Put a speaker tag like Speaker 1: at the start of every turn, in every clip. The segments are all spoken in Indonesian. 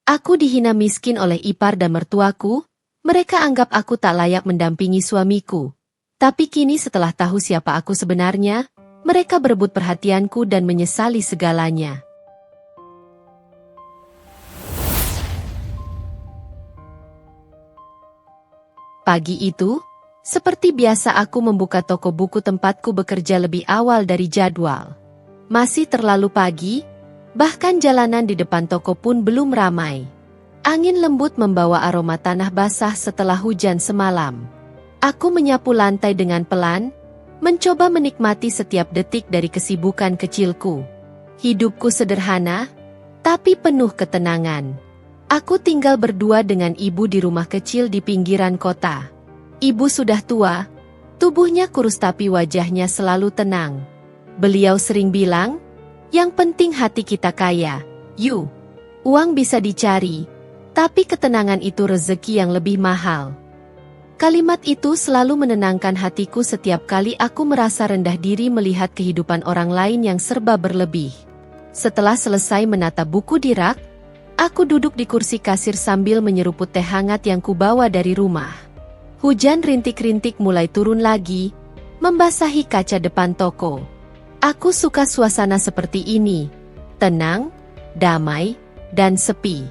Speaker 1: Aku dihina miskin oleh ipar dan mertuaku, mereka anggap aku tak layak mendampingi suamiku. Tapi kini setelah tahu siapa aku sebenarnya, mereka berebut perhatianku dan menyesali segalanya. Pagi itu, seperti biasa aku membuka toko buku tempatku bekerja lebih awal dari jadwal. Masih terlalu pagi, bahkan jalanan di depan toko pun belum ramai. Angin lembut membawa aroma tanah basah setelah hujan semalam. Aku menyapu lantai dengan pelan, mencoba menikmati setiap detik dari kesibukan kecilku. Hidupku sederhana, tapi penuh ketenangan. Aku tinggal berdua dengan ibu di rumah kecil di pinggiran kota. Ibu sudah tua, tubuhnya kurus tapi wajahnya selalu tenang. Beliau sering bilang, yang penting hati kita kaya, yuk. Uang bisa dicari, tapi ketenangan itu rezeki yang lebih mahal. Kalimat itu selalu menenangkan hatiku setiap kali aku merasa rendah diri melihat kehidupan orang lain yang serba berlebih. Setelah selesai menata buku di rak, aku duduk di kursi kasir sambil menyeruput teh hangat yang kubawa dari rumah. Hujan rintik-rintik mulai turun lagi, membasahi kaca depan toko. Aku suka suasana seperti ini, tenang, damai, dan sepi.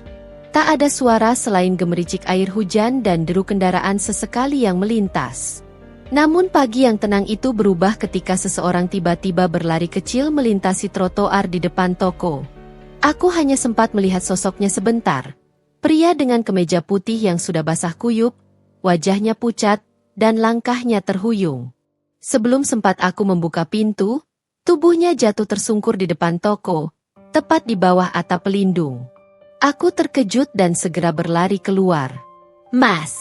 Speaker 1: Tak ada suara selain gemericik air hujan dan deru kendaraan sesekali yang melintas. Namun pagi yang tenang itu berubah ketika seseorang tiba-tiba berlari kecil melintasi trotoar di depan toko. Aku hanya sempat melihat sosoknya sebentar. Pria dengan kemeja putih yang sudah basah kuyup, wajahnya pucat, dan langkahnya terhuyung. Sebelum sempat aku membuka pintu, tubuhnya jatuh tersungkur di depan toko, tepat di bawah atap pelindung. Aku terkejut dan segera berlari keluar. Mas,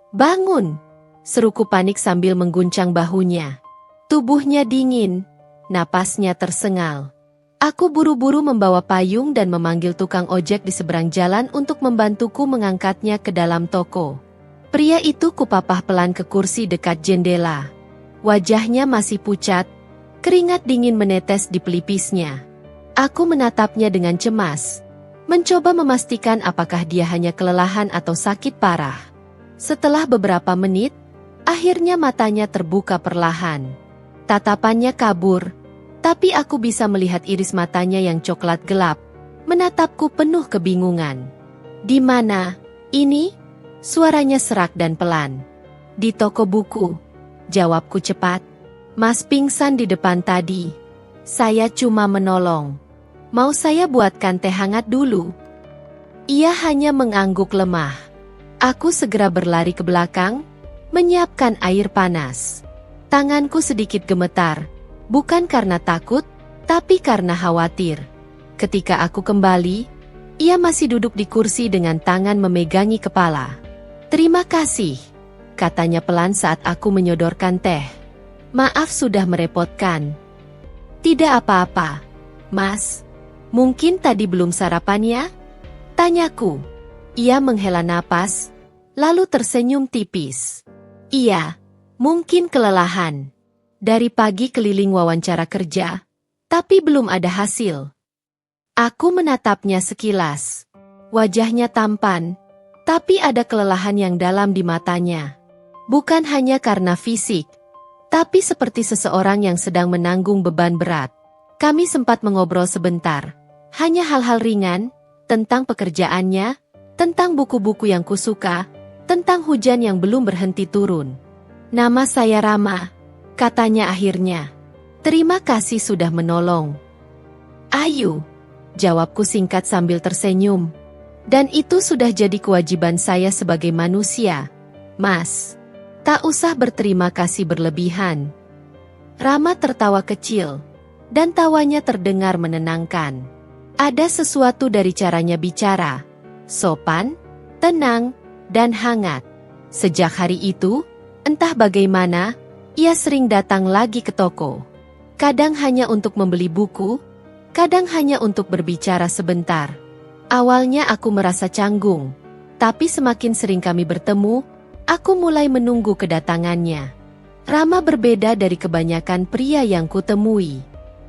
Speaker 1: bangun! Seruku panik sambil mengguncang bahunya. Tubuhnya dingin, napasnya tersengal. Aku buru-buru membawa payung dan memanggil tukang ojek di seberang jalan untuk membantuku mengangkatnya ke dalam toko. Pria itu kupapah pelan ke kursi dekat jendela. Wajahnya masih pucat, keringat dingin menetes di pelipisnya. Aku menatapnya dengan cemas, mencoba memastikan apakah dia hanya kelelahan atau sakit parah. Setelah beberapa menit, akhirnya matanya terbuka perlahan. Tatapannya kabur, tapi aku bisa melihat iris matanya yang coklat gelap, menatapku penuh kebingungan. Di mana? Ini? Suaranya serak dan pelan. Di toko buku, jawabku cepat. Mas pingsan di depan tadi. Saya cuma menolong. Mau saya buatkan teh hangat dulu? Ia hanya mengangguk lemah. Aku segera berlari ke belakang, menyiapkan air panas. Tanganku sedikit gemetar, bukan karena takut, tapi karena khawatir. Ketika aku kembali, ia masih duduk di kursi dengan tangan memegangi kepala. Terima kasih, katanya pelan saat aku menyodorkan teh. Maaf sudah merepotkan. Tidak apa-apa, Mas. Mungkin tadi belum sarapan ya? Tanyaku. Ia menghela napas, lalu tersenyum tipis. Iya, mungkin kelelahan. Dari pagi keliling wawancara kerja, tapi belum ada hasil. Aku menatapnya sekilas. Wajahnya tampan, tapi ada kelelahan yang dalam di matanya. Bukan hanya karena fisik, tapi seperti seseorang yang sedang menanggung beban berat. Kami sempat mengobrol sebentar. Hanya hal-hal ringan, tentang pekerjaannya, tentang buku-buku yang kusuka, tentang hujan yang belum berhenti turun. Nama saya Rama, katanya akhirnya. Terima kasih sudah menolong. Ayu, jawabku singkat sambil tersenyum. Dan itu sudah jadi kewajiban saya sebagai manusia, Mas. Tak usah berterima kasih berlebihan. Rama tertawa kecil, dan tawanya terdengar menenangkan. Ada sesuatu dari caranya bicara, sopan, tenang, dan hangat. Sejak hari itu, entah bagaimana, ia sering datang lagi ke toko. Kadang hanya untuk membeli buku, kadang hanya untuk berbicara sebentar. Awalnya aku merasa canggung, tapi semakin sering kami bertemu, aku mulai menunggu kedatangannya. Rama berbeda dari kebanyakan pria yang kutemui.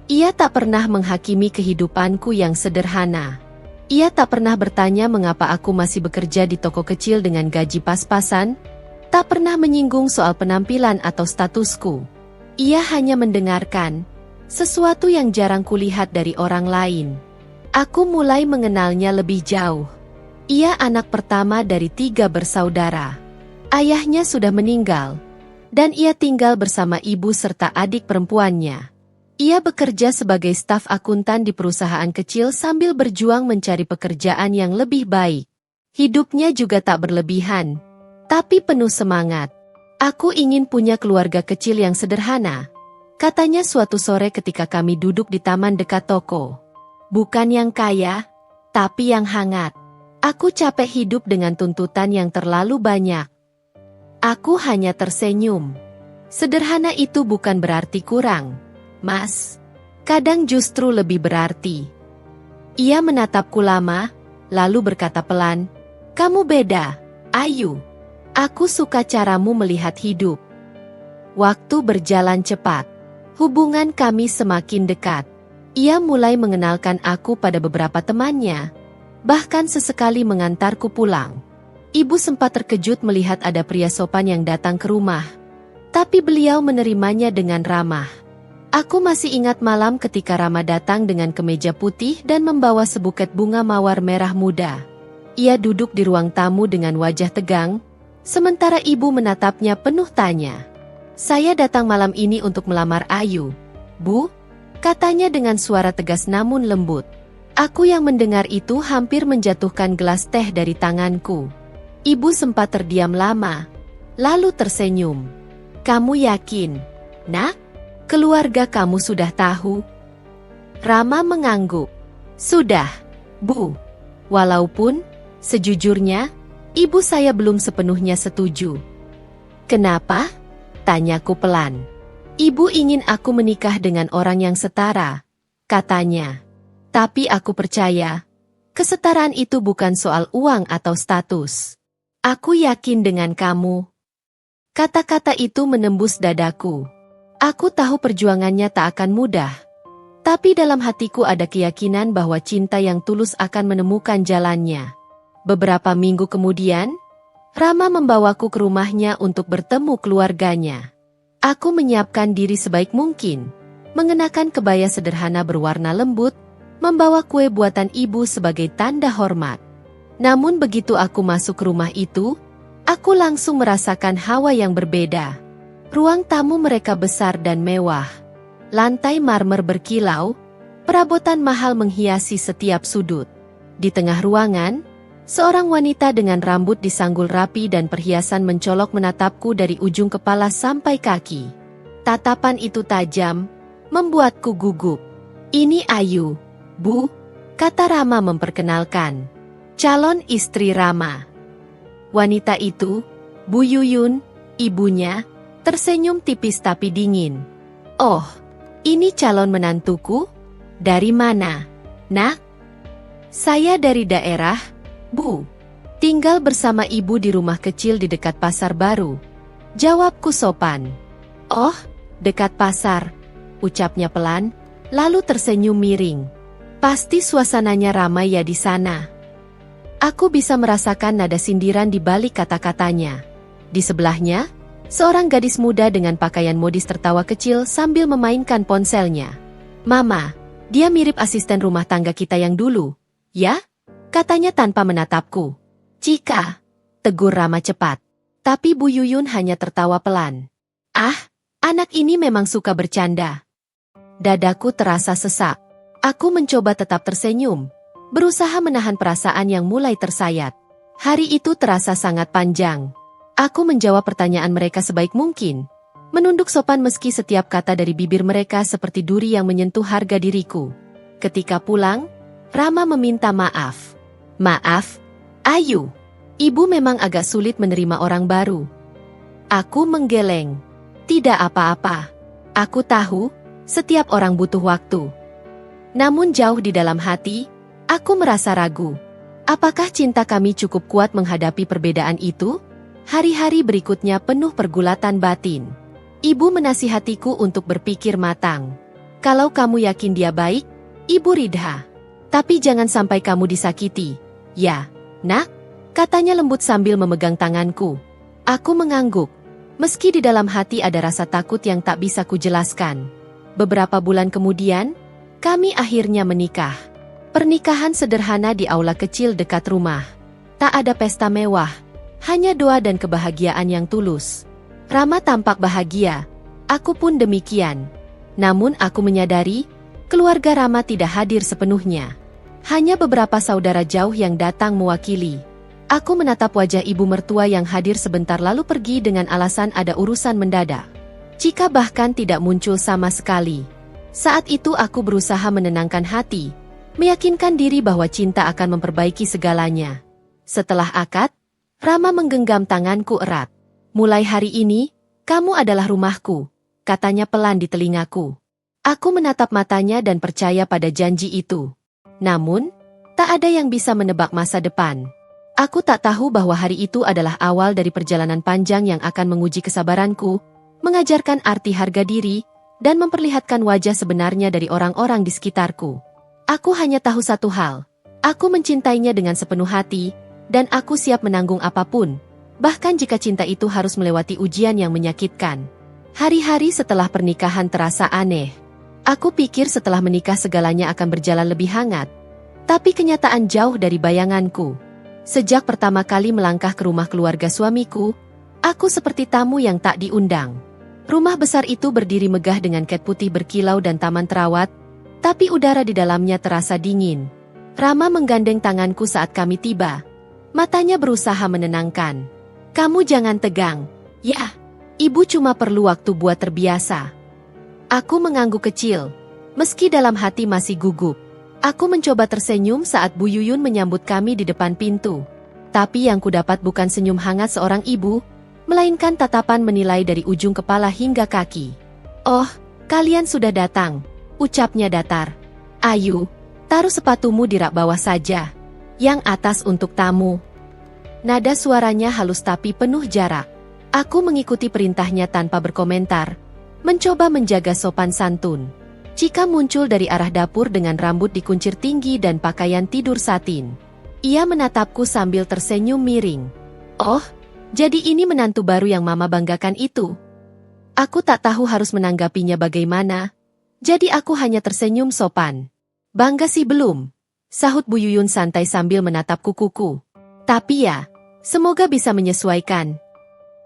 Speaker 1: Ia tak pernah menghakimi kehidupanku yang sederhana. Ia tak pernah bertanya mengapa aku masih bekerja di toko kecil dengan gaji pas-pasan, tak pernah menyinggung soal penampilan atau statusku. Ia hanya mendengarkan, sesuatu yang jarang kulihat dari orang lain. Aku mulai mengenalnya lebih jauh. Ia anak pertama dari 3 bersaudara. Ayahnya sudah meninggal, dan ia tinggal bersama ibu serta adik perempuannya. Ia bekerja sebagai staf akuntan di perusahaan kecil sambil berjuang mencari pekerjaan yang lebih baik. Hidupnya juga tak berlebihan, tapi penuh semangat. Aku ingin punya keluarga kecil yang sederhana, katanya suatu sore ketika kami duduk di taman dekat toko. Bukan yang kaya, tapi yang hangat. Aku capek hidup dengan tuntutan yang terlalu banyak. Aku hanya tersenyum. Sederhana itu bukan berarti kurang, Mas. Kadang justru lebih berarti. Ia menatapku lama, lalu berkata pelan, "Kamu beda, Ayu. Aku suka caramu melihat hidup." Waktu berjalan cepat. Hubungan kami semakin dekat. Ia mulai mengenalkan aku pada beberapa temannya, bahkan sesekali mengantarku pulang. Ibu sempat terkejut melihat ada pria sopan yang datang ke rumah, tapi beliau menerimanya dengan ramah. Aku masih ingat malam ketika Rama datang dengan kemeja putih dan membawa sebuket bunga mawar merah muda. Ia duduk di ruang tamu dengan wajah tegang, sementara ibu menatapnya penuh tanya. "Saya datang malam ini untuk melamar Ayu, Bu," katanya dengan suara tegas namun lembut. Aku yang mendengar itu hampir menjatuhkan gelas teh dari tanganku. Ibu sempat terdiam lama, lalu tersenyum. "Kamu yakin, Nak? Keluarga kamu sudah tahu?" Rama mengangguk. "Sudah, Bu. Walaupun, sejujurnya, ibu saya belum sepenuhnya setuju." "Kenapa?" tanyaku pelan. "Ibu ingin aku menikah dengan orang yang setara," katanya. "Tapi aku percaya, kesetaraan itu bukan soal uang atau status. Aku yakin dengan kamu." Kata-kata itu menembus dadaku. Aku tahu perjuangannya tak akan mudah. Tapi dalam hatiku ada keyakinan bahwa cinta yang tulus akan menemukan jalannya. Beberapa minggu kemudian, Rama membawaku ke rumahnya untuk bertemu keluarganya. Aku menyiapkan diri sebaik mungkin, mengenakan kebaya sederhana berwarna lembut, membawa kue buatan ibu sebagai tanda hormat. Namun begitu aku masuk ke rumah itu, aku langsung merasakan hawa yang berbeda. Ruang tamu mereka besar dan mewah. Lantai marmer berkilau, perabotan mahal menghiasi setiap sudut. Di tengah ruangan, seorang wanita dengan rambut disanggul rapi dan perhiasan mencolok menatapku dari ujung kepala sampai kaki. Tatapan itu tajam, membuatku gugup. "Ini Ayu, Bu," kata Rama memperkenalkan. Calon istri Rama. Wanita itu, Bu Yuyun, ibunya, tersenyum tipis tapi dingin. "Oh, ini calon menantuku? Dari mana, Nak?" "Saya dari daerah, Bu. Tinggal bersama ibu di rumah kecil di dekat pasar baru," jawabku sopan. "Oh, dekat pasar," ucapnya pelan, lalu tersenyum miring. "Pasti suasananya ramai ya di sana." Aku bisa merasakan nada sindiran di balik kata-katanya. Di sebelahnya, seorang gadis muda dengan pakaian modis tertawa kecil sambil memainkan ponselnya. "Mama, dia mirip asisten rumah tangga kita yang dulu, ya?" katanya tanpa menatapku. "Cika," tegur Rama cepat. Tapi Bu Yuyun hanya tertawa pelan. "Ah, anak ini memang suka bercanda." Dadaku terasa sesak. Aku mencoba tetap tersenyum, berusaha menahan perasaan yang mulai tersayat. Hari itu terasa sangat panjang. Aku menjawab pertanyaan mereka sebaik mungkin, menunduk sopan meski setiap kata dari bibir mereka seperti duri yang menyentuh harga diriku. Ketika pulang, Rama meminta maaf. "Maaf, Ayu. Ibu memang agak sulit menerima orang baru." Aku menggeleng. "Tidak apa-apa. Aku tahu, setiap orang butuh waktu." Namun jauh di dalam hati, aku merasa ragu. Apakah cinta kami cukup kuat menghadapi perbedaan itu? Hari-hari berikutnya penuh pergulatan batin. Ibu menasihatiku untuk berpikir matang. "Kalau kamu yakin dia baik, Ibu ridha. Tapi jangan sampai kamu disakiti. Ya, nak? Katanya lembut sambil memegang tanganku. Aku mengangguk. Meski di dalam hati ada rasa takut yang tak bisa kujelaskan. Beberapa bulan kemudian, kami akhirnya menikah. Pernikahan sederhana di aula kecil dekat rumah. Tak ada pesta mewah, hanya doa dan kebahagiaan yang tulus. Rama tampak bahagia, aku pun demikian. Namun aku menyadari, keluarga Rama tidak hadir sepenuhnya. Hanya beberapa saudara jauh yang datang mewakili. Aku menatap wajah ibu mertua yang hadir sebentar lalu pergi dengan alasan ada urusan mendadak. Cika bahkan tidak muncul sama sekali. Saat itu aku berusaha menenangkan hati, meyakinkan diri bahwa cinta akan memperbaiki segalanya. Setelah akad, Rama menggenggam tanganku erat. Mulai hari ini, kamu adalah rumahku, katanya pelan di telingaku. Aku menatap matanya dan percaya pada janji itu. Namun, tak ada yang bisa menebak masa depan. Aku tak tahu bahwa hari itu adalah awal dari perjalanan panjang yang akan menguji kesabaranku, mengajarkan arti harga diri, dan memperlihatkan wajah sebenarnya dari orang-orang di sekitarku. Aku hanya tahu satu hal, aku mencintainya dengan sepenuh hati, dan aku siap menanggung apapun, bahkan jika cinta itu harus melewati ujian yang menyakitkan. Hari-hari setelah pernikahan terasa aneh. Aku pikir setelah menikah segalanya akan berjalan lebih hangat, tapi kenyataan jauh dari bayanganku. Sejak pertama kali melangkah ke rumah keluarga suamiku, aku seperti tamu yang tak diundang. Rumah besar itu berdiri megah dengan cat putih berkilau dan taman terawat, tapi udara di dalamnya terasa dingin. Rama menggandeng tanganku saat kami tiba. Matanya berusaha menenangkan. Kamu jangan tegang. Ya, ibu cuma perlu waktu buat terbiasa. Aku mengangguk kecil, meski dalam hati masih gugup. Aku mencoba tersenyum saat Bu Yuyun menyambut kami di depan pintu. Tapi yang kudapat bukan senyum hangat seorang ibu, melainkan tatapan menilai dari ujung kepala hingga kaki. Oh, kalian sudah datang, ucapnya datar. Ayu, taruh sepatumu di rak bawah saja. Yang atas untuk tamu. Nada suaranya halus tapi penuh jarak. Aku mengikuti perintahnya tanpa berkomentar, mencoba menjaga sopan santun. Cika muncul dari arah dapur dengan rambut dikuncir tinggi dan pakaian tidur satin. Ia menatapku sambil tersenyum miring. Oh, jadi ini menantu baru yang mama banggakan itu. Aku tak tahu harus menanggapinya bagaimana, jadi aku hanya tersenyum sopan. Bangga sih belum, sahut Bu Yuyun santai sambil menatap kukuku. Tapi ya, semoga bisa menyesuaikan.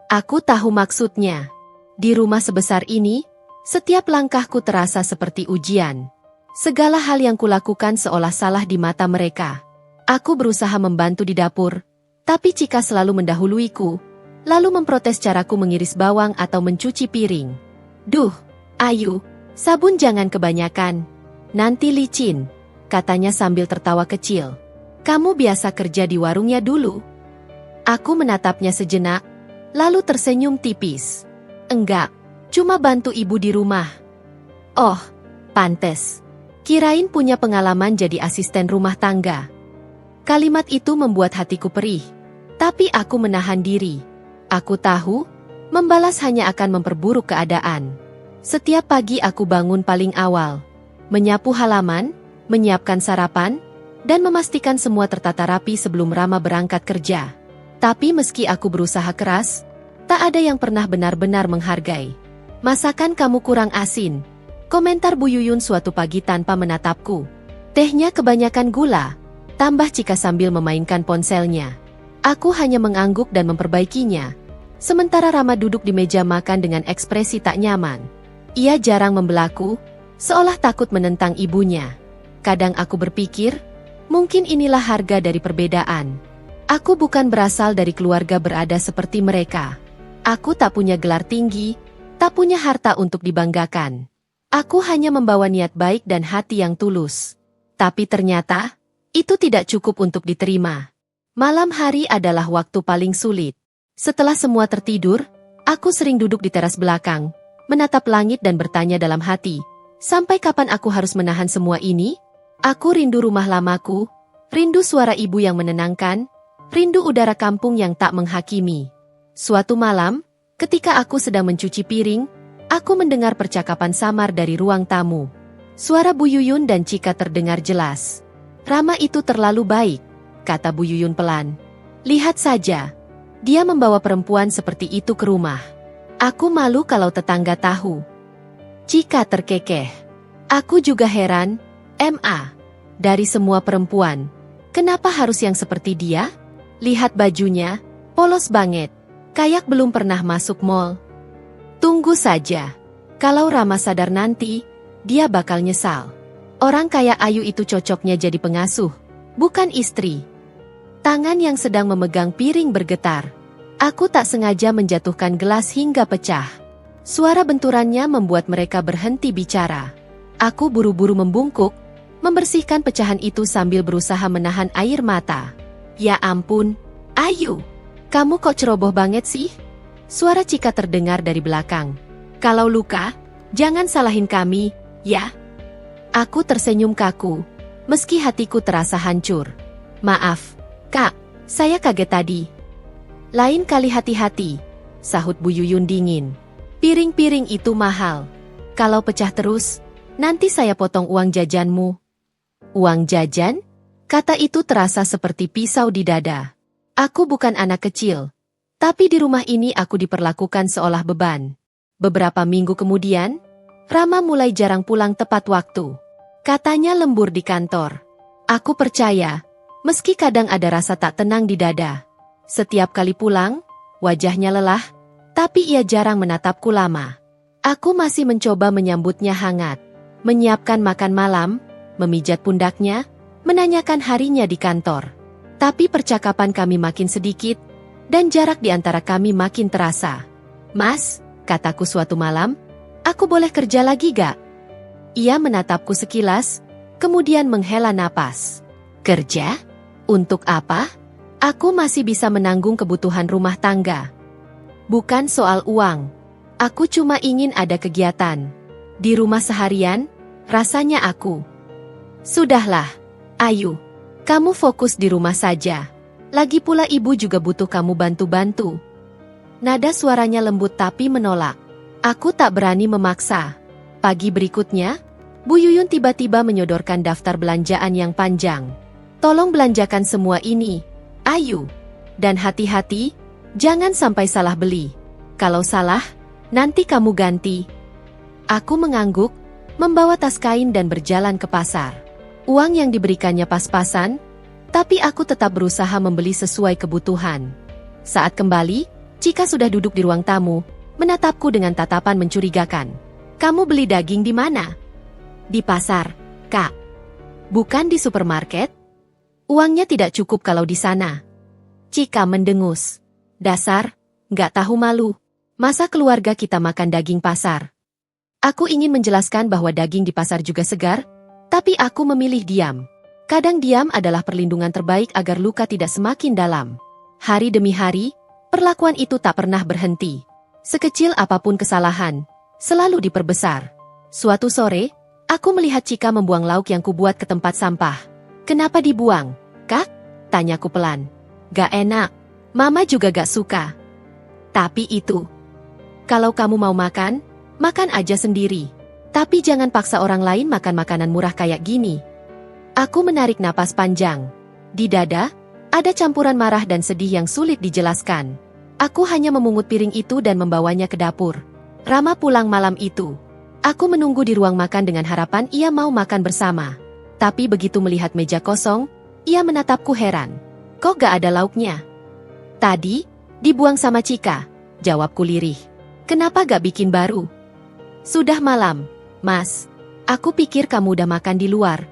Speaker 1: Aku tahu maksudnya. Di rumah sebesar ini, setiap langkahku terasa seperti ujian. Segala hal yang kulakukan seolah salah di mata mereka. Aku berusaha membantu di dapur, tapi Cika selalu mendahuluiku, lalu memprotes caraku mengiris bawang atau mencuci piring. Duh, Ayu, sabun jangan kebanyakan. Nanti licin, katanya sambil tertawa kecil. Kamu biasa kerja di warungnya dulu. Aku menatapnya sejenak, lalu tersenyum tipis. Enggak. Cuma bantu ibu di rumah. Oh, pantes. Kirain punya pengalaman jadi asisten rumah tangga. Kalimat itu membuat hatiku perih. Tapi aku menahan diri. Aku tahu, membalas hanya akan memperburuk keadaan. Setiap pagi aku bangun paling awal. Menyapu halaman, menyiapkan sarapan, dan memastikan semua tertata rapi sebelum Rama berangkat kerja. Tapi meski aku berusaha keras, tak ada yang pernah benar-benar menghargai. Masakan kamu kurang asin, komentar Bu Yuyun suatu pagi tanpa menatapku. Tehnya kebanyakan gula, tambah Cika sambil memainkan ponselnya. Aku hanya mengangguk dan memperbaikinya. Sementara Rama duduk di meja makan dengan ekspresi tak nyaman. Ia jarang membelaku, seolah takut menentang ibunya. Kadang aku berpikir, mungkin inilah harga dari perbedaan. Aku bukan berasal dari keluarga berada seperti mereka. Aku tak punya gelar tinggi, tak punya harta untuk dibanggakan. Aku hanya membawa niat baik dan hati yang tulus. Tapi ternyata, itu tidak cukup untuk diterima. Malam hari adalah waktu paling sulit. Setelah semua tertidur, aku sering duduk di teras belakang, menatap langit dan bertanya dalam hati, sampai kapan aku harus menahan semua ini? Aku rindu rumah lamaku, rindu suara ibu yang menenangkan, rindu udara kampung yang tak menghakimi. Suatu malam, ketika aku sedang mencuci piring, aku mendengar percakapan samar dari ruang tamu. Suara Bu Yuyun dan Cika terdengar jelas. Rama itu terlalu baik, kata Bu Yuyun pelan. Lihat saja, dia membawa perempuan seperti itu ke rumah. Aku malu kalau tetangga tahu. Cika terkekeh. Aku juga heran, Ma. Dari semua perempuan, kenapa harus yang seperti dia? Lihat bajunya, polos banget. Kayak belum pernah masuk mall. Tunggu saja. Kalau Rama sadar nanti, dia bakal nyesal. Orang kayak Ayu itu cocoknya jadi pengasuh, bukan istri. Tangan yang sedang memegang piring bergetar. Aku tak sengaja menjatuhkan gelas hingga pecah. Suara benturannya membuat mereka berhenti bicara. Aku buru-buru membungkuk, membersihkan pecahan itu sambil berusaha menahan air mata. Ya ampun, Ayu, kamu kok ceroboh banget sih? Suara Cika terdengar dari belakang. Kalau luka, jangan salahin kami, ya? Aku tersenyum kaku, meski hatiku terasa hancur. Maaf, Kak, saya kaget tadi. Lain kali hati-hati, sahut Bu Yuyun dingin. Piring-piring itu mahal. Kalau pecah terus, nanti saya potong uang jajanmu. Uang jajan? Kata itu terasa seperti pisau di dada. Aku bukan anak kecil, tapi di rumah ini aku diperlakukan seolah beban. Beberapa minggu kemudian, Rama mulai jarang pulang tepat waktu. Katanya lembur di kantor. Aku percaya, meski kadang ada rasa tak tenang di dada. Setiap kali pulang, wajahnya lelah, tapi ia jarang menatapku lama. Aku masih mencoba menyambutnya hangat, menyiapkan makan malam, memijat pundaknya, menanyakan harinya di kantor. Tapi percakapan kami makin sedikit, dan jarak di antara kami makin terasa. Mas, kataku suatu malam, aku boleh kerja lagi gak? Ia menatapku sekilas, kemudian menghela napas. Kerja? Untuk apa? Aku masih bisa menanggung kebutuhan rumah tangga. Bukan soal uang. Aku cuma ingin ada kegiatan. Di rumah seharian, rasanya aku. Sudahlah, Ayu. Kamu fokus di rumah saja. Lagi pula ibu juga butuh kamu bantu-bantu. Nada suaranya lembut tapi menolak. Aku tak berani memaksa. Pagi berikutnya, Bu Yuyun tiba-tiba menyodorkan daftar belanjaan yang panjang. Tolong belanjakan semua ini, Ayu. Dan hati-hati, jangan sampai salah beli. Kalau salah, nanti kamu ganti. Aku mengangguk, membawa tas kain dan berjalan ke pasar. Uang yang diberikannya pas-pasan, tapi aku tetap berusaha membeli sesuai kebutuhan. Saat kembali, Cika sudah duduk di ruang tamu, menatapku dengan tatapan mencurigakan. Kamu beli daging di mana? Di pasar, Kak. Bukan di supermarket? Uangnya tidak cukup kalau di sana. Cika mendengus. Dasar, nggak tahu malu. Masa keluarga kita makan daging pasar? Aku ingin menjelaskan bahwa daging di pasar juga segar, tapi aku memilih diam. Kadang diam adalah perlindungan terbaik agar luka tidak semakin dalam. Hari demi hari, perlakuan itu tak pernah berhenti. Sekecil apapun kesalahan, selalu diperbesar. Suatu sore, aku melihat Cika membuang lauk yang kubuat ke tempat sampah. Kenapa dibuang, Kak? Tanyaku pelan. Gak enak. Mama juga gak suka. Tapi itu. Kalau kamu mau makan, makan aja sendiri. Tapi jangan paksa orang lain makan makanan murah kayak gini. Aku menarik napas panjang. Di dada, ada campuran marah dan sedih yang sulit dijelaskan. Aku hanya memungut piring itu dan membawanya ke dapur. Rama pulang malam itu. Aku menunggu di ruang makan dengan harapan ia mau makan bersama. Tapi begitu melihat meja kosong, ia menatapku heran. Kok gak ada lauknya? Tadi, dibuang sama Cika, jawabku lirih. Kenapa gak bikin baru? Sudah malam, Mas. Aku pikir kamu udah makan di luar.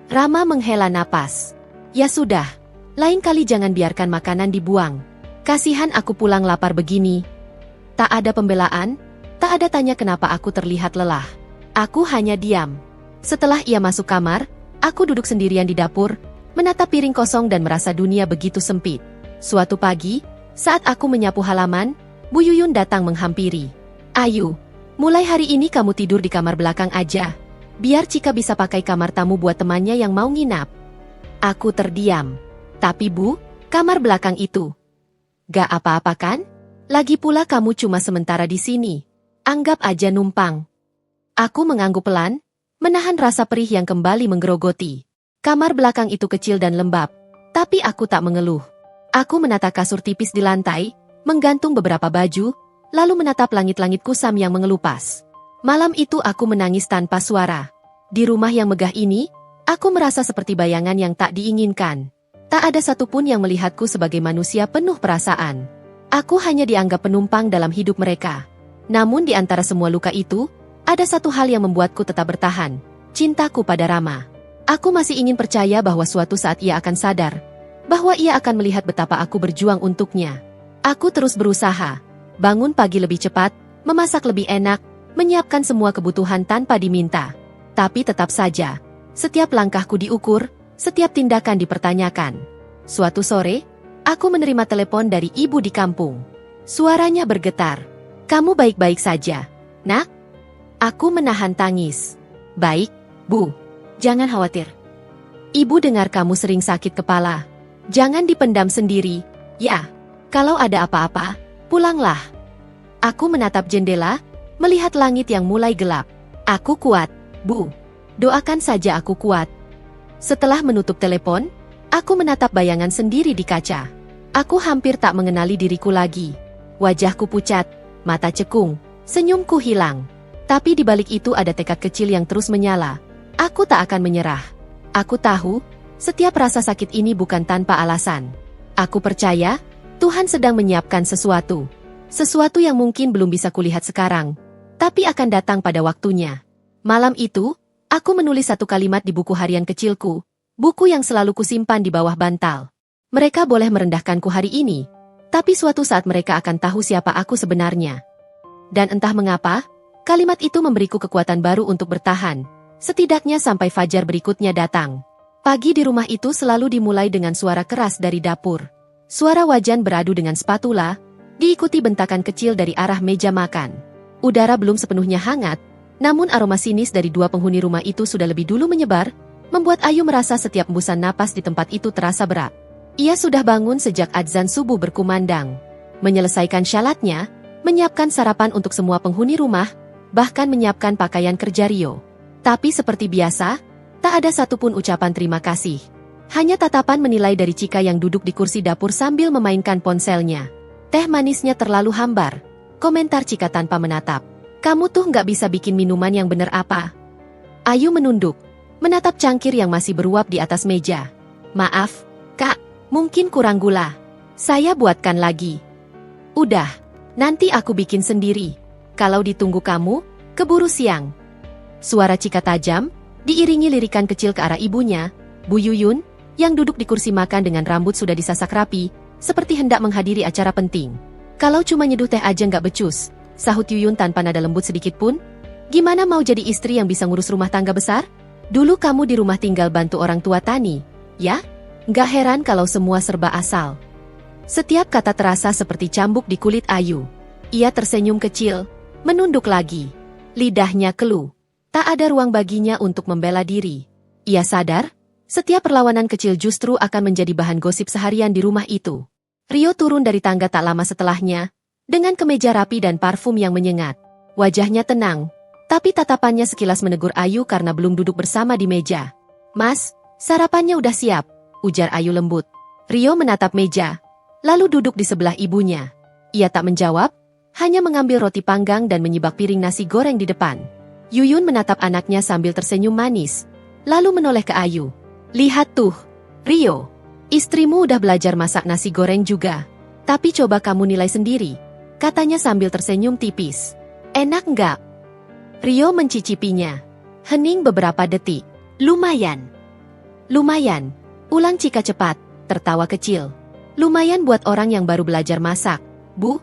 Speaker 1: Rama menghela napas. Ya sudah, lain kali jangan biarkan makanan dibuang. Kasihan aku pulang lapar begini. Tak ada pembelaan, tak ada tanya kenapa aku terlihat lelah. Aku hanya diam. Setelah ia masuk kamar, aku duduk sendirian di dapur, menatap piring kosong dan merasa dunia begitu sempit. Suatu pagi, saat aku menyapu halaman, Bu Yuyun datang menghampiri. Ayu, mulai hari ini kamu tidur di kamar belakang aja. Biar Cika bisa pakai kamar tamu buat temannya yang mau nginap. Aku terdiam. Tapi Bu, kamar belakang itu gak apa-apa kan? Lagi pula kamu cuma sementara di sini. Anggap aja numpang. Aku mengangguk pelan, menahan rasa perih yang kembali menggerogoti. Kamar belakang itu kecil dan lembab, tapi aku tak mengeluh. Aku menata kasur tipis di lantai, menggantung beberapa baju, lalu menatap langit-langit kusam yang mengelupas. Malam itu aku menangis tanpa suara. Di rumah yang megah ini, aku merasa seperti bayangan yang tak diinginkan. Tak ada satupun yang melihatku sebagai manusia penuh perasaan. Aku hanya dianggap penumpang dalam hidup mereka. Namun di antara semua luka itu, ada satu hal yang membuatku tetap bertahan. Cintaku pada Rama. Aku masih ingin percaya bahwa suatu saat ia akan sadar, bahwa ia akan melihat betapa aku berjuang untuknya. Aku terus berusaha, bangun pagi lebih cepat, memasak lebih enak, menyiapkan semua kebutuhan tanpa diminta. Tapi tetap saja, setiap langkahku diukur, setiap tindakan dipertanyakan. Suatu sore, aku menerima telepon dari ibu di kampung. Suaranya bergetar. "Kamu baik-baik saja, Nak?" Aku menahan tangis. "Baik, Bu. Jangan khawatir. Ibu dengar kamu sering sakit kepala. Jangan dipendam sendiri, ya. Kalau ada apa-apa, pulanglah." Aku menatap jendela, melihat langit yang mulai gelap. "Aku kuat, Bu. Doakan saja aku kuat." Setelah menutup telepon, aku menatap bayangan sendiri di kaca. Aku hampir tak mengenali diriku lagi. Wajahku pucat, mata cekung, senyumku hilang. Tapi di balik itu ada tekad kecil yang terus menyala. Aku tak akan menyerah. Aku tahu, setiap rasa sakit ini bukan tanpa alasan. Aku percaya, Tuhan sedang menyiapkan sesuatu. Sesuatu yang mungkin belum bisa kulihat sekarang, tapi akan datang pada waktunya. Malam itu, aku menulis satu kalimat di buku harian kecilku, buku yang selalu kusimpan di bawah bantal. Mereka boleh merendahkanku hari ini, tapi suatu saat mereka akan tahu siapa aku sebenarnya. Dan entah mengapa, kalimat itu memberiku kekuatan baru untuk bertahan, setidaknya sampai fajar berikutnya datang. Pagi di rumah itu selalu dimulai dengan suara keras dari dapur. Suara wajan beradu dengan spatula, diikuti bentakan kecil dari arah meja makan. Udara belum sepenuhnya hangat, namun aroma sinis dari dua penghuni rumah itu sudah lebih dulu menyebar, membuat Ayu merasa setiap hembusan napas di tempat itu terasa berat. Ia sudah bangun sejak adzan subuh berkumandang. Menyelesaikan syalatnya, menyiapkan sarapan untuk semua penghuni rumah, bahkan menyiapkan pakaian kerja Rio. Tapi seperti biasa, tak ada satupun ucapan terima kasih. Hanya tatapan menilai dari Cika yang duduk di kursi dapur sambil memainkan ponselnya. "Teh manisnya terlalu hambar," komentar Cika tanpa menatap. "Kamu tuh nggak bisa bikin minuman yang bener apa?" Ayu menunduk, menatap cangkir yang masih beruap di atas meja. "Maaf, Kak, mungkin kurang gula. Saya buatkan lagi." "Udah, nanti aku bikin sendiri. Kalau ditunggu kamu, keburu siang." Suara Cika tajam, diiringi lirikan kecil ke arah ibunya, Bu Yuyun, yang duduk di kursi makan dengan rambut sudah disasak rapi, seperti hendak menghadiri acara penting. "Kalau cuma nyeduh teh aja nggak becus," sahut Yuyun tanpa nada lembut sedikit pun. "Gimana mau jadi istri yang bisa ngurus rumah tangga besar? Dulu kamu di rumah tinggal bantu orang tua tani, ya? Nggak heran kalau semua serba asal." Setiap kata terasa seperti cambuk di kulit Ayu. Ia tersenyum kecil, menunduk lagi. Lidahnya keluh. Tak ada ruang baginya untuk membela diri. Ia sadar, setiap perlawanan kecil justru akan menjadi bahan gosip seharian di rumah itu. Rio turun dari tangga tak lama setelahnya, dengan kemeja rapi dan parfum yang menyengat. Wajahnya tenang, tapi tatapannya sekilas menegur Ayu karena belum duduk bersama di meja. "Mas, sarapannya udah siap," ujar Ayu lembut. Rio menatap meja, lalu duduk di sebelah ibunya. Ia tak menjawab, hanya mengambil roti panggang dan menyibak piring nasi goreng di depan. Yuyun menatap anaknya sambil tersenyum manis, lalu menoleh ke Ayu. "Lihat tuh, Rio, istrimu udah belajar masak nasi goreng juga. Tapi coba kamu nilai sendiri," katanya sambil tersenyum tipis. "Enak nggak?" Rio mencicipinya. Hening beberapa detik. "Lumayan." "Lumayan," ulang Cika cepat, tertawa kecil. "Lumayan buat orang yang baru belajar masak, Bu."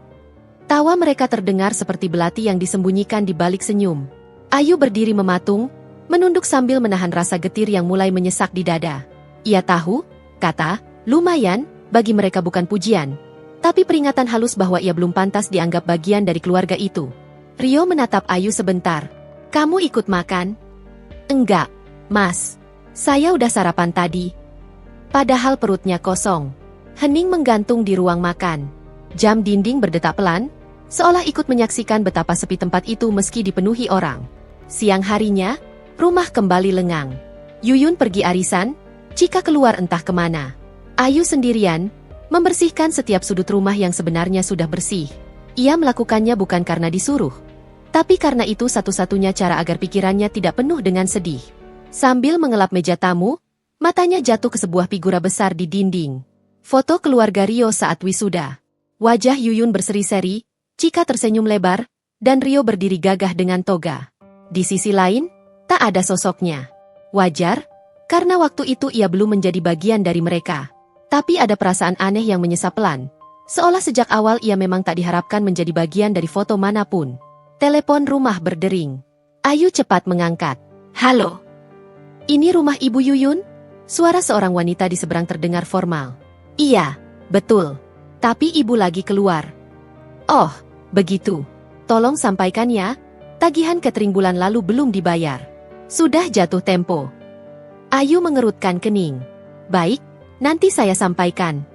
Speaker 1: Tawa mereka terdengar seperti belati yang disembunyikan di balik senyum. Ayu berdiri mematung, menunduk sambil menahan rasa getir yang mulai menyesak di dada. Ia tahu, kata, "lumayan," bagi mereka bukan pujian, tapi peringatan halus bahwa ia belum pantas dianggap bagian dari keluarga itu. Rio menatap Ayu sebentar. "Kamu ikut makan?" "Enggak, Mas. Saya udah sarapan tadi." Padahal perutnya kosong. Hening menggantung di ruang makan. Jam dinding berdetak pelan, seolah ikut menyaksikan betapa sepi tempat itu meski dipenuhi orang. Siang harinya, rumah kembali lengang. Yuyun pergi arisan, Cika keluar entah kemana. Ayu sendirian, membersihkan setiap sudut rumah yang sebenarnya sudah bersih. Ia melakukannya bukan karena disuruh, tapi karena itu satu-satunya cara agar pikirannya tidak penuh dengan sedih. Sambil mengelap meja tamu, matanya jatuh ke sebuah figura besar di dinding. Foto keluarga Rio saat wisuda. Wajah Yuyun berseri-seri, Cika tersenyum lebar, dan Rio berdiri gagah dengan toga. Di sisi lain, tak ada sosoknya. Wajar, karena waktu itu ia belum menjadi bagian dari mereka. Tapi ada perasaan aneh yang menyesap pelan. Seolah sejak awal ia memang tak diharapkan menjadi bagian dari foto manapun. Telepon rumah berdering. Ayu cepat mengangkat. Halo. Ini rumah Ibu Yuyun? Suara seorang wanita di seberang terdengar formal. Iya, betul. Tapi ibu lagi keluar. Oh, begitu. Tolong sampaikan ya, tagihan catering bulan lalu belum dibayar. Sudah jatuh tempo. Ayu mengerutkan kening. Baik, nanti saya sampaikan.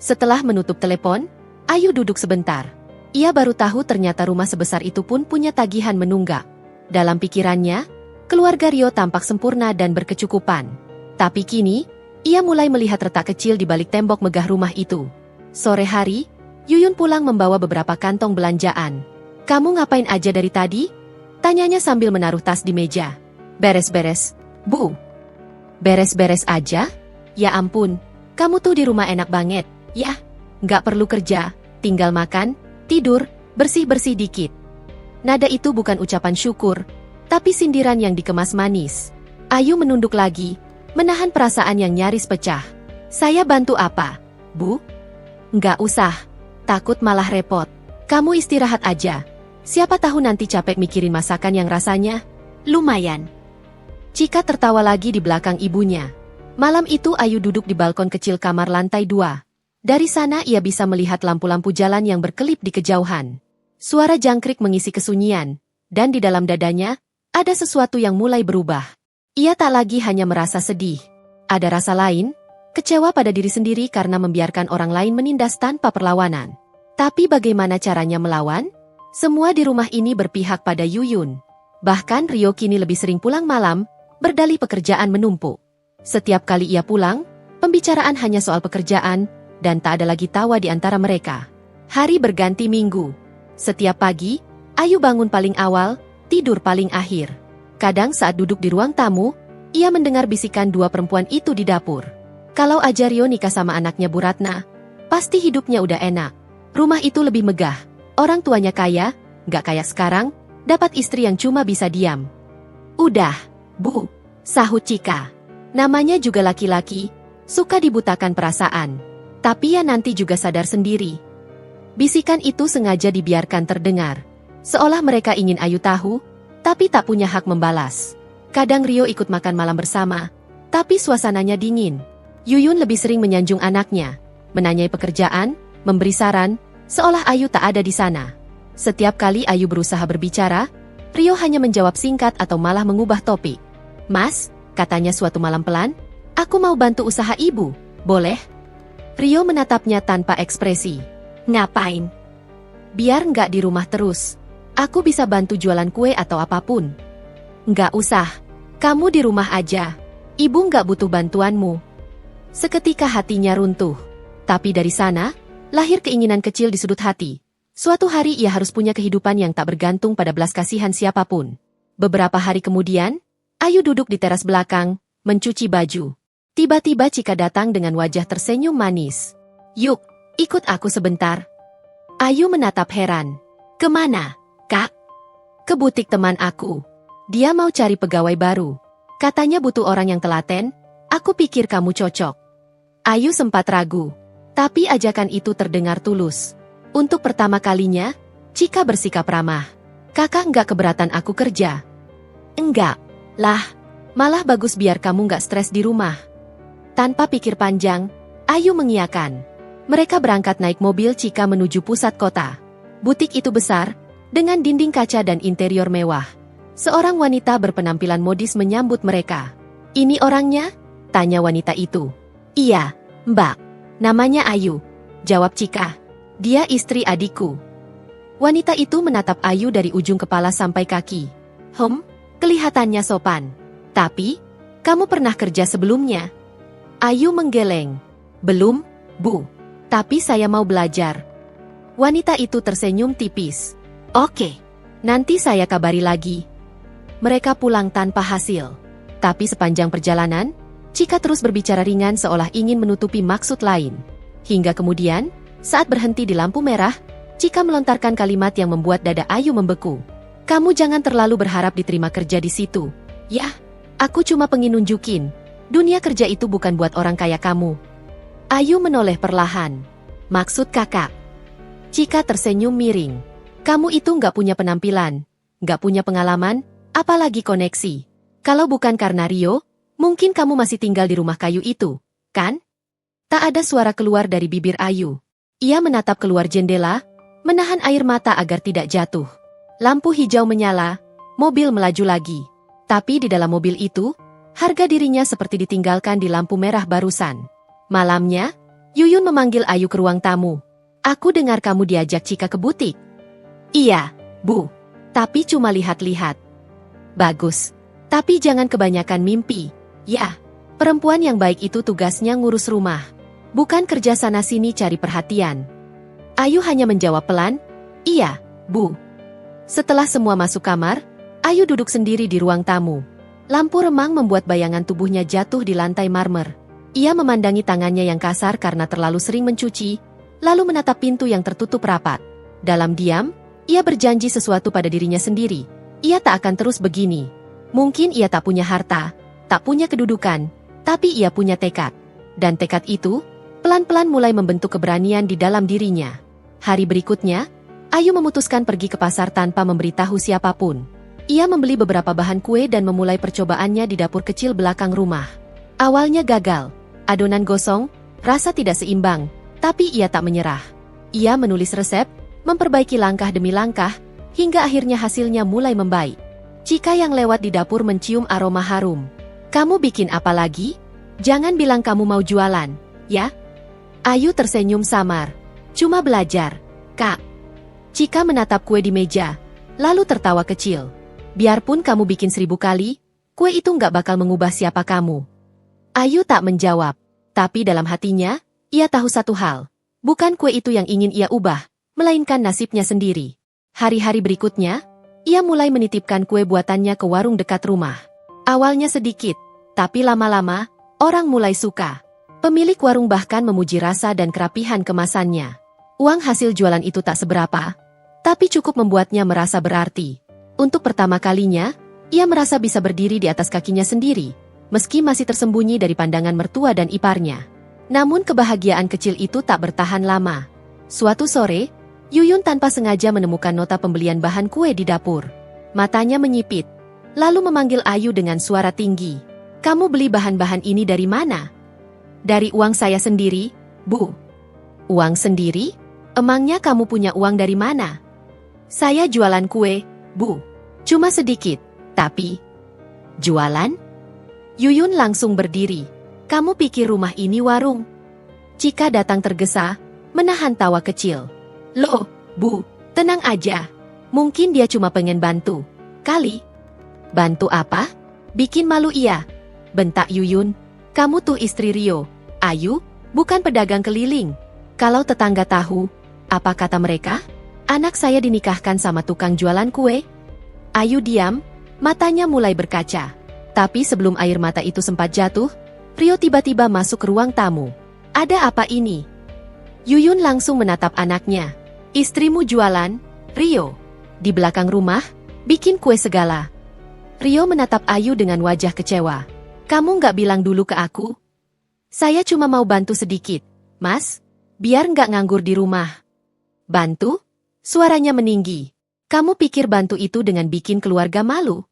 Speaker 1: Setelah menutup telepon, Ayu duduk sebentar. Ia baru tahu ternyata rumah sebesar itu pun punya tagihan menunggak. Dalam pikirannya, keluarga Rio tampak sempurna dan berkecukupan. Tapi kini, ia mulai melihat retak kecil di balik tembok megah rumah itu. Sore hari, Yuyun pulang membawa beberapa kantong belanjaan. Kamu ngapain aja dari tadi? Tanyanya sambil menaruh tas di meja. Beres-beres, Bu. Beres-beres aja? Ya ampun, kamu tuh di rumah enak banget, ya? Nggak perlu kerja, tinggal makan, tidur, bersih-bersih dikit. Nada itu bukan ucapan syukur, tapi sindiran yang dikemas manis. Ayu menunduk lagi, menahan perasaan yang nyaris pecah. Saya bantu apa, Bu? Nggak usah, takut malah repot. Kamu istirahat aja. Siapa tahu nanti capek mikirin masakan yang rasanya lumayan. Cika tertawa lagi di belakang ibunya. Malam itu Ayu duduk di balkon kecil kamar lantai 2. Dari sana ia bisa melihat lampu-lampu jalan yang berkelip di kejauhan. Suara jangkrik mengisi kesunyian, dan di dalam dadanya, ada sesuatu yang mulai berubah. Ia tak lagi hanya merasa sedih. Ada rasa lain, kecewa pada diri sendiri karena membiarkan orang lain menindas tanpa perlawanan. Tapi bagaimana caranya melawan? Semua di rumah ini berpihak pada Yuyun. Bahkan Rio kini lebih sering pulang malam, berdalih pekerjaan menumpuk. Setiap kali ia pulang, pembicaraan hanya soal pekerjaan, dan tak ada lagi tawa di antara mereka. Hari berganti minggu. Setiap pagi, Ayu bangun paling awal, tidur paling akhir. Kadang saat duduk di ruang tamu, ia mendengar bisikan dua perempuan itu di dapur. Kalau aja Rio nikah sama anaknya Bu Ratna, pasti hidupnya udah enak. Rumah itu lebih megah, orang tuanya kaya, gak kayak sekarang, dapat istri yang cuma bisa diam. Udah, Bu, sahut Cika. Namanya juga laki-laki, suka dibutakan perasaan. Tapi ya nanti juga sadar sendiri. Bisikan itu sengaja dibiarkan terdengar. Seolah mereka ingin Ayu tahu, tapi tak punya hak membalas. Kadang Rio ikut makan malam bersama, tapi suasananya dingin. Yuyun lebih sering menyanjung anaknya, menanyai pekerjaan, memberi saran, seolah Ayu tak ada di sana. Setiap kali Ayu berusaha berbicara, Rio hanya menjawab singkat atau malah mengubah topik. Mas, katanya suatu malam pelan, aku mau bantu usaha ibu, boleh? Rio menatapnya tanpa ekspresi. Ngapain? Biar nggak di rumah terus. Aku bisa bantu jualan kue atau apapun. Nggak usah, kamu di rumah aja. Ibu nggak butuh bantuanmu. Seketika hatinya runtuh. Tapi dari sana, lahir keinginan kecil di sudut hati. Suatu hari ia harus punya kehidupan yang tak bergantung pada belas kasihan siapapun. Beberapa hari kemudian, Ayu duduk di teras belakang, mencuci baju. Tiba-tiba Cika datang dengan wajah tersenyum manis. Yuk, ikut aku sebentar. Ayu menatap heran. Kemana, Kak? Ke butik teman aku. Dia mau cari pegawai baru. Katanya butuh orang yang telaten, aku pikir kamu cocok. Ayu sempat ragu, tapi ajakan itu terdengar tulus. Untuk pertama kalinya, Cika bersikap ramah. Kakak nggak keberatan aku kerja? Enggak, lah, malah bagus biar kamu nggak stres di rumah. Tanpa pikir panjang, Ayu mengiyakan. Mereka berangkat naik mobil Cika menuju pusat kota. Butik itu besar, dengan dinding kaca dan interior mewah. Seorang wanita berpenampilan modis menyambut mereka. Ini orangnya? Tanya wanita itu. Iya, Mbak. Namanya Ayu, jawab Cika. Dia istri adikku. Wanita itu menatap Ayu dari ujung kepala sampai kaki. Kelihatannya sopan. Tapi, kamu pernah kerja sebelumnya? Ayu menggeleng. Belum, Bu. Tapi saya mau belajar. Wanita itu tersenyum tipis. Oke, nanti saya kabari lagi. Mereka pulang tanpa hasil. Tapi sepanjang perjalanan, Chika terus berbicara ringan seolah ingin menutupi maksud lain. Hingga kemudian, saat berhenti di lampu merah, Chika melontarkan kalimat yang membuat dada Ayu membeku. Kamu jangan terlalu berharap diterima kerja di situ. Yah, aku cuma pengen nunjukin. Dunia kerja itu bukan buat orang kaya kamu. Ayu menoleh perlahan. Maksud kakak? Chika tersenyum miring. Kamu itu nggak punya penampilan, nggak punya pengalaman, apalagi koneksi. Kalau bukan karena Rio, mungkin kamu masih tinggal di rumah kayu itu, kan? Tak ada suara keluar dari bibir Ayu. Ia menatap keluar jendela, menahan air mata agar tidak jatuh. Lampu hijau menyala, mobil melaju lagi. Tapi di dalam mobil itu, harga dirinya seperti ditinggalkan di lampu merah barusan. Malamnya, Yuyun memanggil Ayu ke ruang tamu. Aku dengar kamu diajak Chika ke butik. Iya, Bu. Tapi cuma lihat-lihat. Bagus. Tapi jangan kebanyakan mimpi. Ya, perempuan yang baik itu tugasnya ngurus rumah. Bukan kerja sana-sini cari perhatian. Ayu hanya menjawab pelan, iya, Bu. Setelah semua masuk kamar, Ayu duduk sendiri di ruang tamu. Lampu remang membuat bayangan tubuhnya jatuh di lantai marmer. Ia memandangi tangannya yang kasar karena terlalu sering mencuci, lalu menatap pintu yang tertutup rapat. Dalam diam, ia berjanji sesuatu pada dirinya sendiri. Ia tak akan terus begini. Mungkin ia tak punya harta, tak punya kedudukan, tapi ia punya tekad. Dan tekad itu, pelan-pelan mulai membentuk keberanian di dalam dirinya. Hari berikutnya, Ayu memutuskan pergi ke pasar tanpa memberitahu siapapun. Ia membeli beberapa bahan kue dan memulai percobaannya di dapur kecil belakang rumah. Awalnya gagal. Adonan gosong, rasa tidak seimbang, tapi ia tak menyerah. Ia menulis resep, memperbaiki langkah demi langkah, hingga akhirnya hasilnya mulai membaik. Chika yang lewat di dapur mencium aroma harum. Kamu bikin apa lagi? Jangan bilang kamu mau jualan, ya? Ayu tersenyum samar. Cuma belajar, Kak. Chika menatap kue di meja, lalu tertawa kecil. Biarpun kamu bikin 1000 kali, kue itu nggak bakal mengubah siapa kamu. Ayu tak menjawab, tapi dalam hatinya, ia tahu satu hal. Bukan kue itu yang ingin ia ubah, melainkan nasibnya sendiri. Hari-hari berikutnya, ia mulai menitipkan kue buatannya ke warung dekat rumah. Awalnya sedikit, tapi lama-lama, orang mulai suka. Pemilik warung bahkan memuji rasa dan kerapihan kemasannya. Uang hasil jualan itu tak seberapa, tapi cukup membuatnya merasa berarti. Untuk pertama kalinya, ia merasa bisa berdiri di atas kakinya sendiri, meski masih tersembunyi dari pandangan mertua dan iparnya. Namun kebahagiaan kecil itu tak bertahan lama. Suatu sore, Yuyun tanpa sengaja menemukan nota pembelian bahan kue di dapur. Matanya menyipit, lalu memanggil Ayu dengan suara tinggi. Kamu beli bahan-bahan ini dari mana? Dari uang saya sendiri, Bu. Uang sendiri? Emangnya kamu punya uang dari mana? Saya jualan kue, Bu. Cuma sedikit, tapi... Jualan? Yuyun langsung berdiri. Kamu pikir rumah ini warung? Chika datang tergesa, menahan tawa kecil. Loh, Bu, tenang aja. Mungkin dia cuma pengen bantu. Kali. Bantu apa? Bikin malu iya. Bentak Yuyun. Kamu tuh istri Rio. Ayu, bukan pedagang keliling. Kalau tetangga tahu, apa kata mereka? Anak saya dinikahkan sama tukang jualan kue. Ayu diam, matanya mulai berkaca. Tapi sebelum air mata itu sempat jatuh, Rio tiba-tiba masuk ke ruang tamu. Ada apa ini? Yuyun langsung menatap anaknya. Istrimu jualan, Rio. Di belakang rumah, bikin kue segala. Rio menatap Ayu dengan wajah kecewa. Kamu nggak bilang dulu ke aku? Saya cuma mau bantu sedikit, Mas. Biar nggak nganggur di rumah. Bantu? Suaranya meninggi. Kamu pikir bantu itu dengan bikin keluarga malu?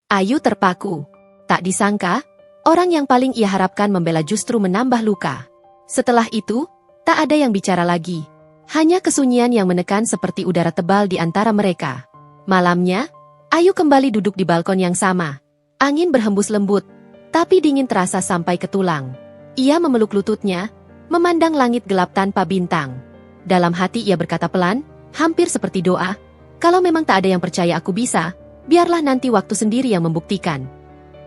Speaker 1: Ayu terpaku. Tak disangka, orang yang paling ia harapkan membela justru menambah luka. Setelah itu, tak ada yang bicara lagi. Hanya kesunyian yang menekan seperti udara tebal di antara mereka. Malamnya, Ayu kembali duduk di balkon yang sama. Angin berhembus lembut, tapi dingin terasa sampai ke tulang. Ia memeluk lututnya, memandang langit gelap tanpa bintang. Dalam hati ia berkata pelan, hampir seperti doa, kalau memang tak ada yang percaya aku bisa, biarlah nanti waktu sendiri yang membuktikan.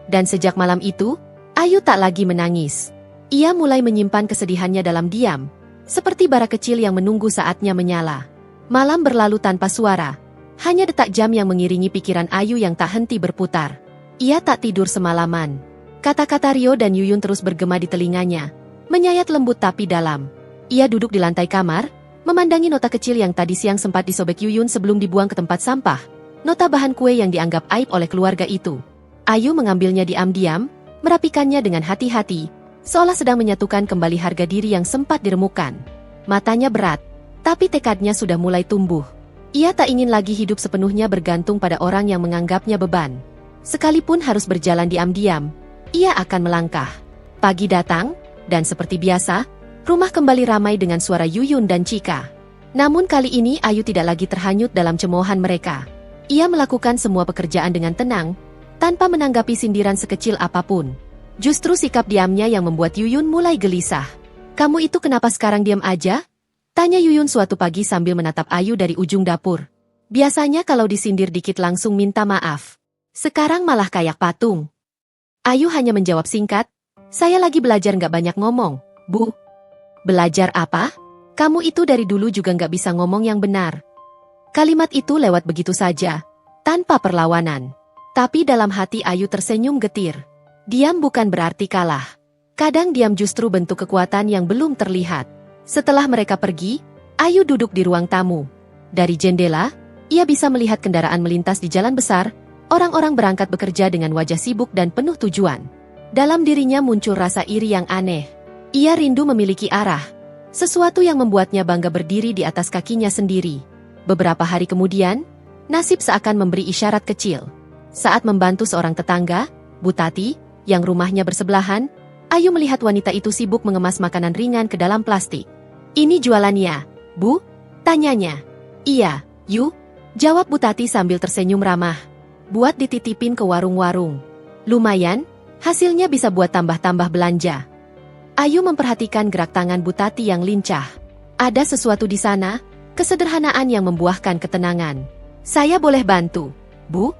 Speaker 1: Dan sejak malam itu, Ayu tak lagi menangis. Ia mulai menyimpan kesedihannya dalam diam, seperti bara kecil yang menunggu saatnya menyala. Malam berlalu tanpa suara, hanya detak jam yang mengiringi pikiran Ayu yang tak henti berputar. Ia tak tidur semalaman. Kata-kata Rio dan Yuyun terus bergema di telinganya, menyayat lembut tapi dalam. Ia duduk di lantai kamar, memandangi nota kecil yang tadi siang sempat disobek Yuyun sebelum dibuang ke tempat sampah. Nota bahan kue yang dianggap aib oleh keluarga itu. Ayu mengambilnya diam-diam, merapikannya dengan hati-hati, seolah sedang menyatukan kembali harga diri yang sempat diremukkan. Matanya berat, tapi tekadnya sudah mulai tumbuh. Ia tak ingin lagi hidup sepenuhnya bergantung pada orang yang menganggapnya beban. Sekalipun harus berjalan diam-diam, ia akan melangkah. Pagi datang, dan seperti biasa, rumah kembali ramai dengan suara Yuyun dan Chika. Namun kali ini Ayu tidak lagi terhanyut dalam cemoohan mereka. Ia melakukan semua pekerjaan dengan tenang, tanpa menanggapi sindiran sekecil apapun. Justru sikap diamnya yang membuat Yuyun mulai gelisah. "Kamu itu kenapa sekarang diam aja?" tanya Yuyun suatu pagi sambil menatap Ayu dari ujung dapur. Biasanya kalau disindir dikit langsung minta maaf. Sekarang malah kayak patung. Ayu hanya menjawab singkat, "Saya lagi belajar nggak banyak ngomong, Bu." "Belajar apa? Kamu itu dari dulu juga nggak bisa ngomong yang benar." Kalimat itu lewat begitu saja, tanpa perlawanan. Tapi dalam hati Ayu tersenyum getir. Diam bukan berarti kalah. Kadang diam justru bentuk kekuatan yang belum terlihat. Setelah mereka pergi, Ayu duduk di ruang tamu. Dari jendela, ia bisa melihat kendaraan melintas di jalan besar, orang-orang berangkat bekerja dengan wajah sibuk dan penuh tujuan. Dalam dirinya muncul rasa iri yang aneh. Ia rindu memiliki arah, sesuatu yang membuatnya bangga berdiri di atas kakinya sendiri. Beberapa hari kemudian, nasib seakan memberi isyarat kecil. Saat membantu seorang tetangga, Bu Tati, yang rumahnya bersebelahan, Ayu melihat wanita itu sibuk mengemas makanan ringan ke dalam plastik. "Ini jualannya, Bu?" tanyanya. "Iya, Yu," jawab Bu Tati sambil tersenyum ramah. "Buat dititipin ke warung-warung. Lumayan, hasilnya bisa buat tambah-tambah belanja." Ayu memperhatikan gerak tangan Bu Tati yang lincah. Ada sesuatu di sana, kesederhanaan yang membuahkan ketenangan. "Saya boleh bantu, Bu?"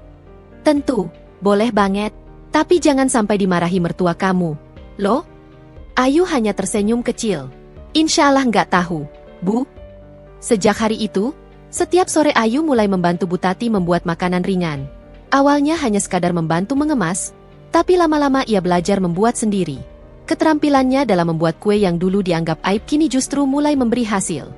Speaker 1: "Tentu, boleh banget. Tapi jangan sampai dimarahi mertua kamu." "Loh?" Ayu hanya tersenyum kecil. "Insya Allah nggak tahu, Bu." Sejak hari itu, setiap sore Ayu mulai membantu Bu Tati membuat makanan ringan. Awalnya hanya sekadar membantu mengemas, tapi lama-lama ia belajar membuat sendiri. Keterampilannya dalam membuat kue yang dulu dianggap aib kini justru mulai memberi hasil.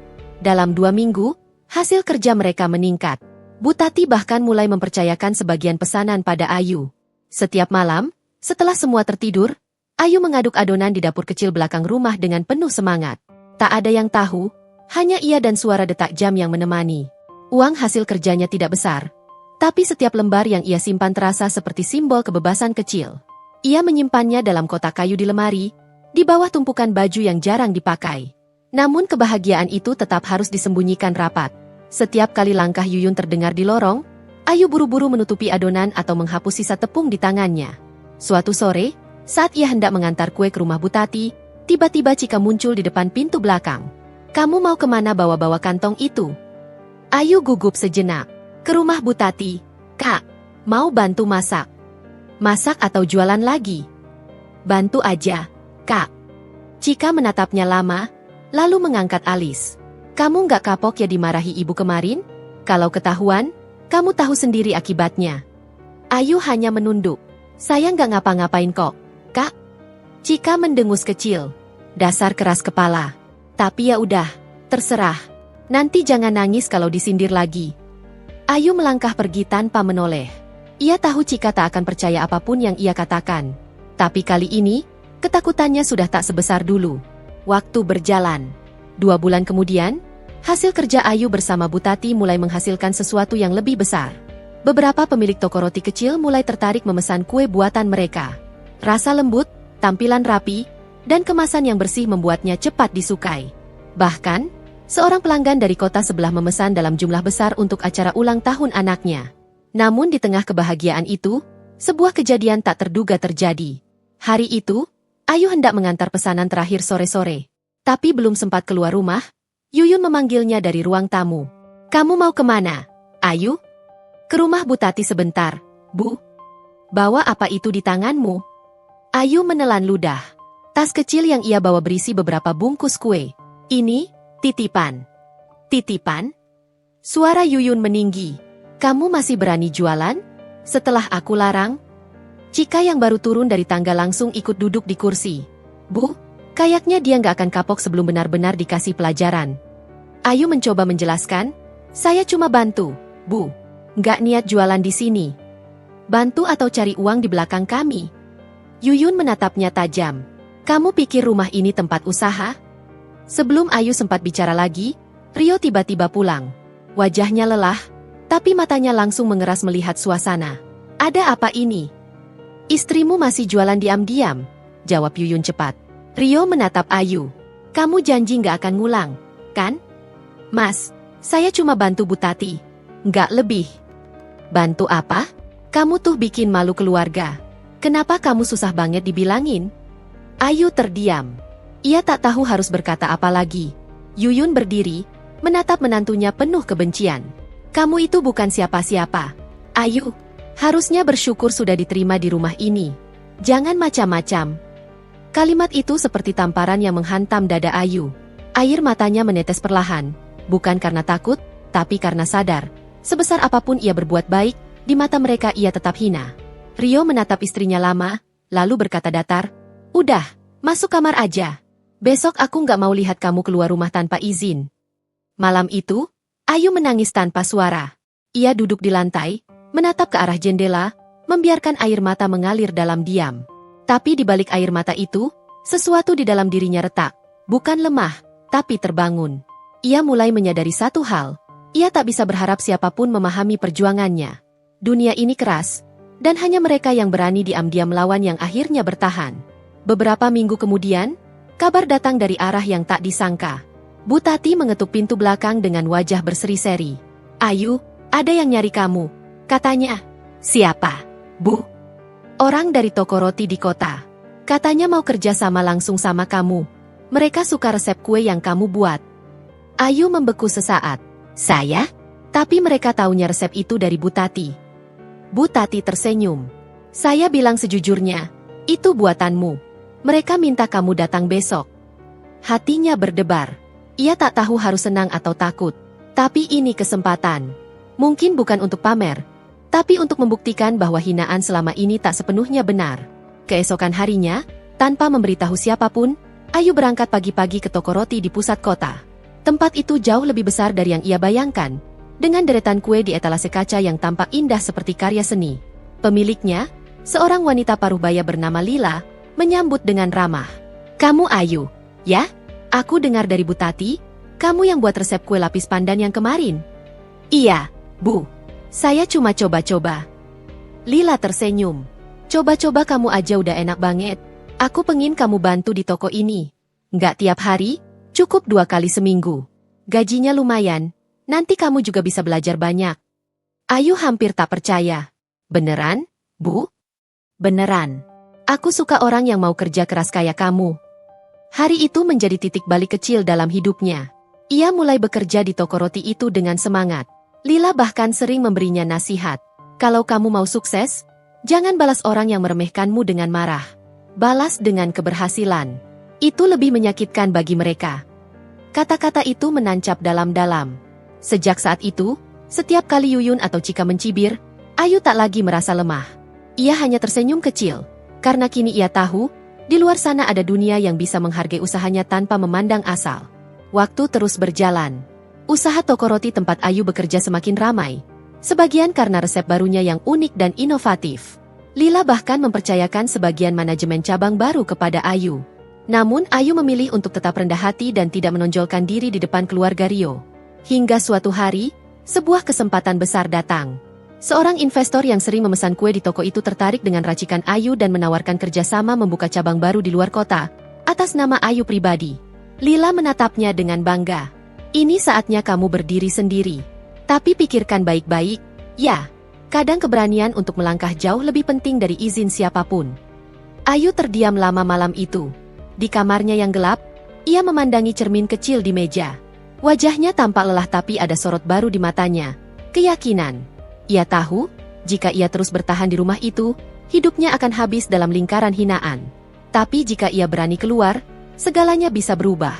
Speaker 1: Dalam 2 minggu, hasil kerja mereka meningkat. Bu Tati bahkan mulai mempercayakan sebagian pesanan pada Ayu. Setiap malam, setelah semua tertidur, Ayu mengaduk adonan di dapur kecil belakang rumah dengan penuh semangat. Tak ada yang tahu, hanya ia dan suara detak jam yang menemani. Uang hasil kerjanya tidak besar, tapi setiap lembar yang ia simpan terasa seperti simbol kebebasan kecil. Ia menyimpannya dalam kotak kayu di lemari, di bawah tumpukan baju yang jarang dipakai. Namun kebahagiaan itu tetap harus disembunyikan rapat. Setiap kali langkah Yuyun terdengar di lorong, Ayu buru-buru menutupi adonan atau menghapus sisa tepung di tangannya. Suatu sore, saat ia hendak mengantar kue ke rumah Bu Tati, tiba-tiba Chika muncul di depan pintu belakang. "Kamu mau kemana bawa-bawa kantong itu?" Ayu gugup sejenak. "Ke rumah Bu Tati, Kak. Mau bantu masak." "Masak atau jualan lagi?" "Bantu aja, Kak." Chika menatapnya lama, lalu mengangkat alis. "Kamu nggak kapok ya dimarahi ibu kemarin? Kalau ketahuan, kamu tahu sendiri akibatnya." Ayu hanya menunduk. "Saya nggak ngapa-ngapain kok, Kak." Chika mendengus kecil. "Dasar keras kepala. Tapi ya udah, terserah. Nanti jangan nangis kalau disindir lagi." Ayu melangkah pergi tanpa menoleh. Ia tahu Chika tak akan percaya apapun yang ia katakan. Tapi kali ini, ketakutannya sudah tak sebesar dulu. Waktu berjalan. 2 bulan kemudian, hasil kerja Ayu bersama Bu Tati mulai menghasilkan sesuatu yang lebih besar. Beberapa pemilik toko roti kecil mulai tertarik memesan kue buatan mereka. Rasa lembut, tampilan rapi, dan kemasan yang bersih membuatnya cepat disukai. Bahkan, seorang pelanggan dari kota sebelah memesan dalam jumlah besar untuk acara ulang tahun anaknya. Namun di tengah kebahagiaan itu, sebuah kejadian tak terduga terjadi. Hari itu, Ayu hendak mengantar pesanan terakhir sore-sore. Tapi belum sempat keluar rumah, Yuyun memanggilnya dari ruang tamu. "Kamu mau kemana, Ayu?" "Ke rumah Bu Tati sebentar, Bu." "Bawa apa itu di tanganmu?" Ayu menelan ludah. Tas kecil yang ia bawa berisi beberapa bungkus kue. Ini, titipan. Titipan? Suara Yuyun meninggi. Kamu masih berani jualan? Setelah aku larang? Cika yang baru turun dari tangga langsung ikut duduk di kursi. Bu, kayaknya dia nggak akan kapok sebelum benar-benar dikasih pelajaran. Ayu mencoba menjelaskan, saya cuma bantu, Bu. Nggak niat jualan di sini. Bantu atau cari uang di belakang kami? Yuyun menatapnya tajam. Kamu pikir rumah ini tempat usaha? Sebelum Ayu sempat bicara lagi, Rio tiba-tiba pulang. Wajahnya lelah, tapi matanya langsung mengeras melihat suasana. Ada apa ini? Istrimu masih jualan diam-diam, jawab Yuyun cepat. Rio menatap Ayu. Kamu janji nggak akan ngulang, kan? Mas, saya cuma bantu Bu Tati. Nggak lebih. Bantu apa? Kamu tuh bikin malu keluarga. Kenapa kamu susah banget dibilangin? Ayu terdiam. Ia tak tahu harus berkata apa lagi. Yuyun berdiri, menatap menantunya penuh kebencian. Kamu itu bukan siapa-siapa. Ayu, harusnya bersyukur sudah diterima di rumah ini. Jangan macam-macam. Kalimat itu seperti tamparan yang menghantam dada Ayu. Air matanya menetes perlahan, bukan karena takut, tapi karena sadar. Sebesar apapun ia berbuat baik, di mata mereka ia tetap hina. Rio menatap istrinya lama, lalu berkata datar, udah, masuk kamar aja. Besok aku nggak mau lihat kamu keluar rumah tanpa izin. Malam itu, Ayu menangis tanpa suara. Ia duduk di lantai, menatap ke arah jendela, membiarkan air mata mengalir dalam diam. Tapi di balik air mata itu, sesuatu di dalam dirinya retak. Bukan lemah, tapi terbangun. Ia mulai menyadari satu hal. Ia tak bisa berharap siapapun memahami perjuangannya. Dunia ini keras, dan hanya mereka yang berani diam-diam melawan yang akhirnya bertahan. Beberapa minggu kemudian, kabar datang dari arah yang tak disangka. Bu Tati mengetuk pintu belakang dengan wajah berseri-seri. Ayu, ada yang nyari kamu, katanya. Siapa? Bu? Orang dari toko roti di kota. Katanya mau kerja sama langsung sama kamu. Mereka suka resep kue yang kamu buat. Ayu membeku sesaat. Saya? Tapi mereka taunya resep itu dari Bu Tati. Bu Tati tersenyum. Saya bilang sejujurnya, itu buatanmu. Mereka minta kamu datang besok. Hatinya berdebar. Ia tak tahu harus senang atau takut. Tapi ini kesempatan. Mungkin bukan untuk pamer, tapi untuk membuktikan bahwa hinaan selama ini tak sepenuhnya benar. Keesokan harinya, tanpa memberitahu siapapun, Ayu berangkat pagi-pagi ke toko roti di pusat kota. Tempat itu jauh lebih besar dari yang ia bayangkan, dengan deretan kue di etalase kaca yang tampak indah seperti karya seni. Pemiliknya, seorang wanita paruh baya bernama Lila, menyambut dengan ramah. Kamu Ayu, ya? Aku dengar dari Bu Tati, kamu yang buat resep kue lapis pandan yang kemarin. Iya, Bu. Saya cuma coba-coba. Lila tersenyum. Coba-coba kamu aja udah enak banget. Aku pengin kamu bantu di toko ini. Nggak tiap hari, cukup 2 kali seminggu. Gajinya lumayan, nanti kamu juga bisa belajar banyak. Ayu hampir tak percaya. Beneran, Bu? Beneran. Aku suka orang yang mau kerja keras kayak kamu. Hari itu menjadi titik balik kecil dalam hidupnya. Ia mulai bekerja di toko roti itu dengan semangat. Lila bahkan sering memberinya nasihat. Kalau kamu mau sukses, jangan balas orang yang meremehkanmu dengan marah. Balas dengan keberhasilan. Itu lebih menyakitkan bagi mereka. Kata-kata itu menancap dalam-dalam. Sejak saat itu, setiap kali Yuyun atau Cika mencibir, Ayu tak lagi merasa lemah. Ia hanya tersenyum kecil. Karena kini ia tahu, di luar sana ada dunia yang bisa menghargai usahanya tanpa memandang asal. Waktu terus berjalan. Usaha toko roti tempat Ayu bekerja semakin ramai. Sebagian karena resep barunya yang unik dan inovatif. Lila bahkan mempercayakan sebagian manajemen cabang baru kepada Ayu. Namun Ayu memilih untuk tetap rendah hati dan tidak menonjolkan diri di depan keluarga Rio. Hingga suatu hari, sebuah kesempatan besar datang. Seorang investor yang sering memesan kue di toko itu tertarik dengan racikan Ayu dan menawarkan kerjasama membuka cabang baru di luar kota, atas nama Ayu pribadi. Lila menatapnya dengan bangga. Ini saatnya kamu berdiri sendiri. Tapi pikirkan baik-baik, ya. Kadang keberanian untuk melangkah jauh lebih penting dari izin siapapun. Ayu terdiam lama malam itu. Di kamarnya yang gelap, ia memandangi cermin kecil di meja. Wajahnya tampak lelah tapi ada sorot baru di matanya. Keyakinan. Ia tahu, jika ia terus bertahan di rumah itu, hidupnya akan habis dalam lingkaran hinaan. Tapi jika ia berani keluar, segalanya bisa berubah.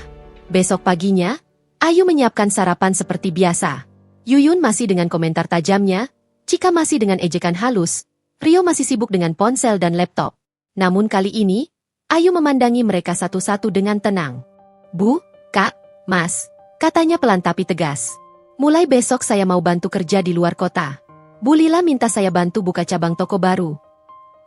Speaker 1: Besok paginya, Ayu menyiapkan sarapan seperti biasa. Yuyun masih dengan komentar tajamnya, Chika masih dengan ejekan halus, Rio masih sibuk dengan ponsel dan laptop. Namun kali ini, Ayu memandangi mereka satu-satu dengan tenang. Bu, Kak, Mas, katanya pelan tapi tegas. Mulai besok saya mau bantu kerja di luar kota. Bu Lila minta saya bantu buka cabang toko baru.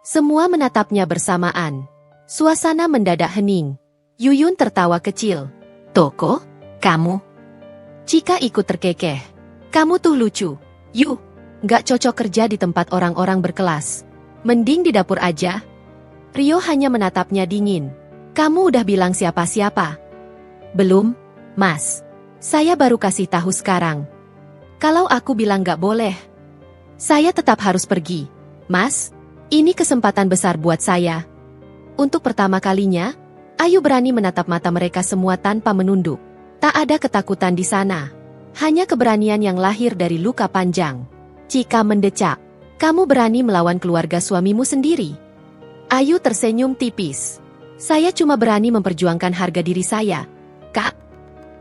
Speaker 1: Semua menatapnya bersamaan. Suasana mendadak hening. Yuyun tertawa kecil. Toko? Kamu? Chika ikut terkekeh. Kamu tuh lucu. Yuh, gak cocok kerja di tempat orang-orang berkelas. Mending di dapur aja. Rio hanya menatapnya dingin. Kamu udah bilang siapa-siapa? Belum, Mas. Saya baru kasih tahu sekarang. Kalau aku bilang gak boleh, saya tetap harus pergi. Mas, ini kesempatan besar buat saya. Untuk pertama kalinya, Ayu berani menatap mata mereka semua tanpa menunduk. Tak ada ketakutan di sana. Hanya keberanian yang lahir dari luka panjang. Chika mendecak. Kamu berani melawan keluarga suamimu sendiri? Ayu tersenyum tipis. Saya cuma berani memperjuangkan harga diri saya, Kak.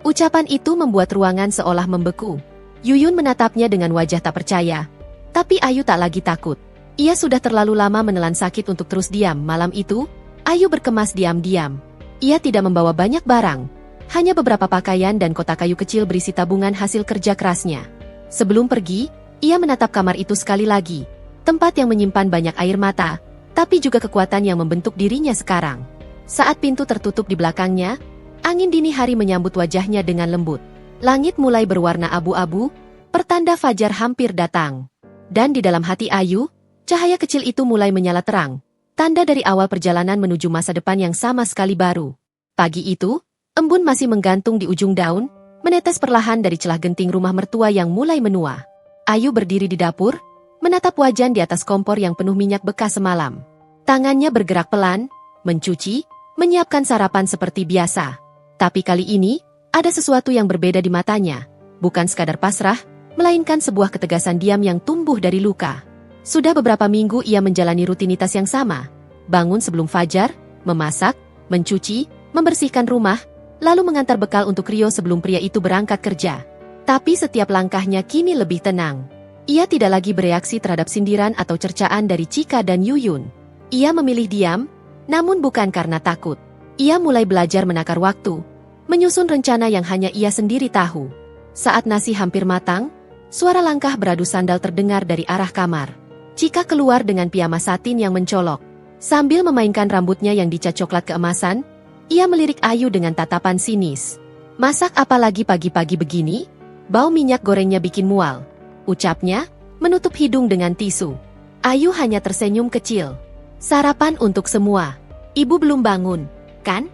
Speaker 1: Ucapan itu membuat ruangan seolah membeku. Yuyun menatapnya dengan wajah tak percaya. Tapi Ayu tak lagi takut. Ia sudah terlalu lama menelan sakit untuk terus diam. Malam itu, Ayu berkemas diam-diam. Ia tidak membawa banyak barang. Hanya beberapa pakaian dan kotak kayu kecil berisi tabungan hasil kerja kerasnya. Sebelum pergi, ia menatap kamar itu sekali lagi. Tempat yang menyimpan banyak air mata, tapi juga kekuatan yang membentuk dirinya sekarang. Saat pintu tertutup di belakangnya, angin dini hari menyambut wajahnya dengan lembut. Langit mulai berwarna abu-abu, pertanda fajar hampir datang. Dan di dalam hati Ayu, cahaya kecil itu mulai menyala terang. Tanda dari awal perjalanan menuju masa depan yang sama sekali baru. Pagi itu, embun masih menggantung di ujung daun, menetes perlahan dari celah genting rumah mertua yang mulai menua. Ayu berdiri di dapur, menatap wajan di atas kompor yang penuh minyak bekas semalam. Tangannya bergerak pelan, mencuci, menyiapkan sarapan seperti biasa. Tapi kali ini, ada sesuatu yang berbeda di matanya. Bukan sekadar pasrah, melainkan sebuah ketegasan diam yang tumbuh dari luka. Sudah beberapa minggu ia menjalani rutinitas yang sama. Bangun sebelum fajar, memasak, mencuci, membersihkan rumah, lalu mengantar bekal untuk Rio sebelum pria itu berangkat kerja. Tapi setiap langkahnya kini lebih tenang. Ia tidak lagi bereaksi terhadap sindiran atau cercaan dari Chika dan Yuyun. Ia memilih diam, namun bukan karena takut. Ia mulai belajar menakar waktu, menyusun rencana yang hanya ia sendiri tahu. Saat nasi hampir matang, suara langkah beradu sandal terdengar dari arah kamar. Chika keluar dengan piyama satin yang mencolok. Sambil memainkan rambutnya yang dicat coklat keemasan, ia melirik Ayu dengan tatapan sinis. Masak apa lagi pagi-pagi begini? Bau minyak gorengnya bikin mual. Ucapnya, menutup hidung dengan tisu. Ayu hanya tersenyum kecil. Sarapan untuk semua. Ibu belum bangun, kan?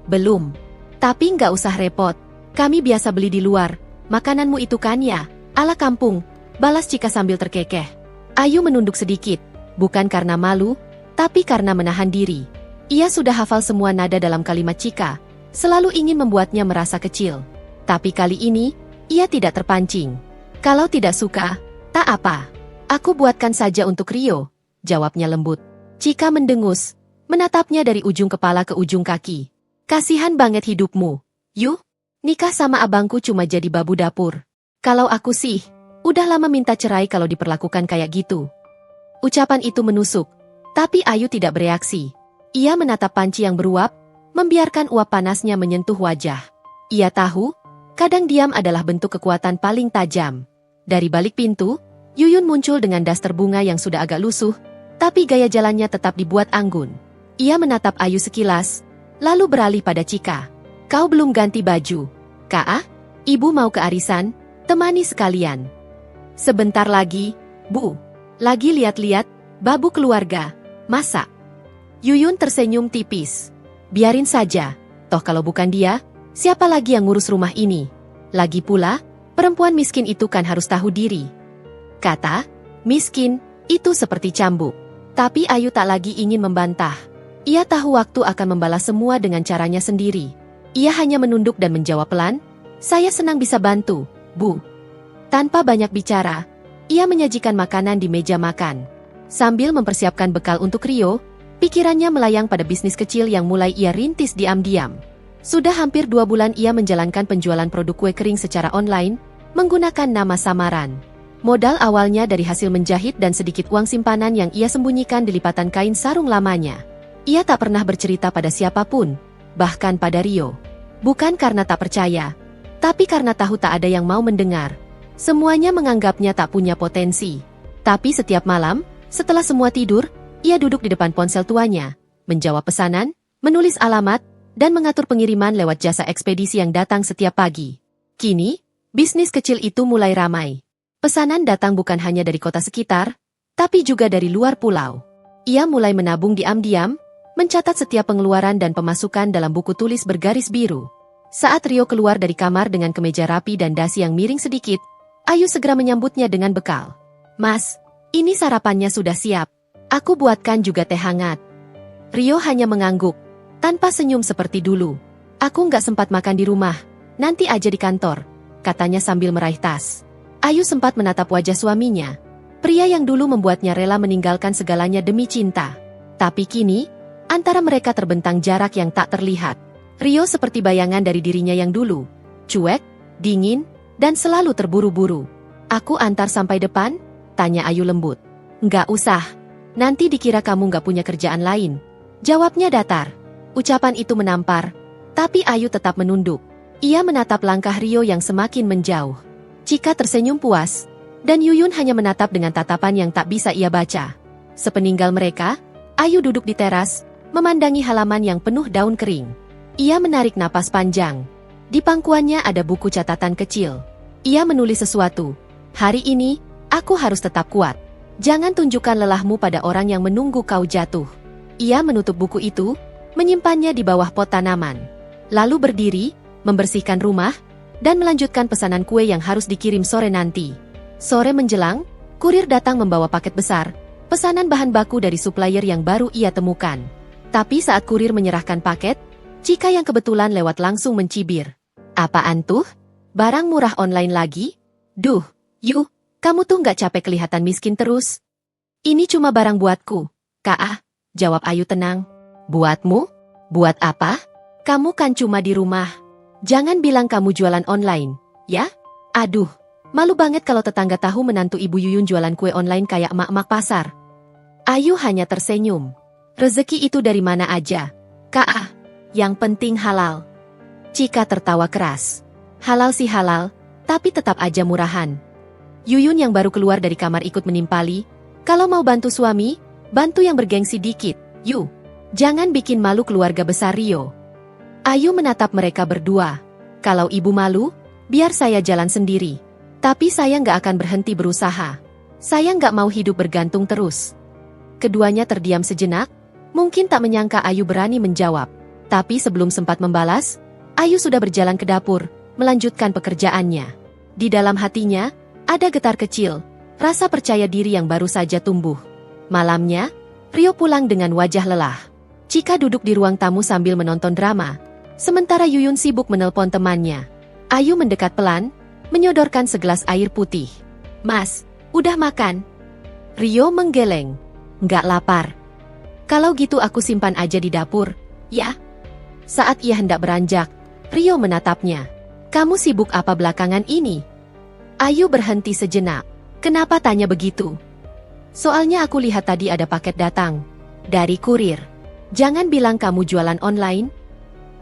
Speaker 1: Belum. Tapi nggak usah repot. Kami biasa beli di luar. Makananmu itu kan ya? Ala kampung, balas Chika sambil terkekeh. Ayu menunduk sedikit. Bukan karena malu, tapi karena menahan diri. Ia sudah hafal semua nada dalam kalimat Chika, selalu ingin membuatnya merasa kecil. Tapi kali ini, ia tidak terpancing. Kalau tidak suka, tak apa. Aku buatkan saja untuk Rio, jawabnya lembut. Chika mendengus, menatapnya dari ujung kepala ke ujung kaki. Kasihan banget hidupmu. Yuh, nikah sama abangku cuma jadi babu dapur. Kalau aku sih, udah lama minta cerai kalau diperlakukan kayak gitu. Ucapan itu menusuk, tapi Ayu tidak bereaksi. Ia menatap panci yang beruap, membiarkan uap panasnya menyentuh wajah. Ia tahu, kadang diam adalah bentuk kekuatan paling tajam. Dari balik pintu, Yuyun muncul dengan daster bunga yang sudah agak lusuh, tapi gaya jalannya tetap dibuat anggun. Ia menatap Ayu sekilas, lalu beralih pada Chika. Kau belum ganti baju. Kak, ibu mau ke arisan, temani sekalian. Sebentar lagi, Bu. Lagi lihat-lihat, babu keluarga, masak. Yuyun tersenyum tipis. Biarin saja, toh kalau bukan dia, siapa lagi yang ngurus rumah ini? Lagi pula, perempuan miskin itu kan harus tahu diri. Kata, miskin, itu seperti cambuk. Tapi Ayu tak lagi ingin membantah. Ia tahu waktu akan membalas semua dengan caranya sendiri. Ia hanya menunduk dan menjawab pelan, saya senang bisa bantu, Bu. Tanpa banyak bicara, ia menyajikan makanan di meja makan. Sambil mempersiapkan bekal untuk Rio, Pikirannya melayang pada bisnis kecil yang mulai ia rintis diam-diam. Sudah hampir 2 bulan ia menjalankan penjualan produk kue kering secara online, menggunakan nama samaran. Modal awalnya dari hasil menjahit dan sedikit uang simpanan yang ia sembunyikan di lipatan kain sarung lamanya. Ia tak pernah bercerita pada siapapun, bahkan pada Rio. Bukan karena tak percaya, tapi karena tahu tak ada yang mau mendengar. Semuanya menganggapnya tak punya potensi. Tapi setiap malam, setelah semua tidur, ia duduk di depan ponsel tuanya, menjawab pesanan, menulis alamat, dan mengatur pengiriman lewat jasa ekspedisi yang datang setiap pagi. Kini, bisnis kecil itu mulai ramai. Pesanan datang bukan hanya dari kota sekitar, tapi juga dari luar pulau. Ia mulai menabung diam-diam, mencatat setiap pengeluaran dan pemasukan dalam buku tulis bergaris biru. Saat Rio keluar dari kamar dengan kemeja rapi dan dasi yang miring sedikit, Ayu segera menyambutnya dengan bekal. "Mas, ini sarapannya sudah siap. Aku buatkan juga teh hangat." Rio hanya mengangguk, tanpa senyum seperti dulu. "Aku nggak sempat makan di rumah, nanti aja di kantor," katanya sambil meraih tas. Ayu sempat menatap wajah suaminya, pria yang dulu membuatnya rela meninggalkan segalanya demi cinta. Tapi kini, antara mereka terbentang jarak yang tak terlihat. Rio seperti bayangan dari dirinya yang dulu, cuek, dingin, dan selalu terburu-buru. "Aku antar sampai depan?" tanya Ayu lembut. "Nggak usah, nanti dikira kamu nggak punya kerjaan lain," jawabnya datar. Ucapan itu menampar, tapi Ayu tetap menunduk. Ia menatap langkah Rio yang semakin menjauh. Cika tersenyum puas, dan Yuyun hanya menatap dengan tatapan yang tak bisa ia baca. Sepeninggal mereka, Ayu duduk di teras, memandangi halaman yang penuh daun kering. Ia menarik napas panjang. Di pangkuannya ada buku catatan kecil. Ia menulis sesuatu. "Hari ini, aku harus tetap kuat. Jangan tunjukkan lelahmu pada orang yang menunggu kau jatuh." Ia menutup buku itu, menyimpannya di bawah pot tanaman. Lalu berdiri, membersihkan rumah, dan melanjutkan pesanan kue yang harus dikirim sore nanti. Sore menjelang, kurir datang membawa paket besar, pesanan bahan baku dari supplier yang baru ia temukan. Tapi saat kurir menyerahkan paket, Cika yang kebetulan lewat langsung mencibir. "Apaan tuh? Barang murah online lagi? Duh, Yu, kamu tuh nggak capek kelihatan miskin terus?" "Ini cuma barang buatku, Kak," jawab Ayu tenang. "Buatmu? Buat apa? Kamu kan cuma di rumah. Jangan bilang kamu jualan online, ya? Aduh, malu banget kalau tetangga tahu menantu Ibu Yuyun jualan kue online kayak emak-emak pasar." Ayu hanya tersenyum. "Rezeki itu dari mana aja, Kak? Yang penting halal." Cika tertawa keras. "Halal sih halal, tapi tetap aja murahan." Yuyun yang baru keluar dari kamar ikut menimpali. "Kalau mau bantu suami, bantu yang bergengsi dikit, Yu. Jangan bikin malu keluarga besar Rio." Ayu menatap mereka berdua. "Kalau ibu malu, biar saya jalan sendiri. Tapi saya nggak akan berhenti berusaha. Saya nggak mau hidup bergantung terus." Keduanya terdiam sejenak, mungkin tak menyangka Ayu berani menjawab. Tapi sebelum sempat membalas, Ayu sudah berjalan ke dapur, melanjutkan pekerjaannya. Di dalam hatinya, ada getar kecil, rasa percaya diri yang baru saja tumbuh. Malamnya, Rio pulang dengan wajah lelah. Cika duduk di ruang tamu sambil menonton drama, sementara Yuyun sibuk menelpon temannya. Ayu mendekat pelan, menyodorkan segelas air putih. "Mas, udah makan?" Rio menggeleng. "Nggak lapar." "Kalau gitu aku simpan aja di dapur, ya?" Saat ia hendak beranjak, Rio menatapnya. "Kamu sibuk apa belakangan ini?" Ayu berhenti sejenak. "Kenapa tanya begitu?" "Soalnya aku lihat tadi ada paket datang. Dari kurir. Jangan bilang kamu jualan online."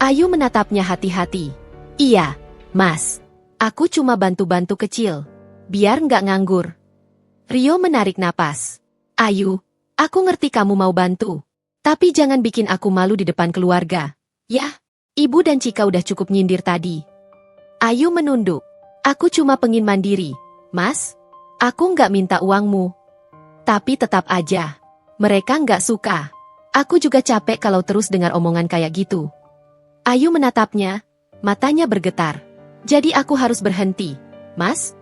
Speaker 1: Ayu menatapnya hati-hati. "Iya, Mas. Aku cuma bantu-bantu kecil. Biar nggak nganggur." Rio menarik napas. "Ayu, aku ngerti kamu mau bantu. Tapi jangan bikin aku malu di depan keluarga. Ya, Ibu dan Cika udah cukup nyindir tadi." Ayu menunduk. "Aku cuma pengin mandiri, Mas. Aku nggak minta uangmu." Tapi tetap aja, mereka nggak suka. "Aku juga capek kalau terus dengar omongan kayak gitu." Ayu menatapnya, matanya bergetar. "Jadi aku harus berhenti, Mas?"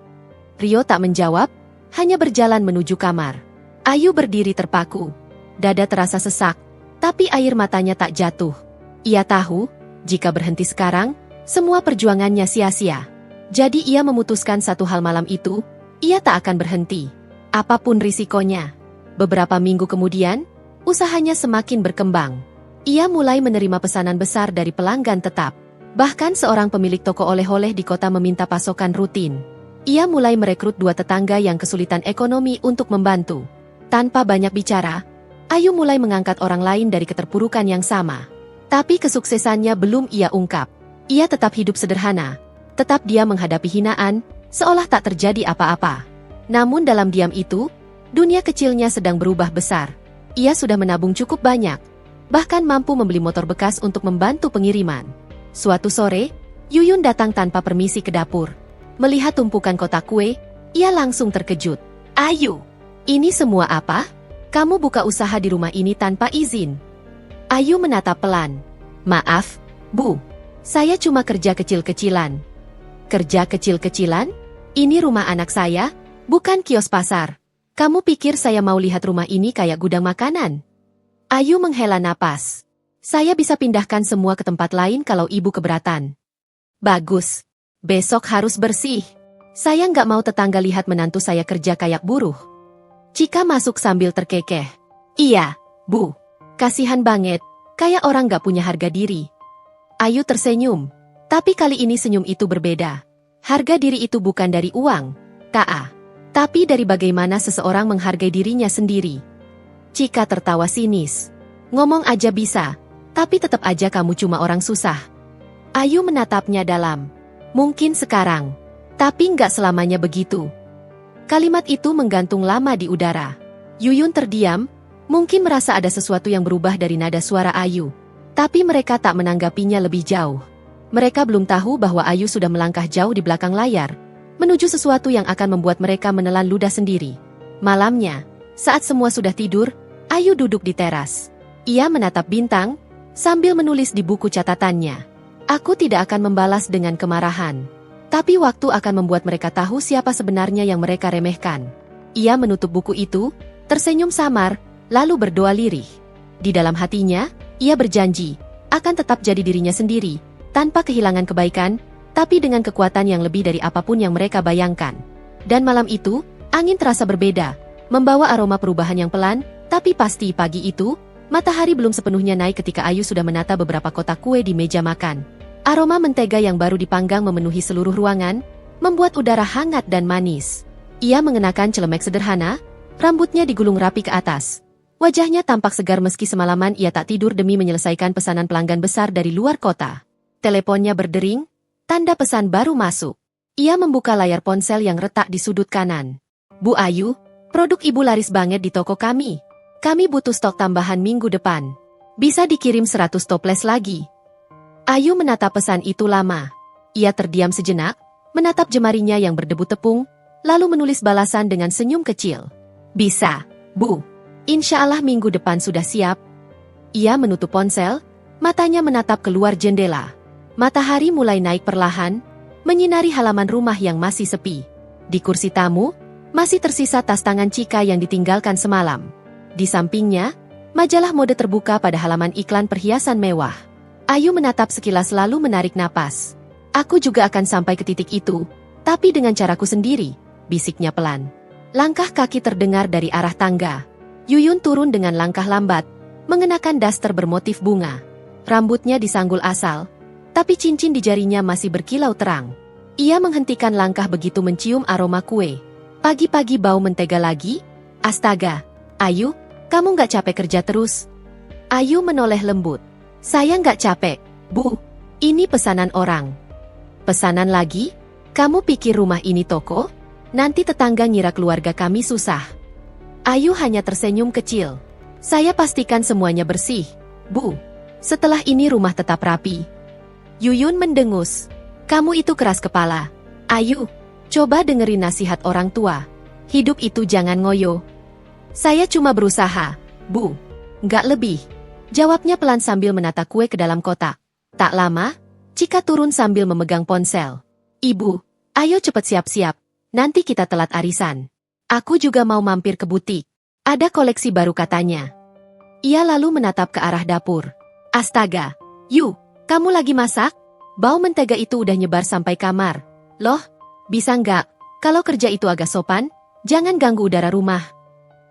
Speaker 1: Rio tak menjawab, hanya berjalan menuju kamar. Ayu berdiri terpaku. Dada terasa sesak, tapi air matanya tak jatuh. Ia tahu, jika berhenti sekarang, semua perjuangannya sia-sia. Jadi ia memutuskan satu hal malam itu, ia tak akan berhenti. Apapun risikonya. Beberapa minggu kemudian, usahanya semakin berkembang. Ia mulai menerima pesanan besar dari pelanggan tetap. Bahkan seorang pemilik toko oleh-oleh di kota meminta pasokan rutin. Ia mulai merekrut 2 tetangga yang kesulitan ekonomi untuk membantu. Tanpa banyak bicara, Ayu mulai mengangkat orang lain dari keterpurukan yang sama. Tapi kesuksesannya belum ia ungkap. Ia tetap hidup sederhana. Tetap dia menghadapi hinaan, seolah tak terjadi apa-apa. Namun dalam diam itu, dunia kecilnya sedang berubah besar. Ia sudah menabung cukup banyak. Bahkan mampu membeli motor bekas untuk membantu pengiriman. Suatu sore, Yuyun datang tanpa permisi ke dapur. Melihat tumpukan kotak kue, ia langsung terkejut. Ayu, ini semua apa? Kamu buka usaha di rumah ini tanpa izin. Ayu menatap pelan. Maaf, Bu. Saya cuma kerja kecil-kecilan. Kerja kecil-kecilan? Ini rumah anak saya, bukan kios pasar. Kamu pikir saya mau lihat rumah ini kayak gudang makanan? Ayu menghela napas. Saya bisa pindahkan semua ke tempat lain kalau ibu keberatan. Bagus. Besok harus bersih. Saya nggak mau tetangga lihat menantu saya kerja kayak buruh. Cika masuk sambil terkekeh. Iya, Bu. Kasihan banget, kayak orang nggak punya harga diri. Ayu tersenyum. Tapi kali ini senyum itu berbeda. Harga diri itu bukan dari uang, K.A. Tapi dari bagaimana seseorang menghargai dirinya sendiri. Cika tertawa sinis. Ngomong aja bisa, tapi tetap aja kamu cuma orang susah. Ayu menatapnya dalam. Mungkin sekarang, tapi nggak selamanya begitu. Kalimat itu menggantung lama di udara. Yuyun terdiam, mungkin merasa ada sesuatu yang berubah dari nada suara Ayu. Tapi mereka tak menanggapinya lebih jauh. Mereka belum tahu bahwa Ayu sudah melangkah jauh di belakang layar, menuju sesuatu yang akan membuat mereka menelan ludah sendiri. Malamnya, saat semua sudah tidur, Ayu duduk di teras. Ia menatap bintang, sambil menulis di buku catatannya. Aku tidak akan membalas dengan kemarahan. Tapi waktu akan membuat mereka tahu siapa sebenarnya yang mereka remehkan. Ia menutup buku itu, tersenyum samar, lalu berdoa lirih. Di dalam hatinya, ia berjanji, akan tetap jadi dirinya sendiri, tanpa kehilangan kebaikan, tapi dengan kekuatan yang lebih dari apapun yang mereka bayangkan. Dan malam itu, angin terasa berbeda, membawa aroma perubahan yang pelan, tapi pasti pagi itu, matahari belum sepenuhnya naik ketika Ayu sudah menata beberapa kotak kue di meja makan. Aroma mentega yang baru dipanggang memenuhi seluruh ruangan, membuat udara hangat dan manis. Ia mengenakan celemek sederhana, rambutnya digulung rapi ke atas. Wajahnya tampak segar meski semalaman ia tak tidur demi menyelesaikan pesanan pelanggan besar dari luar kota. Teleponnya berdering, tanda pesan baru masuk. Ia membuka layar ponsel yang retak di sudut kanan. Bu Ayu, produk ibu laris banget di toko kami. Kami butuh stok tambahan minggu depan. Bisa dikirim 100 toples lagi. Ayu menatap pesan itu lama. Ia terdiam sejenak, menatap jemarinya yang berdebu tepung, lalu menulis balasan dengan senyum kecil. Bisa, Bu. Insya Allah minggu depan sudah siap. Ia menutup ponsel, matanya menatap keluar jendela. Matahari mulai naik perlahan, menyinari halaman rumah yang masih sepi. Di kursi tamu, masih tersisa tas tangan Cika yang ditinggalkan semalam. Di sampingnya, majalah mode terbuka pada halaman iklan perhiasan mewah. Ayu menatap sekilas lalu menarik napas. Aku juga akan sampai ke titik itu, tapi dengan caraku sendiri, bisiknya pelan. Langkah kaki terdengar dari arah tangga. Yuyun turun dengan langkah lambat, mengenakan daster bermotif bunga. Rambutnya disanggul asal, tapi cincin di jarinya masih berkilau terang. Ia menghentikan langkah begitu mencium aroma kue. Pagi-pagi bau mentega lagi? Astaga, Ayu, kamu nggak capek kerja terus? Ayu menoleh lembut. Saya nggak capek, Bu. Ini pesanan orang. Pesanan lagi? Kamu pikir rumah ini toko? Nanti tetangga ngira keluarga kami susah. Ayu hanya tersenyum kecil. Saya pastikan semuanya bersih, Bu. Setelah ini rumah tetap rapi. Yuyun mendengus. Kamu itu keras kepala. Ayu, coba dengerin nasihat orang tua. Hidup itu jangan ngoyo. Saya cuma berusaha, Bu. Nggak lebih. Jawabnya pelan sambil menata kue ke dalam kotak. Tak lama, Cika turun sambil memegang ponsel. Ibu, ayo cepet siap-siap. Nanti kita telat arisan. Aku juga mau mampir ke butik. Ada koleksi baru katanya. Ia lalu menatap ke arah dapur. Astaga, Yu, kamu lagi masak? Bau mentega itu udah nyebar sampai kamar. Loh, bisa nggak? Kalau kerja itu agak sopan, jangan ganggu udara rumah.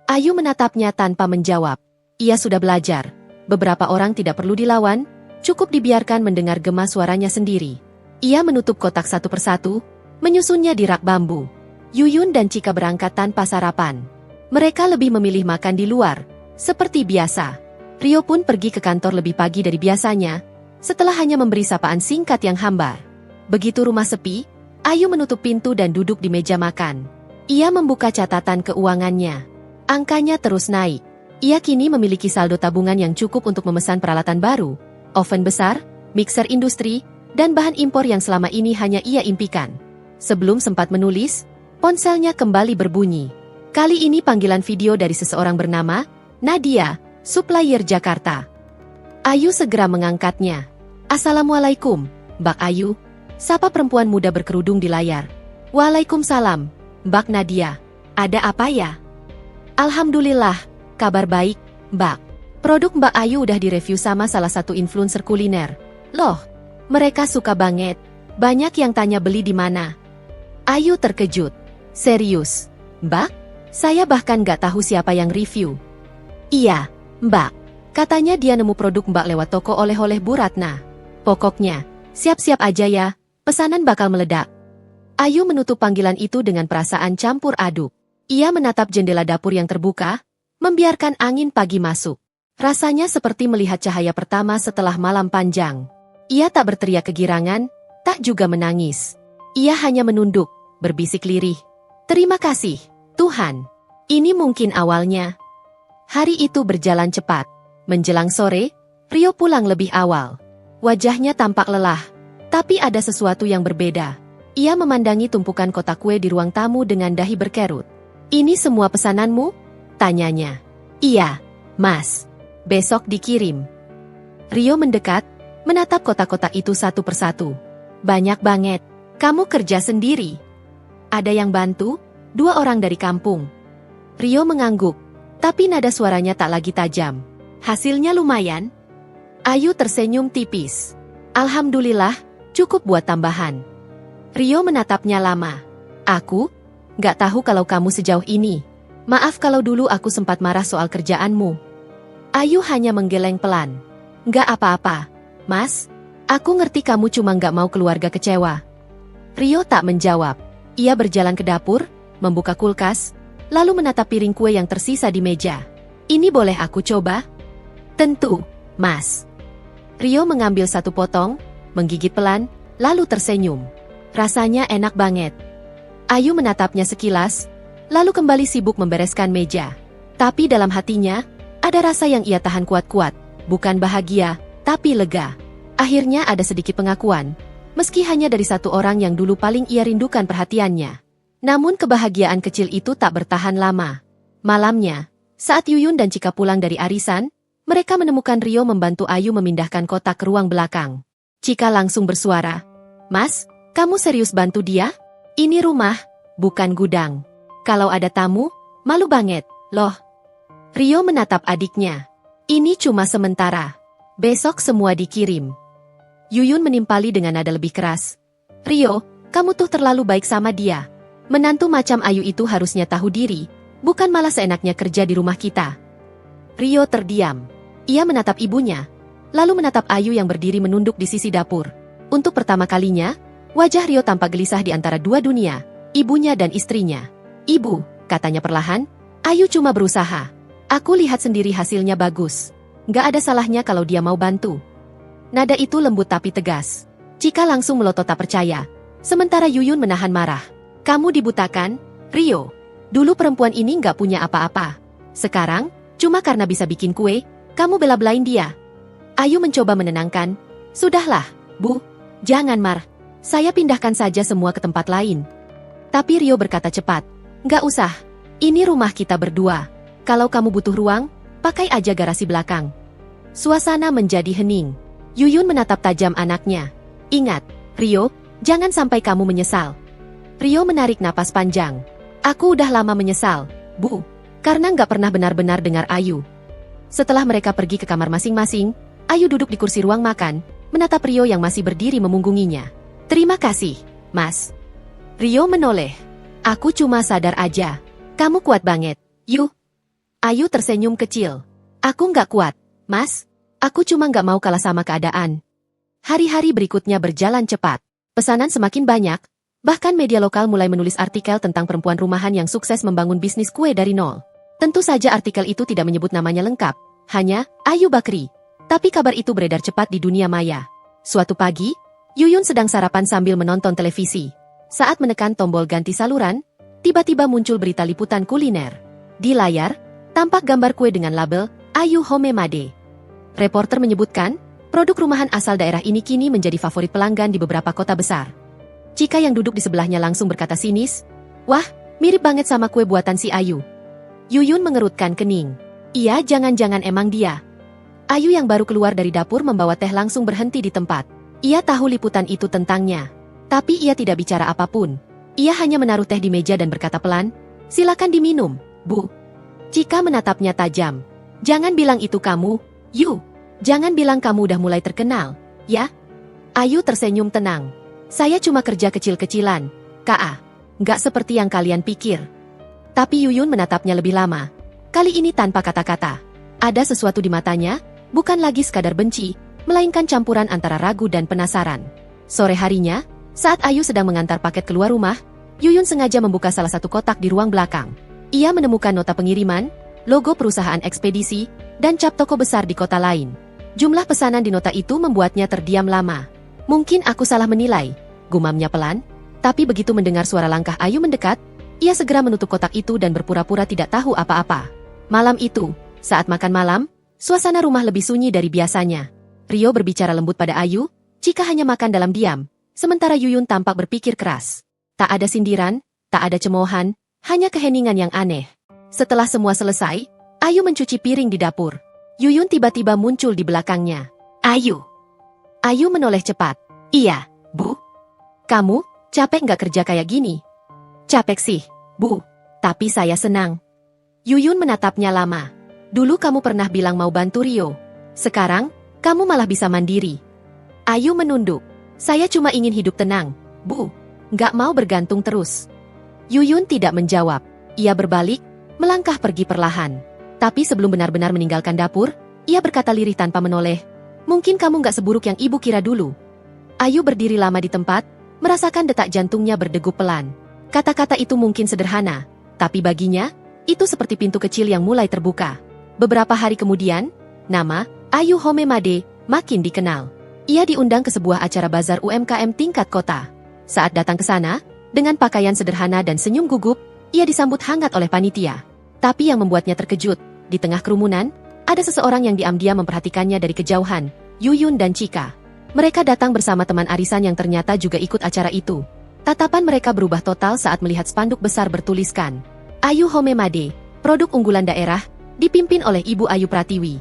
Speaker 1: Ayu menatapnya tanpa menjawab. Ia sudah belajar. Beberapa orang tidak perlu dilawan, cukup dibiarkan mendengar gema suaranya sendiri. Ia menutup kotak satu persatu, menyusunnya di rak bambu. Yuyun dan Cika berangkat tanpa sarapan. Mereka lebih memilih makan di luar, seperti biasa. Rio pun pergi ke kantor lebih pagi dari biasanya, setelah hanya memberi sapaan singkat yang hambar. Begitu rumah sepi, Ayu menutup pintu dan duduk di meja makan. Ia membuka catatan keuangannya. Angkanya terus naik. Ia kini memiliki saldo tabungan yang cukup untuk memesan peralatan baru, oven besar, mixer industri, dan bahan impor yang selama ini hanya ia impikan. Sebelum sempat menulis, ponselnya kembali berbunyi. Kali ini panggilan video dari seseorang bernama Nadia, supplier Jakarta. Ayu segera mengangkatnya. Assalamualaikum, Mbak Ayu. Sapa perempuan muda berkerudung di layar. Waalaikumsalam, Mbak Nadia. Ada apa ya? Alhamdulillah, kabar baik, Mbak. Produk Mbak Ayu udah direview sama salah satu influencer kuliner. Loh, mereka suka banget. Banyak yang tanya beli di mana. Ayu terkejut. Serius, Mbak? Saya bahkan gak tahu siapa yang review. Iya, Mbak. Katanya dia nemu produk Mbak lewat toko oleh-oleh Bu Ratna. Pokoknya, siap-siap aja ya, pesanan bakal meledak. Ayu menutup panggilan itu dengan perasaan campur aduk. Ia menatap jendela dapur yang terbuka, membiarkan angin pagi masuk. Rasanya seperti melihat cahaya pertama setelah malam panjang. Ia tak berteriak kegirangan, tak juga menangis. Ia hanya menunduk, berbisik lirih. Terima kasih, Tuhan. Ini mungkin awalnya. Hari itu berjalan cepat. Menjelang sore, Rio pulang lebih awal. Wajahnya tampak lelah. Tapi ada sesuatu yang berbeda. Ia memandangi tumpukan kotak kue di ruang tamu dengan dahi berkerut. Ini semua pesananmu? Tanyanya. Iya, Mas. Besok dikirim. Rio mendekat, menatap kotak-kotak itu satu persatu. Banyak banget. Kamu kerja sendiri? Ada yang bantu? 2 orang dari kampung. Rio mengangguk, tapi nada suaranya tak lagi tajam. Hasilnya lumayan? Ayu tersenyum tipis. Alhamdulillah, cukup buat tambahan. Rio menatapnya lama. Aku? Gak tahu kalau kamu sejauh ini. Maaf kalau dulu aku sempat marah soal kerjaanmu. Ayu hanya menggeleng pelan. Gak apa-apa, Mas. Aku ngerti kamu cuma gak mau keluarga kecewa. Rio tak menjawab. Ia berjalan ke dapur, membuka kulkas, lalu menatap piring kue yang tersisa di meja. Ini boleh aku coba? Tentu, Mas. Rio mengambil satu potong, menggigit pelan, lalu tersenyum. Rasanya enak banget. Ayu menatapnya sekilas, lalu kembali sibuk membereskan meja. Tapi dalam hatinya, ada rasa yang ia tahan kuat-kuat. Bukan bahagia, tapi lega. Akhirnya ada sedikit pengakuan, meski hanya dari satu orang yang dulu paling ia rindukan perhatiannya. Namun kebahagiaan kecil itu tak bertahan lama. Malamnya, saat Yuyun dan Cika pulang dari arisan, mereka menemukan Rio membantu Ayu memindahkan kotak ke ruang belakang. Cika langsung bersuara. Mas, kamu serius bantu dia? Ini rumah, bukan gudang. Kalau ada tamu, malu banget, loh. Rio menatap adiknya. Ini cuma sementara. Besok semua dikirim. Yuyun menimpali dengan nada lebih keras. Rio, kamu tuh terlalu baik sama dia. Menantu macam Ayu itu harusnya tahu diri, bukan malah seenaknya kerja di rumah kita. Rio terdiam. Ia menatap ibunya, lalu menatap Ayu yang berdiri menunduk di sisi dapur. Untuk pertama kalinya, wajah Rio tampak gelisah di antara dua dunia, ibunya dan istrinya. Ibu, katanya perlahan, Ayu cuma berusaha. Aku lihat sendiri hasilnya bagus. Gak ada salahnya kalau dia mau bantu. Nada itu lembut tapi tegas. Cika langsung melotot tak percaya. Sementara Yuyun menahan marah. Kamu dibutakan, Rio. Dulu perempuan ini gak punya apa-apa. Sekarang, cuma karena bisa bikin kue, kamu bela-belain dia. Ayu mencoba menenangkan. Sudahlah, Bu. Jangan marah. Saya pindahkan saja semua ke tempat lain. Tapi Rio berkata cepat. Gak usah. Ini rumah kita berdua. Kalau kamu butuh ruang, pakai aja garasi belakang. Suasana menjadi hening. Yuyun menatap tajam anaknya. Ingat, Rio, jangan sampai kamu menyesal. Rio menarik napas panjang. Aku udah lama menyesal, Bu. Karena gak pernah benar-benar dengar Ayu. Setelah mereka pergi ke kamar masing-masing, Ayu duduk di kursi ruang makan, menatap Rio yang masih berdiri memunggunginya. Terima kasih, Mas. Rio menoleh. Aku cuma sadar aja. Kamu kuat banget, Yu. Ayu tersenyum kecil. Aku nggak kuat, Mas. Aku cuma nggak mau kalah sama keadaan. Hari-hari berikutnya berjalan cepat. Pesanan semakin banyak, bahkan media lokal mulai menulis artikel tentang perempuan rumahan yang sukses membangun bisnis kue dari nol. Tentu saja artikel itu tidak menyebut namanya lengkap, hanya Ayu Bakri. Tapi kabar itu beredar cepat di dunia maya. Suatu pagi, Yuyun sedang sarapan sambil menonton televisi. Saat menekan tombol ganti saluran, tiba-tiba muncul berita liputan kuliner. Di layar, tampak gambar kue dengan label Ayu Homemade. Reporter menyebutkan, produk rumahan asal daerah ini kini menjadi favorit pelanggan di beberapa kota besar. Cika yang duduk di sebelahnya langsung berkata sinis, "Wah, mirip banget sama kue buatan si Ayu." Yuyun mengerutkan kening. Iya, jangan-jangan emang dia. Ayu yang baru keluar dari dapur membawa teh langsung berhenti di tempat. Ia tahu liputan itu tentangnya. Tapi ia tidak bicara apapun. Ia hanya menaruh teh di meja dan berkata pelan, "Silakan diminum, Bu." Cika menatapnya tajam. "Jangan bilang itu kamu, Yu. Jangan bilang kamu udah mulai terkenal, ya?" Ayu tersenyum tenang. "Saya cuma kerja kecil-kecilan, K.A. Nggak seperti yang kalian pikir." Tapi Yuyun menatapnya lebih lama. Kali ini tanpa kata-kata. Ada sesuatu di matanya, bukan lagi sekadar benci, melainkan campuran antara ragu dan penasaran. Sore harinya, saat Ayu sedang mengantar paket keluar rumah, Yuyun sengaja membuka salah satu kotak di ruang belakang. Ia menemukan nota pengiriman, logo perusahaan ekspedisi, dan cap toko besar di kota lain. Jumlah pesanan di nota itu membuatnya terdiam lama. "Mungkin aku salah menilai," gumamnya pelan, tapi begitu mendengar suara langkah Ayu mendekat, ia segera menutup kotak itu dan berpura-pura tidak tahu apa-apa. Malam itu, saat makan malam, suasana rumah lebih sunyi dari biasanya. Rio berbicara lembut pada Ayu, Cika hanya makan dalam diam, sementara Yuyun tampak berpikir keras. Tak ada sindiran, tak ada cemoohan, hanya keheningan yang aneh. Setelah semua selesai, Ayu mencuci piring di dapur. Yuyun tiba-tiba muncul di belakangnya. "Ayu." Ayu menoleh cepat. "Iya, Bu." "Kamu, capek nggak kerja kayak gini?" "Capek sih, Bu. Tapi saya senang." Yuyun menatapnya lama. "Dulu kamu pernah bilang mau bantu Rio. Sekarang, kamu malah bisa mandiri." Ayu menunduk. "Saya cuma ingin hidup tenang, Bu. Nggak mau bergantung terus." Yuyun tidak menjawab. Ia berbalik, melangkah pergi perlahan. Tapi sebelum benar-benar meninggalkan dapur, ia berkata lirih tanpa menoleh, "Mungkin kamu nggak seburuk yang ibu kira dulu." Ayu berdiri lama di tempat, merasakan detak jantungnya berdegup pelan. Kata-kata itu mungkin sederhana, tapi baginya, itu seperti pintu kecil yang mulai terbuka. Beberapa hari kemudian, nama Ayu Homemade makin dikenal. Ia diundang ke sebuah acara bazar UMKM tingkat kota. Saat datang ke sana, dengan pakaian sederhana dan senyum gugup, ia disambut hangat oleh panitia. Tapi yang membuatnya terkejut, di tengah kerumunan, ada seseorang yang diam-diam memperhatikannya dari kejauhan, Yuyun dan Cika. Mereka datang bersama teman arisan yang ternyata juga ikut acara itu. Tatapan mereka berubah total saat melihat spanduk besar bertuliskan, "Ayu Homemade, produk unggulan daerah, dipimpin oleh Ibu Ayu Pratiwi."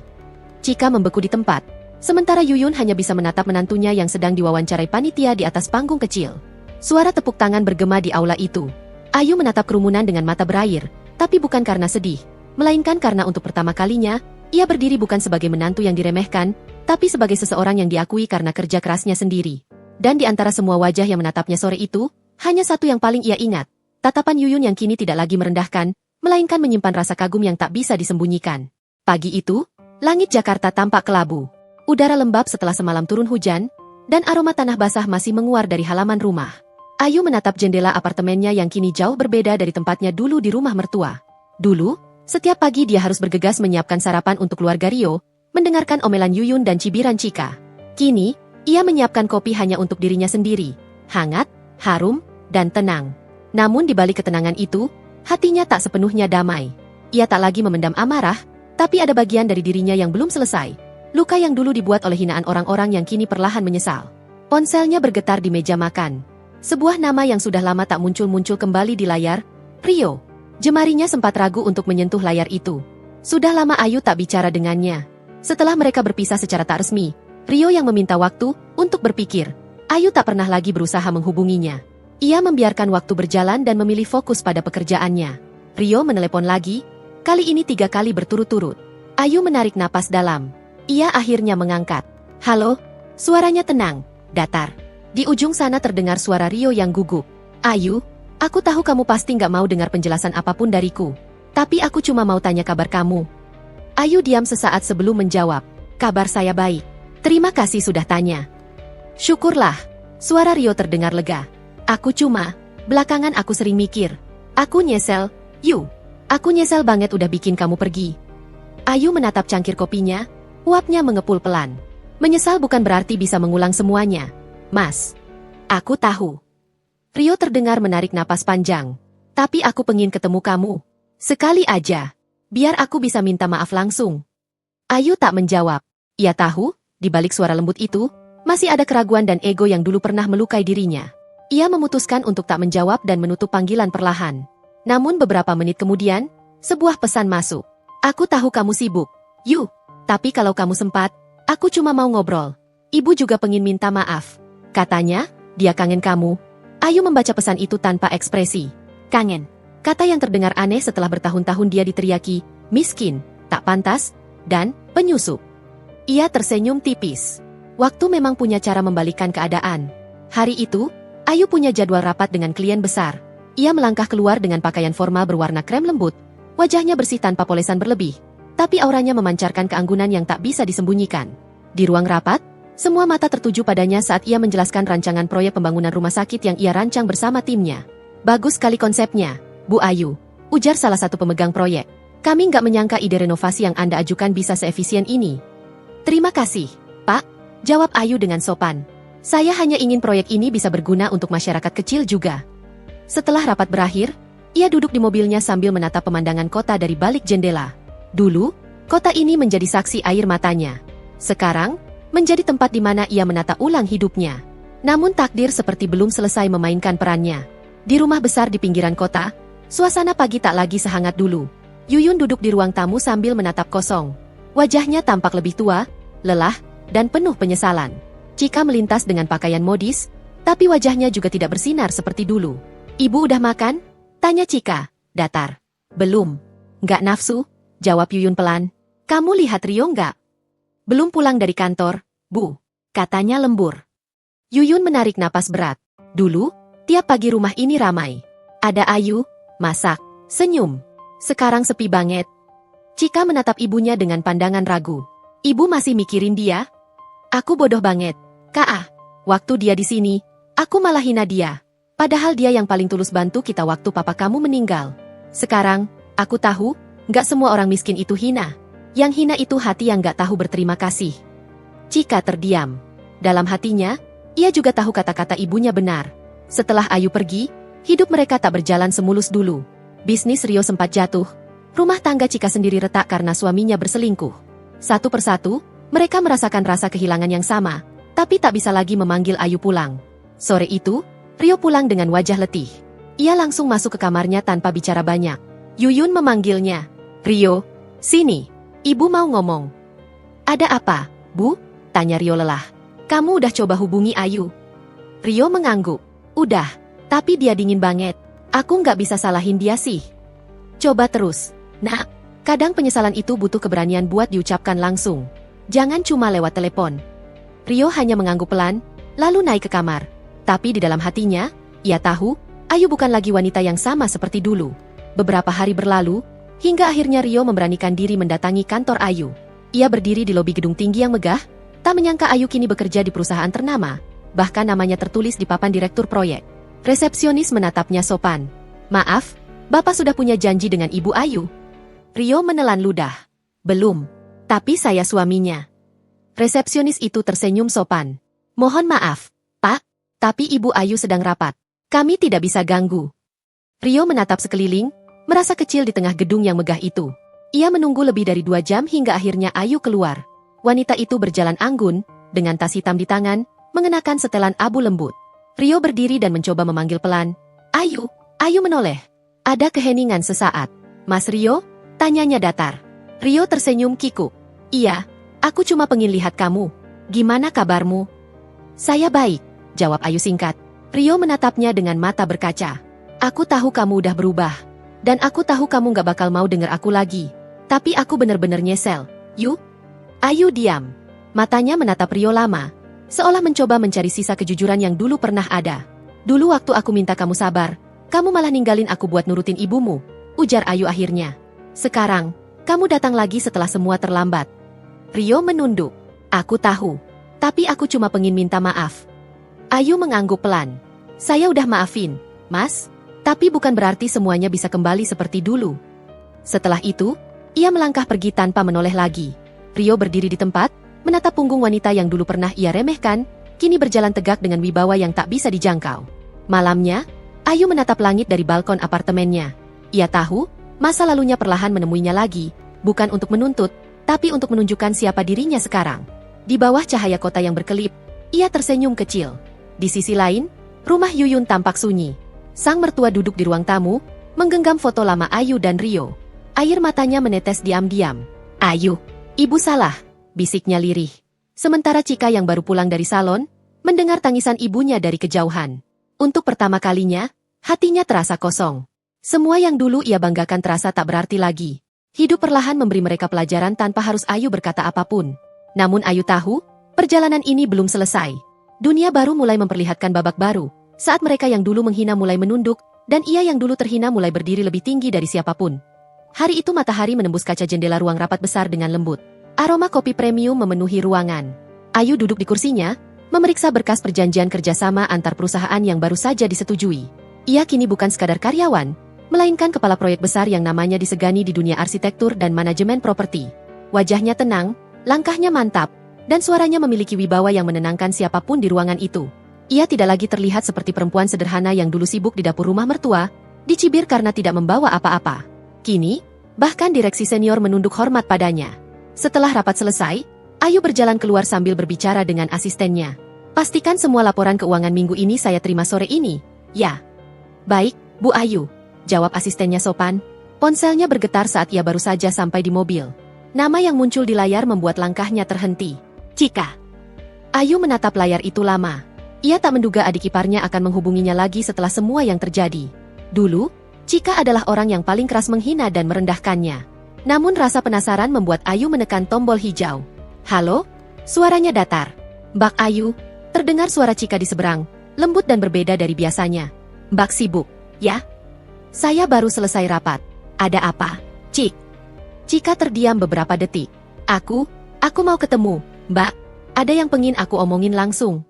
Speaker 1: Cika membeku di tempat, sementara Yuyun hanya bisa menatap menantunya yang sedang diwawancarai panitia di atas panggung kecil. Suara tepuk tangan bergema di aula itu. Ayu menatap kerumunan dengan mata berair, tapi bukan karena sedih, melainkan karena untuk pertama kalinya, ia berdiri bukan sebagai menantu yang diremehkan, tapi sebagai seseorang yang diakui karena kerja kerasnya sendiri. Dan di antara semua wajah yang menatapnya sore itu, hanya satu yang paling ia ingat. Tatapan Yuyun yang kini tidak lagi merendahkan, melainkan menyimpan rasa kagum yang tak bisa disembunyikan. Pagi itu, langit Jakarta tampak kelabu. Udara lembab setelah semalam turun hujan, dan aroma tanah basah masih menguar dari halaman rumah. Ayu menatap jendela apartemennya yang kini jauh berbeda dari tempatnya dulu di rumah mertua. Dulu, setiap pagi dia harus bergegas menyiapkan sarapan untuk keluarga Rio, mendengarkan omelan Yuyun dan cibiran Cika. Kini, ia menyiapkan kopi hanya untuk dirinya sendiri, hangat, harum, dan tenang. Namun di balik ketenangan itu, hatinya tak sepenuhnya damai. Ia tak lagi memendam amarah, tapi ada bagian dari dirinya yang belum selesai. Luka yang dulu dibuat oleh hinaan orang-orang yang kini perlahan menyesal. Ponselnya bergetar di meja makan. Sebuah nama yang sudah lama tak muncul-muncul kembali di layar, Rio. Jemarinya sempat ragu untuk menyentuh layar itu. Sudah lama Ayu tak bicara dengannya. Setelah mereka berpisah secara tak resmi, Rio yang meminta waktu untuk berpikir. Ayu tak pernah lagi berusaha menghubunginya. Ia membiarkan waktu berjalan dan memilih fokus pada pekerjaannya. Rio menelepon lagi, kali ini 3 kali berturut-turut. Ayu menarik napas dalam. Ia akhirnya mengangkat. "Halo?" Suaranya tenang, datar. Di ujung sana terdengar suara Rio yang gugup. "Ayu, aku tahu kamu pasti nggak mau dengar penjelasan apapun dariku. Tapi aku cuma mau tanya kabar kamu." Ayu diam sesaat sebelum menjawab. Kabar saya baik. Terima kasih sudah tanya. Syukurlah. Suara Rio terdengar lega. Belakangan aku sering mikir. Aku nyesel, Yu. Aku nyesel banget udah bikin kamu pergi. Ayu menatap cangkir kopinya, uapnya mengepul pelan. Menyesal bukan berarti bisa mengulang semuanya. Mas. Aku tahu. Rio terdengar menarik napas panjang. Tapi aku pengen ketemu kamu. Sekali aja. Biar aku bisa minta maaf langsung. Ayu tak menjawab. Ia tahu, di balik suara lembut itu, masih ada keraguan dan ego yang dulu pernah melukai dirinya. Ia memutuskan untuk tak menjawab dan menutup panggilan perlahan. Namun beberapa menit kemudian, sebuah pesan masuk. Aku tahu kamu sibuk, Yu. Tapi kalau kamu sempat, aku cuma mau ngobrol. Ibu juga pengen minta maaf. Katanya, dia kangen kamu. Ayu membaca pesan itu tanpa ekspresi. Kangen. Kata yang terdengar aneh setelah bertahun-tahun dia diteriaki, miskin, tak pantas, dan penyusup. Ia tersenyum tipis. Waktu memang punya cara membalikkan keadaan. Hari itu, Ayu punya jadwal rapat dengan klien besar. Ia melangkah keluar dengan pakaian formal berwarna krem lembut. Wajahnya bersih tanpa polesan berlebih. Tapi auranya memancarkan keanggunan yang tak bisa disembunyikan. Di ruang rapat, semua mata tertuju padanya saat ia menjelaskan rancangan proyek pembangunan rumah sakit yang ia rancang bersama timnya. Bagus sekali konsepnya, Bu Ayu, ujar salah satu pemegang proyek. Kami nggak menyangka ide renovasi yang Anda ajukan bisa seefisien ini. Terima kasih, Pak, jawab Ayu dengan sopan. Saya hanya ingin proyek ini bisa berguna untuk masyarakat kecil juga. Setelah rapat berakhir, ia duduk di mobilnya sambil menatap pemandangan kota dari balik jendela. Dulu, kota ini menjadi saksi air matanya. Sekarang, menjadi tempat di mana ia menata ulang hidupnya. Namun takdir seperti belum selesai memainkan perannya. Di rumah besar di pinggiran kota, suasana pagi tak lagi sehangat dulu. Yuyun duduk di ruang tamu sambil menatap kosong. Wajahnya tampak lebih tua, lelah, dan penuh penyesalan. Cika melintas dengan pakaian modis, tapi wajahnya juga tidak bersinar seperti dulu. Ibu udah makan? Tanya Cika, datar. Belum. Nggak nafsu, jawab Yuyun pelan. Kamu lihat Rio nggak? Belum pulang dari kantor, Bu. Katanya lembur. Yuyun menarik napas berat. Dulu, tiap pagi rumah ini ramai. Ada Ayu, masak, senyum. Sekarang sepi banget. Cika menatap ibunya dengan pandangan ragu. Ibu masih mikirin dia? Aku bodoh banget. Kak, waktu dia di sini, aku malah hina dia. Padahal dia yang paling tulus bantu kita waktu papa kamu meninggal. Sekarang, aku tahu, nggak semua orang miskin itu hina. Yang hina itu hati yang nggak tahu berterima kasih. Cika terdiam. Dalam hatinya, ia juga tahu kata-kata ibunya benar. Setelah Ayu pergi, hidup mereka tak berjalan semulus dulu. Bisnis Rio sempat jatuh. Rumah tangga Cika sendiri retak karena suaminya berselingkuh. Satu persatu, mereka merasakan rasa kehilangan yang sama, tapi tak bisa lagi memanggil Ayu pulang. Sore itu, Rio pulang dengan wajah letih. Ia langsung masuk ke kamarnya tanpa bicara banyak. Yuyun memanggilnya. Rio, sini. Ibu mau ngomong. Ada apa, Bu? Tanya Rio lelah. Kamu udah coba hubungi Ayu? Rio mengangguk. Udah, tapi dia dingin banget. Aku nggak bisa salahin dia sih. Coba terus. Nah, kadang penyesalan itu butuh keberanian buat diucapkan langsung. Jangan cuma lewat telepon. Rio hanya mengangguk pelan, lalu naik ke kamar. Tapi di dalam hatinya, ia tahu, Ayu bukan lagi wanita yang sama seperti dulu. Beberapa hari berlalu, hingga akhirnya Rio memberanikan diri mendatangi kantor Ayu. Ia berdiri di lobi gedung tinggi yang megah, tak menyangka Ayu kini bekerja di perusahaan ternama, bahkan namanya tertulis di papan direktur proyek. Resepsionis menatapnya sopan. Maaf, Bapak sudah punya janji dengan Ibu Ayu? Rio menelan ludah. Belum. Tapi saya suaminya. Resepsionis itu tersenyum sopan. Mohon maaf, Pak, tapi Ibu Ayu sedang rapat. Kami tidak bisa ganggu. Rio menatap sekeliling, merasa kecil di tengah gedung yang megah itu. Ia menunggu lebih dari 2 jam hingga akhirnya Ayu keluar. Wanita itu berjalan anggun, dengan tas hitam di tangan, mengenakan setelan abu lembut. Rio berdiri dan mencoba memanggil pelan. Ayu, Ayu menoleh. Ada keheningan sesaat. Mas Rio? Tanyanya datar. Rio tersenyum kikuk. Iya, aku cuma pengen lihat kamu. Gimana kabarmu? Saya baik, jawab Ayu singkat. Rio menatapnya dengan mata berkaca. Aku tahu kamu udah berubah. Dan aku tahu kamu gak bakal mau denger aku lagi. Tapi aku bener-bener nyesel. Yu? Ayu diam. Matanya menatap Rio lama. Seolah mencoba mencari sisa kejujuran yang dulu pernah ada. Dulu waktu aku minta kamu sabar, kamu malah ninggalin aku buat nurutin ibumu, ujar Ayu akhirnya. Sekarang, Kamu datang lagi setelah semua terlambat. Rio menunduk. Aku tahu. Tapi aku cuma pengen minta maaf. Ayu mengangguk pelan. Saya udah maafin, Mas. Tapi bukan berarti semuanya bisa kembali seperti dulu. Setelah itu, ia melangkah pergi tanpa menoleh lagi. Rio berdiri di tempat, menatap punggung wanita yang dulu pernah ia remehkan, kini berjalan tegak dengan wibawa yang tak bisa dijangkau. Malamnya, Ayu menatap langit dari balkon apartemennya. Ia tahu, masa lalunya perlahan menemuinya lagi, bukan untuk menuntut, tapi untuk menunjukkan siapa dirinya sekarang. Di bawah cahaya kota yang berkelip, ia tersenyum kecil. Di sisi lain, rumah Yuyun tampak sunyi. Sang mertua duduk di ruang tamu, menggenggam foto lama Ayu dan Rio. Air matanya menetes diam-diam. Ayu, ibu salah, bisiknya lirih. Sementara Chika yang baru pulang dari salon, mendengar tangisan ibunya dari kejauhan. Untuk pertama kalinya, hatinya terasa kosong. Semua yang dulu ia banggakan terasa tak berarti lagi. Hidup perlahan memberi mereka pelajaran tanpa harus Ayu berkata apapun. Namun Ayu tahu, perjalanan ini belum selesai. Dunia baru mulai memperlihatkan babak baru, saat mereka yang dulu menghina mulai menunduk, dan ia yang dulu terhina mulai berdiri lebih tinggi dari siapapun. Hari itu matahari menembus kaca jendela ruang rapat besar dengan lembut. Aroma kopi premium memenuhi ruangan. Ayu duduk di kursinya, memeriksa berkas perjanjian kerjasama antar perusahaan yang baru saja disetujui. Ia kini bukan sekadar karyawan, melainkan kepala proyek besar yang namanya disegani di dunia arsitektur dan manajemen properti. Wajahnya tenang, langkahnya mantap, dan suaranya memiliki wibawa yang menenangkan siapapun di ruangan itu. Ia tidak lagi terlihat seperti perempuan sederhana yang dulu sibuk di dapur rumah mertua, dicibir karena tidak membawa apa-apa. Kini, bahkan direksi senior menunduk hormat padanya. Setelah rapat selesai, Ayu berjalan keluar sambil berbicara dengan asistennya. Pastikan semua laporan keuangan minggu ini saya terima sore ini. Ya. Baik, Bu Ayu. Jawab asistennya sopan. Ponselnya bergetar saat ia baru saja sampai di mobil. Nama yang muncul di layar membuat langkahnya terhenti. Chika. Ayu menatap layar itu lama. Ia tak menduga adik iparnya akan menghubunginya lagi setelah semua yang terjadi. Dulu, Chika adalah orang yang paling keras menghina dan merendahkannya. Namun rasa penasaran membuat Ayu menekan tombol hijau. Halo? Suaranya datar. Mbak Ayu, terdengar suara Chika di seberang, lembut dan berbeda dari biasanya. Mbak sibuk, ya? Saya baru selesai rapat. Ada apa, Cik? Chika terdiam beberapa detik. Aku mau ketemu, Mbak. Ada yang pengen aku omongin langsung.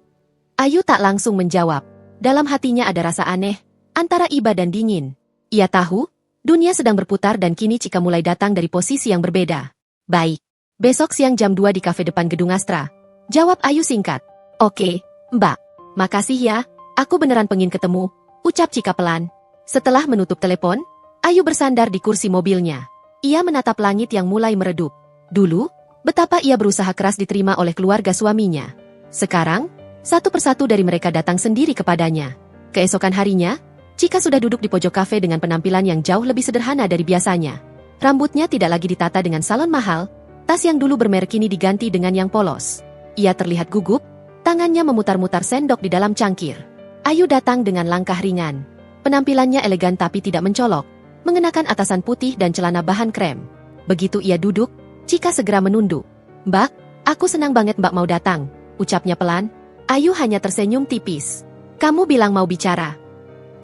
Speaker 1: Ayu tak langsung menjawab. Dalam hatinya ada rasa aneh, antara iba dan dingin. Ia tahu, dunia sedang berputar dan kini Chika mulai datang dari posisi yang berbeda. Baik. Besok siang jam 2 di kafe depan gedung Astra. Jawab Ayu singkat. Oke, Mbak. Makasih ya, aku beneran pengen ketemu, ucap Chika pelan. Setelah menutup telepon, Ayu bersandar di kursi mobilnya. Ia menatap langit yang mulai meredup. Dulu, betapa ia berusaha keras diterima oleh keluarga suaminya. Sekarang, satu persatu dari mereka datang sendiri kepadanya. Keesokan harinya, Chika sudah duduk di pojok kafe dengan penampilan yang jauh lebih sederhana dari biasanya. Rambutnya tidak lagi ditata dengan salon mahal, tas yang dulu bermerek kini diganti dengan yang polos. Ia terlihat gugup, tangannya memutar-mutar sendok di dalam cangkir. Ayu datang dengan langkah ringan. Penampilannya elegan tapi tidak mencolok, mengenakan atasan putih dan celana bahan krem. Begitu ia duduk, Chika segera menunduk. Mbak, aku senang banget Mbak mau datang, ucapnya pelan. Ayu hanya tersenyum tipis. Kamu bilang mau bicara.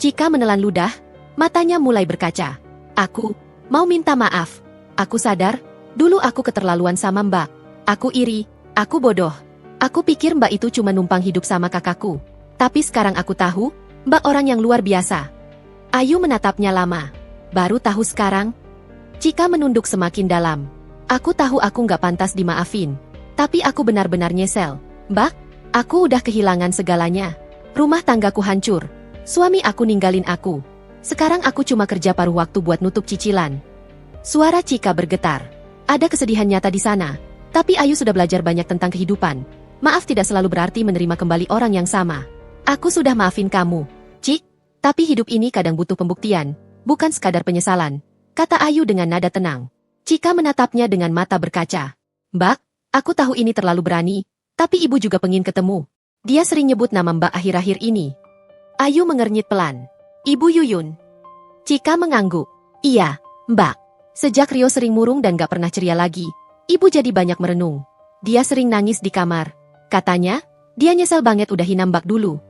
Speaker 1: Chika menelan ludah, matanya mulai berkaca. Aku mau minta maaf. Aku sadar, dulu aku keterlaluan sama Mbak. Aku iri, aku bodoh. Aku pikir Mbak itu cuma numpang hidup sama kakakku. Tapi sekarang aku tahu, Mbak orang yang luar biasa. Ayu menatapnya lama. Baru tahu sekarang? Chika menunduk semakin dalam. Aku tahu aku nggak pantas dimaafin. Tapi aku benar-benar nyesel. Mbak, aku udah kehilangan segalanya. Rumah tanggaku hancur. Suami aku ninggalin aku. Sekarang aku cuma kerja paruh waktu buat nutup cicilan. Suara Chika bergetar. Ada kesedihan nyata di sana. Tapi Ayu sudah belajar banyak tentang kehidupan. Maaf tidak selalu berarti menerima kembali orang yang sama. Aku sudah maafin kamu, Cik. Tapi hidup ini kadang butuh pembuktian, bukan sekadar penyesalan, kata Ayu dengan nada tenang. Chika menatapnya dengan mata berkaca. Mbak, aku tahu ini terlalu berani, tapi ibu juga pengen ketemu. Dia sering nyebut nama Mbak akhir-akhir ini. Ayu mengernyit pelan. Ibu Yuyun. Chika mengangguk. Iya, Mbak. Sejak Rio sering murung dan gak pernah ceria lagi, ibu jadi banyak merenung. Dia sering nangis di kamar. Katanya, dia nyesel banget udah hina Mbak dulu.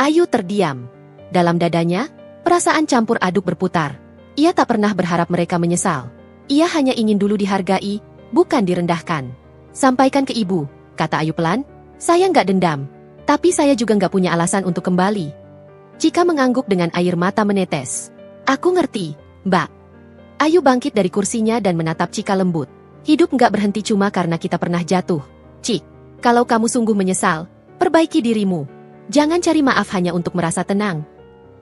Speaker 1: Ayu terdiam. Dalam dadanya, perasaan campur aduk berputar. Ia tak pernah berharap mereka menyesal. Ia hanya ingin dulu dihargai, bukan direndahkan. Sampaikan ke ibu, kata Ayu pelan. Saya nggak dendam. Tapi saya juga nggak punya alasan untuk kembali. Cika mengangguk dengan air mata menetes. Aku ngerti, Mbak. Ayu bangkit dari kursinya dan menatap Cika lembut. Hidup nggak berhenti cuma karena kita pernah jatuh. Cik, kalau kamu sungguh menyesal, perbaiki dirimu. Jangan cari maaf hanya untuk merasa tenang.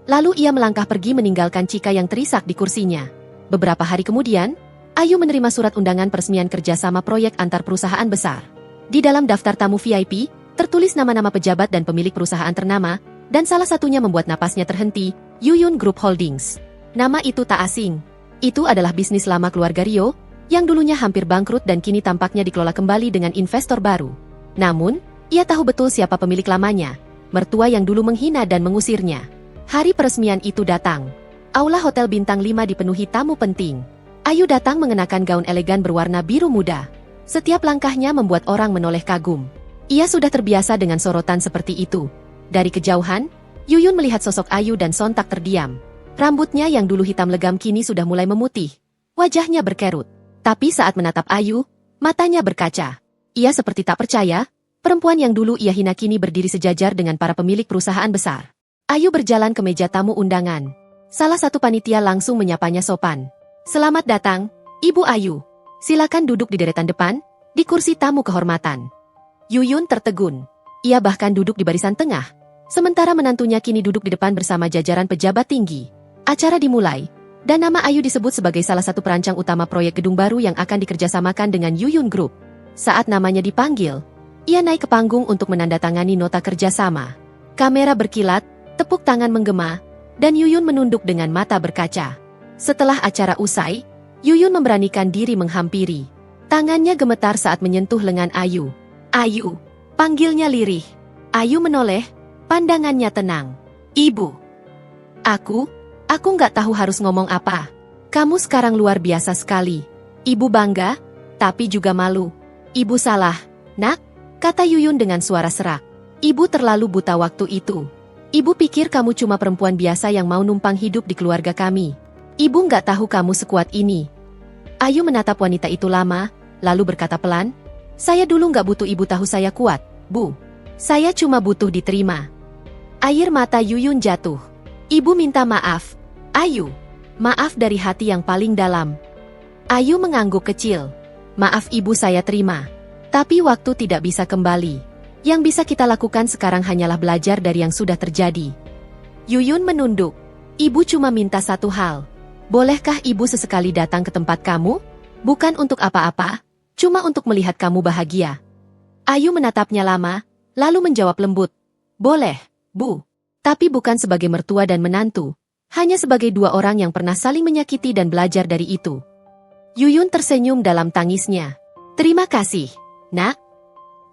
Speaker 1: Lalu ia melangkah pergi meninggalkan Cika yang terisak di kursinya. Beberapa hari kemudian, Ayu menerima surat undangan peresmian kerjasama proyek antar perusahaan besar. Di dalam daftar tamu VIP, tertulis nama-nama pejabat dan pemilik perusahaan ternama, dan salah satunya membuat napasnya terhenti, Yuyun Group Holdings. Nama itu tak asing. Itu adalah bisnis lama keluarga Rio, yang dulunya hampir bangkrut dan kini tampaknya dikelola kembali dengan investor baru. Namun, ia tahu betul siapa pemilik lamanya, mertua yang dulu menghina dan mengusirnya. Hari peresmian itu datang. Aula Hotel Bintang 5 dipenuhi tamu penting. Ayu datang mengenakan gaun elegan berwarna biru muda. Setiap langkahnya membuat orang menoleh kagum. Ia sudah terbiasa dengan sorotan seperti itu. Dari kejauhan, Yuyun melihat sosok Ayu dan sontak terdiam. Rambutnya yang dulu hitam legam kini sudah mulai memutih. Wajahnya berkerut. Tapi saat menatap Ayu, matanya berkaca. Ia seperti tak percaya, perempuan yang dulu ia hina kini berdiri sejajar dengan para pemilik perusahaan besar. Ayu berjalan ke meja tamu undangan. Salah satu panitia langsung menyapanya sopan. Selamat datang, Ibu Ayu. Silakan duduk di deretan depan, di kursi tamu kehormatan. Yuyun tertegun. Ia bahkan duduk di barisan tengah. Sementara menantunya kini duduk di depan bersama jajaran pejabat tinggi. Acara dimulai, dan nama Ayu disebut sebagai salah satu perancang utama proyek gedung baru yang akan dikerjasamakan dengan Yuyun Group. Saat namanya dipanggil, ia naik ke panggung untuk menandatangani nota kerjasama. Kamera berkilat, tepuk tangan menggema, dan Yuyun menunduk dengan mata berkaca. Setelah acara usai, Yuyun memberanikan diri menghampiri. Tangannya gemetar saat menyentuh lengan Ayu. Ayu, panggilnya lirih. Ayu menoleh, pandangannya tenang. Ibu. Aku nggak tahu harus ngomong apa. Kamu sekarang luar biasa sekali. Ibu bangga, tapi juga malu. Ibu salah, nak, kata Yuyun dengan suara serak. Ibu terlalu buta waktu itu. Ibu pikir kamu cuma perempuan biasa yang mau numpang hidup di keluarga kami. Ibu nggak tahu kamu sekuat ini. Ayu menatap wanita itu lama, lalu berkata pelan, saya dulu nggak butuh ibu tahu saya kuat, Bu. Saya cuma butuh diterima. Air mata Yuyun jatuh. Ibu minta maaf. Ayu, maaf dari hati yang paling dalam. Ayu mengangguk kecil. Maaf ibu saya terima. Tapi waktu tidak bisa kembali. Yang bisa kita lakukan sekarang hanyalah belajar dari yang sudah terjadi. Yuyun menunduk. Ibu cuma minta satu hal. Bolehkah ibu sesekali datang ke tempat kamu? Bukan untuk apa-apa, cuma untuk melihat kamu bahagia. Ayu menatapnya lama, lalu menjawab lembut. Boleh, Bu. Tapi bukan sebagai mertua dan menantu. Hanya sebagai dua orang yang pernah saling menyakiti dan belajar dari itu. Yuyun tersenyum dalam tangisnya. Terima kasih, nak.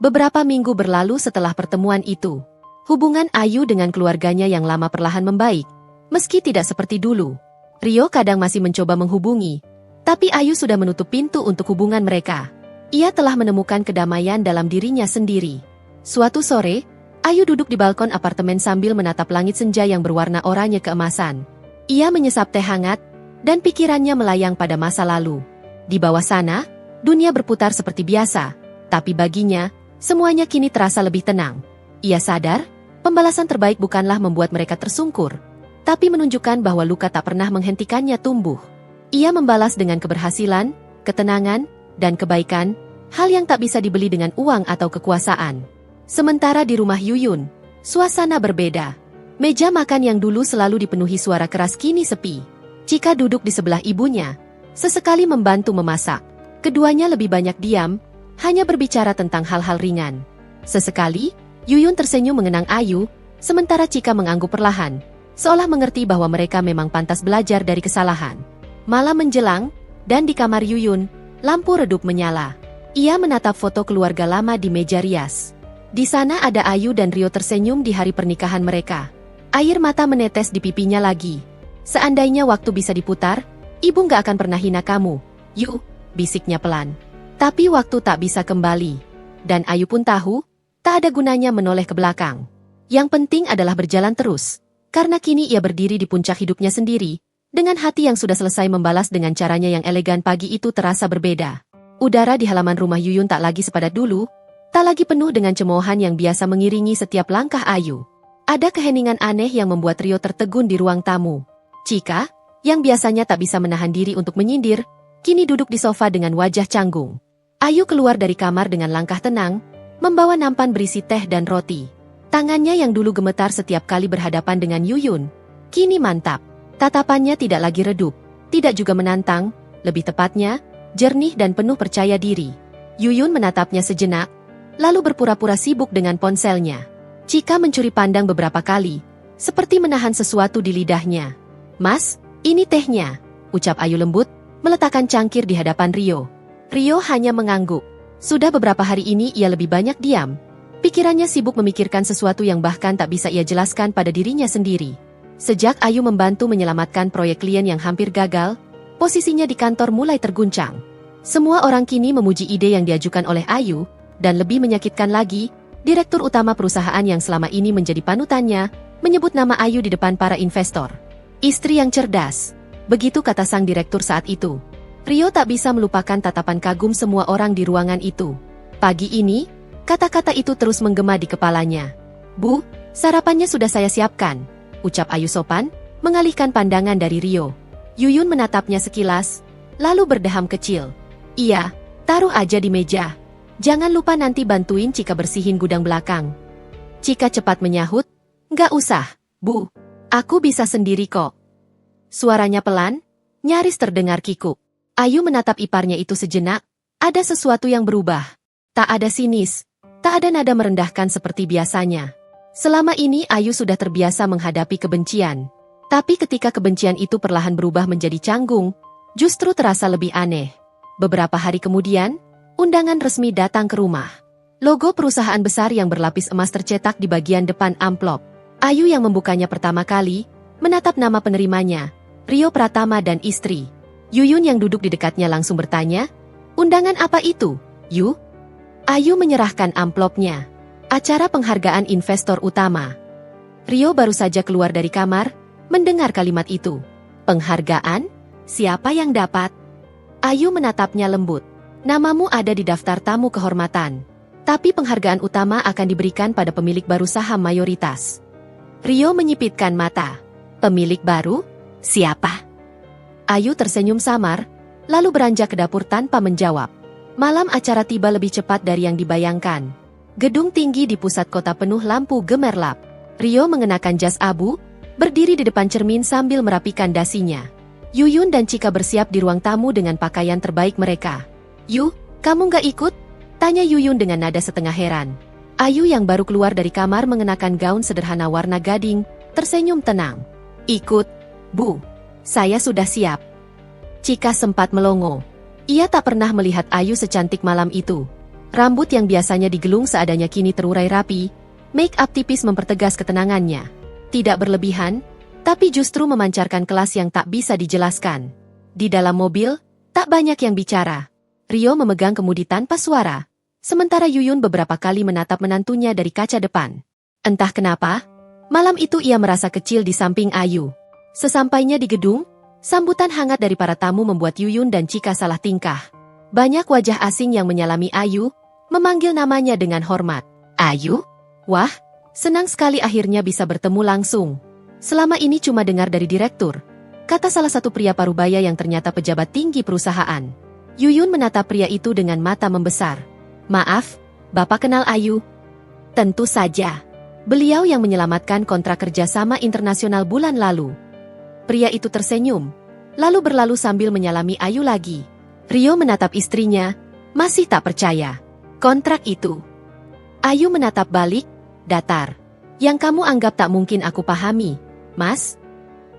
Speaker 1: Beberapa minggu berlalu setelah pertemuan itu. Hubungan Ayu dengan keluarganya yang lama perlahan membaik. Meski tidak seperti dulu. Rio kadang masih mencoba menghubungi, tapi Ayu sudah menutup pintu untuk hubungan mereka. Ia telah menemukan kedamaian dalam dirinya sendiri. Suatu sore, Ayu duduk di balkon apartemen sambil menatap langit senja yang berwarna oranye keemasan. Ia menyesap teh hangat, dan pikirannya melayang pada masa lalu. Di bawah sana, dunia berputar seperti biasa, tapi baginya, semuanya kini terasa lebih tenang. Ia sadar, pembalasan terbaik bukanlah membuat mereka tersungkur, tapi menunjukkan bahwa luka tak pernah menghentikannya tumbuh. Ia membalas dengan keberhasilan, ketenangan, dan kebaikan, hal yang tak bisa dibeli dengan uang atau kekuasaan. Sementara di rumah Yuyun, suasana berbeda. Meja makan yang dulu selalu dipenuhi suara keras kini sepi. Cika duduk di sebelah ibunya, sesekali membantu memasak. Keduanya lebih banyak diam, hanya berbicara tentang hal-hal ringan. Sesekali, Yuyun tersenyum mengenang Ayu, sementara Cika mengangguk perlahan, seolah mengerti bahwa mereka memang pantas belajar dari kesalahan. Malam menjelang, dan di kamar Yuyun, lampu redup menyala. Ia menatap foto keluarga lama di meja rias. Di sana ada Ayu dan Rio tersenyum di hari pernikahan mereka. Air mata menetes di pipinya lagi. Seandainya waktu bisa diputar, ibu nggak akan pernah hina kamu. Yuk, bisiknya pelan. Tapi waktu tak bisa kembali. Dan Ayu pun tahu, tak ada gunanya menoleh ke belakang. Yang penting adalah berjalan terus. Karena kini ia berdiri di puncak hidupnya sendiri, Dengan hati yang sudah selesai membalas dengan caranya yang elegan, pagi itu terasa berbeda. Udara di halaman rumah Yuyun tak lagi sepadat dulu, tak lagi penuh dengan cemoohan yang biasa mengiringi setiap langkah Ayu. Ada keheningan aneh yang membuat Rio tertegun di ruang tamu. Chika, yang biasanya tak bisa menahan diri untuk menyindir, kini duduk di sofa dengan wajah canggung. Ayu keluar dari kamar dengan langkah tenang, membawa nampan berisi teh dan roti. Tangannya yang dulu gemetar setiap kali berhadapan dengan Yuyun, kini mantap. Tatapannya tidak lagi redup, tidak juga menantang, lebih tepatnya, jernih dan penuh percaya diri. Yuyun menatapnya sejenak, lalu berpura-pura sibuk dengan ponselnya. Chika mencuri pandang beberapa kali, seperti menahan sesuatu di lidahnya. "Mas, ini tehnya," ucap Ayu lembut, meletakkan cangkir di hadapan Rio. Rio hanya mengangguk. Sudah beberapa hari ini ia lebih banyak diam. Pikirannya sibuk memikirkan sesuatu yang bahkan tak bisa ia jelaskan pada dirinya sendiri. Sejak Ayu membantu menyelamatkan proyek klien yang hampir gagal, posisinya di kantor mulai terguncang. Semua orang kini memuji ide yang diajukan oleh Ayu, dan lebih menyakitkan lagi, direktur utama perusahaan yang selama ini menjadi panutannya, menyebut nama Ayu di depan para investor. "Istri yang cerdas," begitu kata sang direktur saat itu. Rio tak bisa melupakan tatapan kagum semua orang di ruangan itu. Pagi ini, kata-kata itu terus menggema di kepalanya. "Bu, sarapannya sudah saya siapkan," ucap Ayu sopan, mengalihkan pandangan dari Rio. Yuyun menatapnya sekilas, lalu berdeham kecil. "Iya, taruh aja di meja. Jangan lupa nanti bantuin Chika bersihin gudang belakang." Chika cepat menyahut, "Nggak usah, Bu. Aku bisa sendiri kok." Suaranya pelan, nyaris terdengar kikuk. Ayu menatap iparnya itu sejenak, ada sesuatu yang berubah. Tak ada sinis, tak ada nada merendahkan seperti biasanya. Selama ini Ayu sudah terbiasa menghadapi kebencian. Tapi ketika kebencian itu perlahan berubah menjadi canggung, justru terasa lebih aneh. Beberapa hari kemudian, undangan resmi datang ke rumah. Logo perusahaan besar yang berlapis emas tercetak di bagian depan amplop. Ayu yang membukanya pertama kali, menatap nama penerimanya, Rio Pratama dan istri. Yuyun yang duduk di dekatnya langsung bertanya, "Undangan apa itu, Yu?" Ayu menyerahkan amplopnya. "Acara penghargaan investor utama." Rio baru saja keluar dari kamar, mendengar kalimat itu. "Penghargaan? Siapa yang dapat?" Ayu menatapnya lembut. "Namamu ada di daftar tamu kehormatan. Tapi penghargaan utama akan diberikan pada pemilik baru saham mayoritas." Rio menyipitkan mata. "Pemilik baru? Siapa?" Ayu tersenyum samar, lalu beranjak ke dapur tanpa menjawab. Malam acara tiba lebih cepat dari yang dibayangkan. Gedung tinggi di pusat kota penuh lampu gemerlap. Rio mengenakan jas abu, berdiri di depan cermin sambil merapikan dasinya. Yuyun dan Chika bersiap di ruang tamu dengan pakaian terbaik mereka. "Yu, kamu nggak ikut?" tanya Yuyun dengan nada setengah heran. Ayu yang baru keluar dari kamar mengenakan gaun sederhana warna gading, tersenyum tenang. "Ikut, Bu. Saya sudah siap." Chika sempat melongo. Ia tak pernah melihat Ayu secantik malam itu. Rambut yang biasanya digelung seadanya kini terurai rapi, make up tipis mempertegas ketenangannya. Tidak berlebihan, tapi justru memancarkan kelas yang tak bisa dijelaskan. Di dalam mobil, tak banyak yang bicara. Rio memegang kemudi tanpa suara, sementara Yuyun beberapa kali menatap menantunya dari kaca depan. Entah kenapa, malam itu ia merasa kecil di samping Ayu. Sesampainya di gedung, sambutan hangat dari para tamu membuat Yuyun dan Chika salah tingkah. Banyak wajah asing yang menyalami Ayu, memanggil namanya dengan hormat. "Ayu? Wah, senang sekali akhirnya bisa bertemu langsung. Selama ini cuma dengar dari direktur," kata salah satu pria parubaya yang ternyata pejabat tinggi perusahaan. Yuyun menatap pria itu dengan mata membesar. "Maaf, Bapak kenal Ayu?" "Tentu saja. Beliau yang menyelamatkan kontrak kerjasama internasional bulan lalu." Pria itu tersenyum, lalu berlalu sambil menyalami Ayu lagi. Rio menatap istrinya, masih tak percaya. "Kontrak itu?" Ayu menatap balik, datar. "Yang kamu anggap tak mungkin aku pahami, Mas."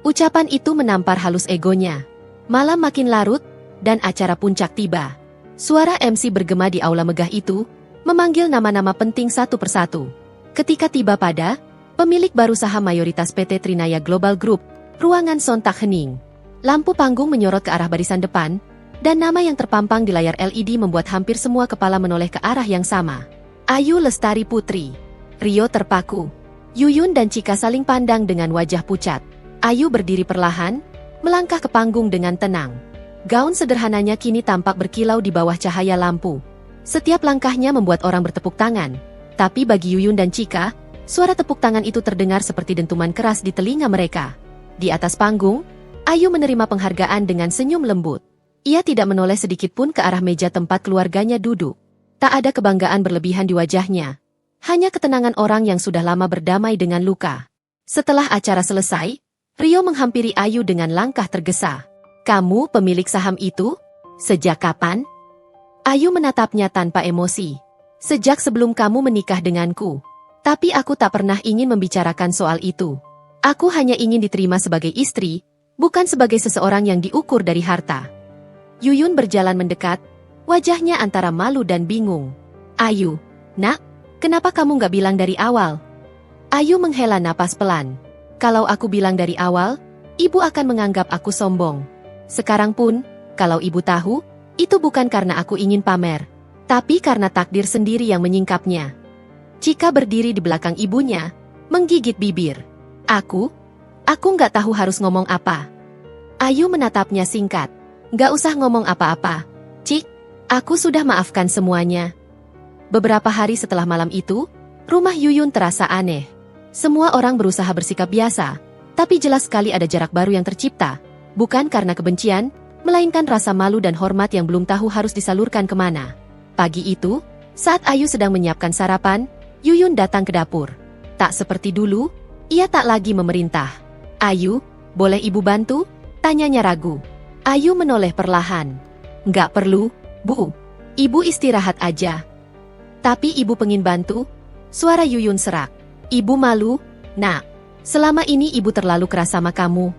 Speaker 1: Ucapan itu menampar halus egonya. Malam makin larut, dan acara puncak tiba. Suara MC bergema di aula megah itu, memanggil nama-nama penting satu persatu. Ketika tiba pada pemilik baru saham mayoritas PT Trinaya Global Group, ruangan sontak hening. Lampu panggung menyorot ke arah barisan depan, dan nama yang terpampang di layar LED membuat hampir semua kepala menoleh ke arah yang sama. Ayu Lestari Putri. Rio terpaku. Yuyun dan Chika saling pandang dengan wajah pucat. Ayu berdiri perlahan, melangkah ke panggung dengan tenang. Gaun sederhananya kini tampak berkilau di bawah cahaya lampu. Setiap langkahnya membuat orang bertepuk tangan. Tapi bagi Yuyun dan Chika, suara tepuk tangan itu terdengar seperti dentuman keras di telinga mereka. Di atas panggung, Ayu menerima penghargaan dengan senyum lembut. Ia tidak menoleh sedikit pun ke arah meja tempat keluarganya duduk. Tak ada kebanggaan berlebihan di wajahnya. Hanya ketenangan orang yang sudah lama berdamai dengan luka. Setelah acara selesai, Rio menghampiri Ayu dengan langkah tergesa. "Kamu pemilik saham itu? Sejak kapan?" Ayu menatapnya tanpa emosi. "Sejak sebelum kamu menikah denganku. Tapi aku tak pernah ingin membicarakan soal itu. Aku hanya ingin diterima sebagai istri, bukan sebagai seseorang yang diukur dari harta." Yuyun berjalan mendekat, wajahnya antara malu dan bingung. "Ayu, nak, kenapa kamu gak bilang dari awal?" Ayu menghela napas pelan. "Kalau aku bilang dari awal, ibu akan menganggap aku sombong. Sekarang pun, kalau ibu tahu, itu bukan karena aku ingin pamer, tapi karena takdir sendiri yang menyingkapnya." Chika berdiri di belakang ibunya, menggigit bibir. Aku gak tahu harus ngomong apa." Ayu menatapnya singkat. "Gak usah ngomong apa-apa, Cik. Aku sudah maafkan semuanya." Beberapa hari setelah malam itu, rumah Yuyun terasa aneh. Semua orang berusaha bersikap biasa, tapi jelas sekali ada jarak baru yang tercipta. Bukan karena kebencian, melainkan rasa malu dan hormat yang belum tahu harus disalurkan kemana. Pagi itu, saat Ayu sedang menyiapkan sarapan, Yuyun datang ke dapur. Tak seperti dulu, ia tak lagi memerintah. "Ayu, boleh ibu bantu?" tanyanya ragu. Ayu menoleh perlahan. "Nggak perlu, Bu. Ibu istirahat aja." "Tapi ibu pengin bantu?" Suara Yuyun serak. "Ibu malu, nak. Selama ini ibu terlalu keras sama kamu."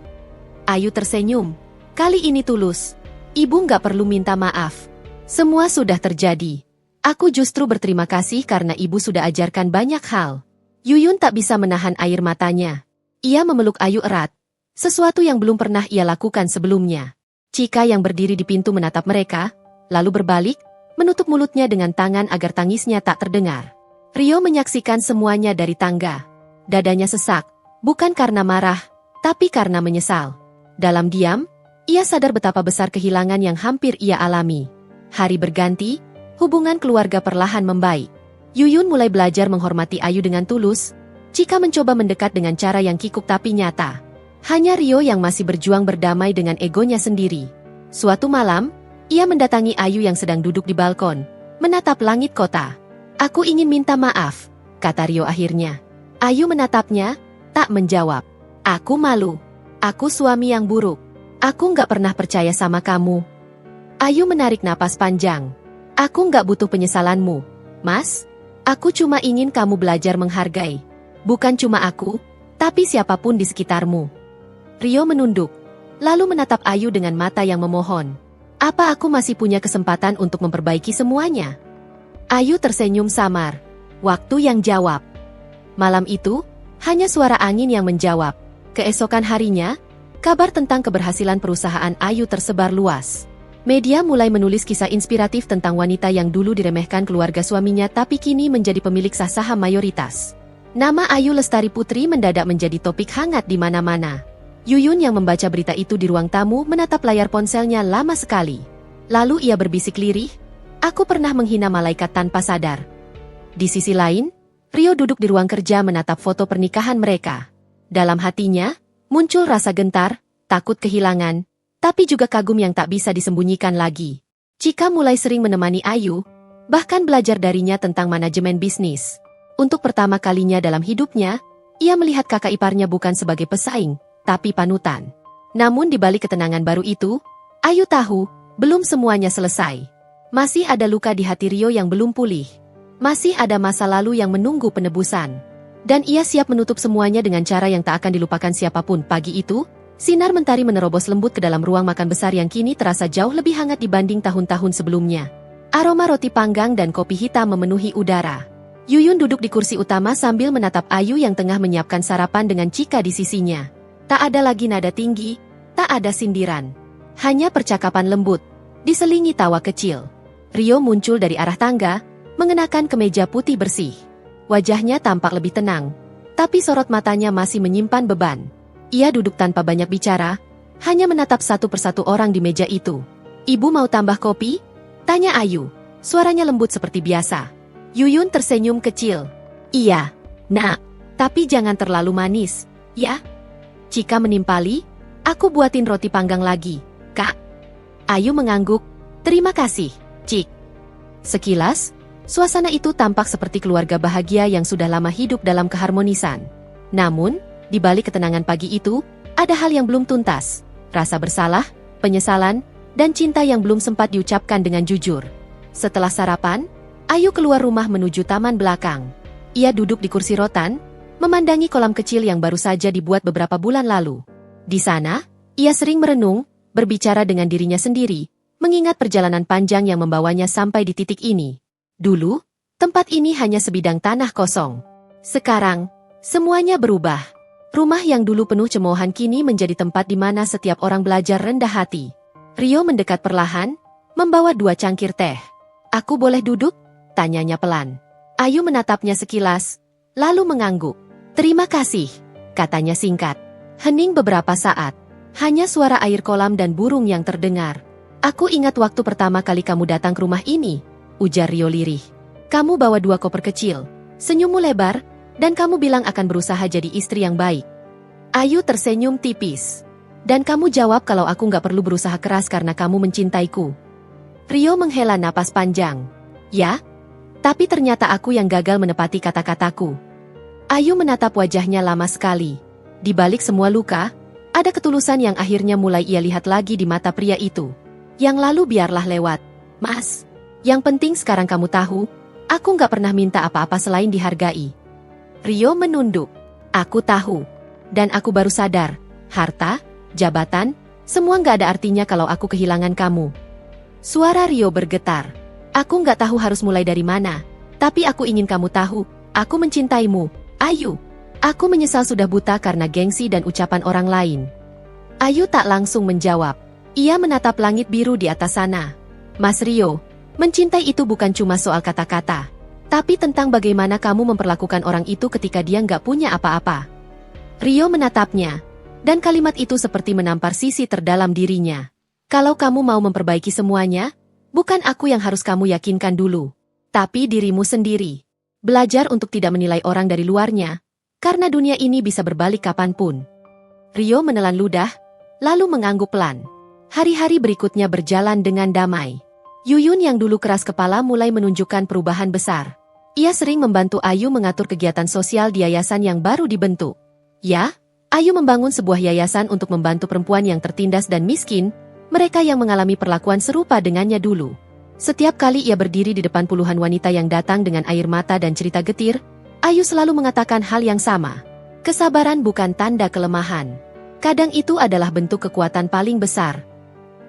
Speaker 1: Ayu tersenyum. Kali ini tulus. "Ibu nggak perlu minta maaf. Semua sudah terjadi. Aku justru berterima kasih karena ibu sudah ajarkan banyak hal." Yuyun tak bisa menahan air matanya. Ia memeluk Ayu erat. Sesuatu yang belum pernah ia lakukan sebelumnya. Chika yang berdiri di pintu menatap mereka, lalu berbalik, menutup mulutnya dengan tangan agar tangisnya tak terdengar. Rio menyaksikan semuanya dari tangga. Dadanya sesak, bukan karena marah, tapi karena menyesal. Dalam diam, ia sadar betapa besar kehilangan yang hampir ia alami. Hari berganti, hubungan keluarga perlahan membaik. Yuyun mulai belajar menghormati Ayu dengan tulus. Chika mencoba mendekat dengan cara yang kikuk tapi nyata. Hanya Rio yang masih berjuang berdamai dengan egonya sendiri. Suatu malam, ia mendatangi Ayu yang sedang duduk di balkon, menatap langit kota. "Aku ingin minta maaf," kata Rio akhirnya. Ayu menatapnya, tak menjawab. "Aku malu. Aku suami yang buruk. Aku nggak pernah percaya sama kamu." Ayu menarik napas panjang. "Aku nggak butuh penyesalanmu, Mas. Aku cuma ingin kamu belajar menghargai. Bukan cuma aku, tapi siapapun di sekitarmu." Rio menunduk, lalu menatap Ayu dengan mata yang memohon. "Apa aku masih punya kesempatan untuk memperbaiki semuanya?" Ayu tersenyum samar. Waktu yang jawab. Malam itu, hanya suara angin yang menjawab. Keesokan harinya, kabar tentang keberhasilan perusahaan Ayu tersebar luas. Media mulai menulis kisah inspiratif tentang wanita yang dulu diremehkan keluarga suaminya tapi kini menjadi pemilik saham mayoritas. Nama Ayu Lestari Putri mendadak menjadi topik hangat di mana-mana. Yuyun yang membaca berita itu di ruang tamu menatap layar ponselnya lama sekali. Lalu ia berbisik lirih, "Aku pernah menghina malaikat tanpa sadar." Di sisi lain, Rio duduk di ruang kerja menatap foto pernikahan mereka. Dalam hatinya, muncul rasa gentar, takut kehilangan, tapi juga kagum yang tak bisa disembunyikan lagi. Chika mulai sering menemani Ayu, bahkan belajar darinya tentang manajemen bisnis. Untuk pertama kalinya dalam hidupnya, ia melihat kakak iparnya bukan sebagai pesaing, tapi panutan. Namun di balik ketenangan baru itu, Ayu tahu, belum semuanya selesai. Masih ada luka di hati Rio yang belum pulih. Masih ada masa lalu yang menunggu penebusan. Dan ia siap menutup semuanya dengan cara yang tak akan dilupakan siapapun. Pagi itu, sinar mentari menerobos lembut ke dalam ruang makan besar yang kini terasa jauh lebih hangat dibanding tahun-tahun sebelumnya. Aroma roti panggang dan kopi hitam memenuhi udara. Yuyun duduk di kursi utama sambil menatap Ayu yang tengah menyiapkan sarapan dengan Chika di sisinya. Tak ada lagi nada tinggi, tak ada sindiran. Hanya percakapan lembut, diselingi tawa kecil. Rio muncul dari arah tangga, mengenakan kemeja putih bersih. Wajahnya tampak lebih tenang, tapi sorot matanya masih menyimpan beban. Ia duduk tanpa banyak bicara, hanya menatap satu persatu orang di meja itu. "Ibu mau tambah kopi?" tanya Ayu. Suaranya lembut seperti biasa. Yuyun tersenyum kecil. "Iya, Nak. Tapi jangan terlalu manis, ya?" Cika menimpali, "Aku buatin roti panggang lagi, Kak." Ayu mengangguk. "Terima kasih, Cik." Sekilas, suasana itu tampak seperti keluarga bahagia yang sudah lama hidup dalam keharmonisan. Namun, di balik ketenangan pagi itu, ada hal yang belum tuntas. Rasa bersalah, penyesalan, dan cinta yang belum sempat diucapkan dengan jujur. Setelah sarapan, Ayu keluar rumah menuju taman belakang. Ia duduk di kursi rotan, memandangi kolam kecil yang baru saja dibuat beberapa bulan lalu. Di sana, ia sering merenung, berbicara dengan dirinya sendiri, mengingat perjalanan panjang yang membawanya sampai di titik ini. Dulu, tempat ini hanya sebidang tanah kosong. Sekarang, semuanya berubah. Rumah yang dulu penuh cemoohan kini menjadi tempat di mana setiap orang belajar rendah hati. Rio mendekat perlahan, membawa 2 cangkir teh. "Aku boleh duduk?" tanyanya pelan. Ayu menatapnya sekilas, lalu mengangguk. "Terima kasih," katanya singkat. Hening beberapa saat. Hanya suara air kolam dan burung yang terdengar. "Aku ingat waktu pertama kali kamu datang ke rumah ini," ujar Rio lirih. "Kamu bawa 2 koper kecil, senyummu lebar, dan kamu bilang akan berusaha jadi istri yang baik." Ayu tersenyum tipis. "Dan kamu jawab kalau aku nggak perlu berusaha keras karena kamu mencintaiku." Rio menghela napas panjang. "Ya, tapi ternyata aku yang gagal menepati kata-kataku." Ayu menatap wajahnya lama sekali. Di balik semua luka, ada ketulusan yang akhirnya mulai ia lihat lagi di mata pria itu. "Yang lalu biarlah lewat, Mas. Yang penting sekarang kamu tahu, aku nggak pernah minta apa-apa selain dihargai." Rio menunduk. "Aku tahu. Dan aku baru sadar, harta, jabatan, semua nggak ada artinya kalau aku kehilangan kamu." Suara Rio bergetar. "Aku nggak tahu harus mulai dari mana, tapi aku ingin kamu tahu, aku mencintaimu, Ayu. Aku menyesal sudah buta karena gengsi dan ucapan orang lain." Ayu tak langsung menjawab. Ia menatap langit biru di atas sana. "Mas Rio, mencintai itu bukan cuma soal kata-kata, tapi tentang bagaimana kamu memperlakukan orang itu ketika dia nggak punya apa-apa." Rio menatapnya, dan kalimat itu seperti menampar sisi terdalam dirinya. "Kalau kamu mau memperbaiki semuanya, bukan aku yang harus kamu yakinkan dulu, tapi dirimu sendiri. Belajar untuk tidak menilai orang dari luarnya, karena dunia ini bisa berbalik kapanpun." Rio menelan ludah, lalu mengangguk pelan. Hari-hari berikutnya berjalan dengan damai. Yuyun yang dulu keras kepala mulai menunjukkan perubahan besar. Ia sering membantu Ayu mengatur kegiatan sosial di yayasan yang baru dibentuk. Ya, Ayu membangun sebuah yayasan untuk membantu perempuan yang tertindas dan miskin, mereka yang mengalami perlakuan serupa dengannya dulu. Setiap kali ia berdiri di depan puluhan wanita yang datang dengan air mata dan cerita getir, Ayu selalu mengatakan hal yang sama. Kesabaran bukan tanda kelemahan. Kadang itu adalah bentuk kekuatan paling besar.